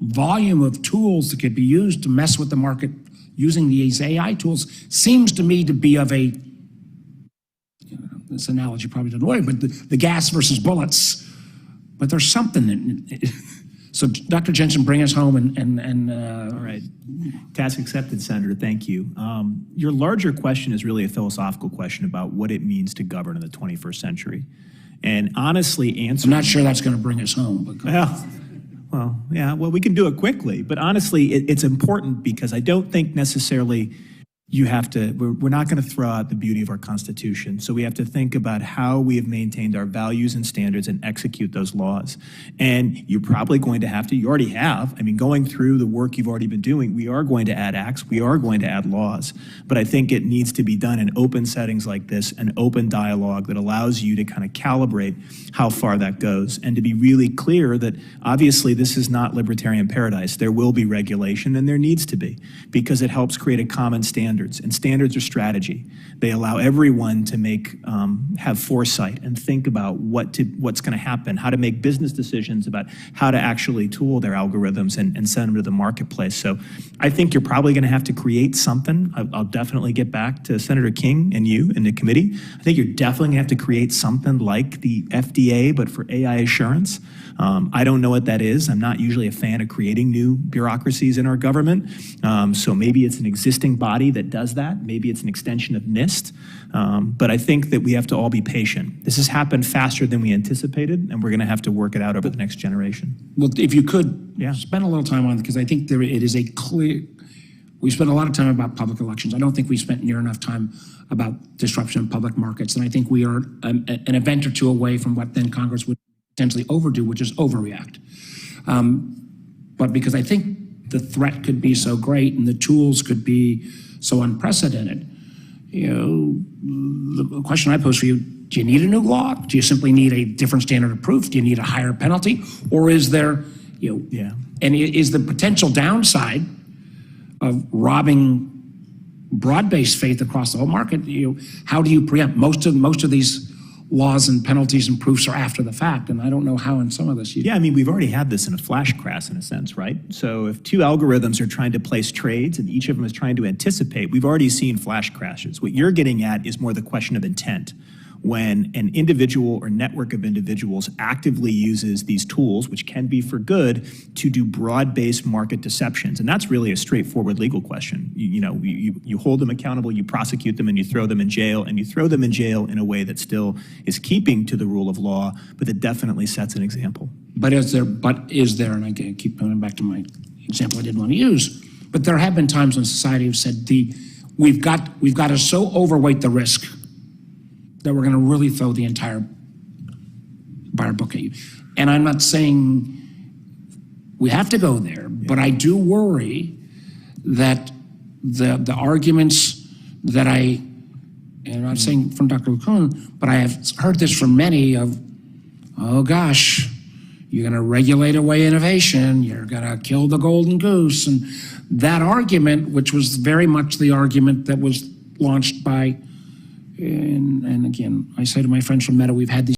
volume of tools that could be used to mess with the market using these AI tools seems to me to be of a, this analogy probably doesn't work, but the gas versus bullets. But there's something that, so Dr. Jensen, bring us home and all right. Task accepted, Senator. Thank you. Your larger question is really a philosophical question about what it means to govern in the 21st century. And honestly, I'm not sure that's going to bring us home. Well, we can do it quickly. But honestly, it's important because I don't think necessarily you have to, we're not going to throw out the beauty of our Constitution. So we have to think about how we have maintained our values and standards and execute those laws. And you're probably going to have to, you already have, going through the work you've already been doing, we are going to add acts, we are going to add laws. But I think it needs to be done in open settings like this, an open dialogue that allows you to kind of calibrate how far that goes and to be really clear that obviously this is not libertarian paradise. There will be regulation and there needs to be because it helps create a common standard. And standards are strategy. They allow everyone to have foresight and think about what's going to happen, how to make business decisions about how to actually tool their algorithms and send them to the marketplace. So I think you're probably going to have to create something. I'll definitely get back to Senator King and you and the committee. I think you're definitely going to have to create something like the FDA, but for AI assurance. I don't know what that is. I'm not usually a fan of creating new bureaucracies in our government. So maybe it's an existing body that does that. Maybe it's an extension of NIST. But I think that we have to all be patient. This has happened faster than we anticipated, and we're going to have to work it out over the next generation. Well, if you could spend a little time on it, because I think it is a clear, we spent a lot of time about public elections. I don't think we spent near enough time about disruption of public markets. And I think we are an event or two away from what then Congress would potentially overdo, which is overreact. But because I think the threat could be so great and the tools could be so unprecedented, the question I pose for you, do you need a new law? Do you simply need a different standard of proof? Do you need a higher penalty? Or is there, and is the potential downside of robbing broad-based faith across the whole market, how do you preempt? Most of these laws and penalties and proofs are after the fact, and I don't know how in some of this. Yeah, I mean, we've already had this in a flash crash in a sense, right? So if two algorithms are trying to place trades and each of them is trying to anticipate, we've already seen flash crashes. What you're getting at is more the question of intent. When an individual or network of individuals actively uses these tools, which can be for good, to do broad-based market deceptions. And that's really a straightforward legal question. You hold them accountable, you prosecute them, and you throw them in jail, and you throw them in jail in a way that still is keeping to the rule of law, but that definitely sets an example. But is there, and I keep going back to my example I didn't want to use, but there have been times in society who've said we've got to so overweight the risk that we're going to really throw the entire bar book at you. And I'm not saying we have to go there, but I do worry that the arguments that and I'm not saying from Dr. LeCun, but I have heard this from many of, oh gosh, you're going to regulate away innovation, you're going to kill the golden goose. And that argument, which was very much the argument that was launched by, and again, I say to my friends from Meta, we've had these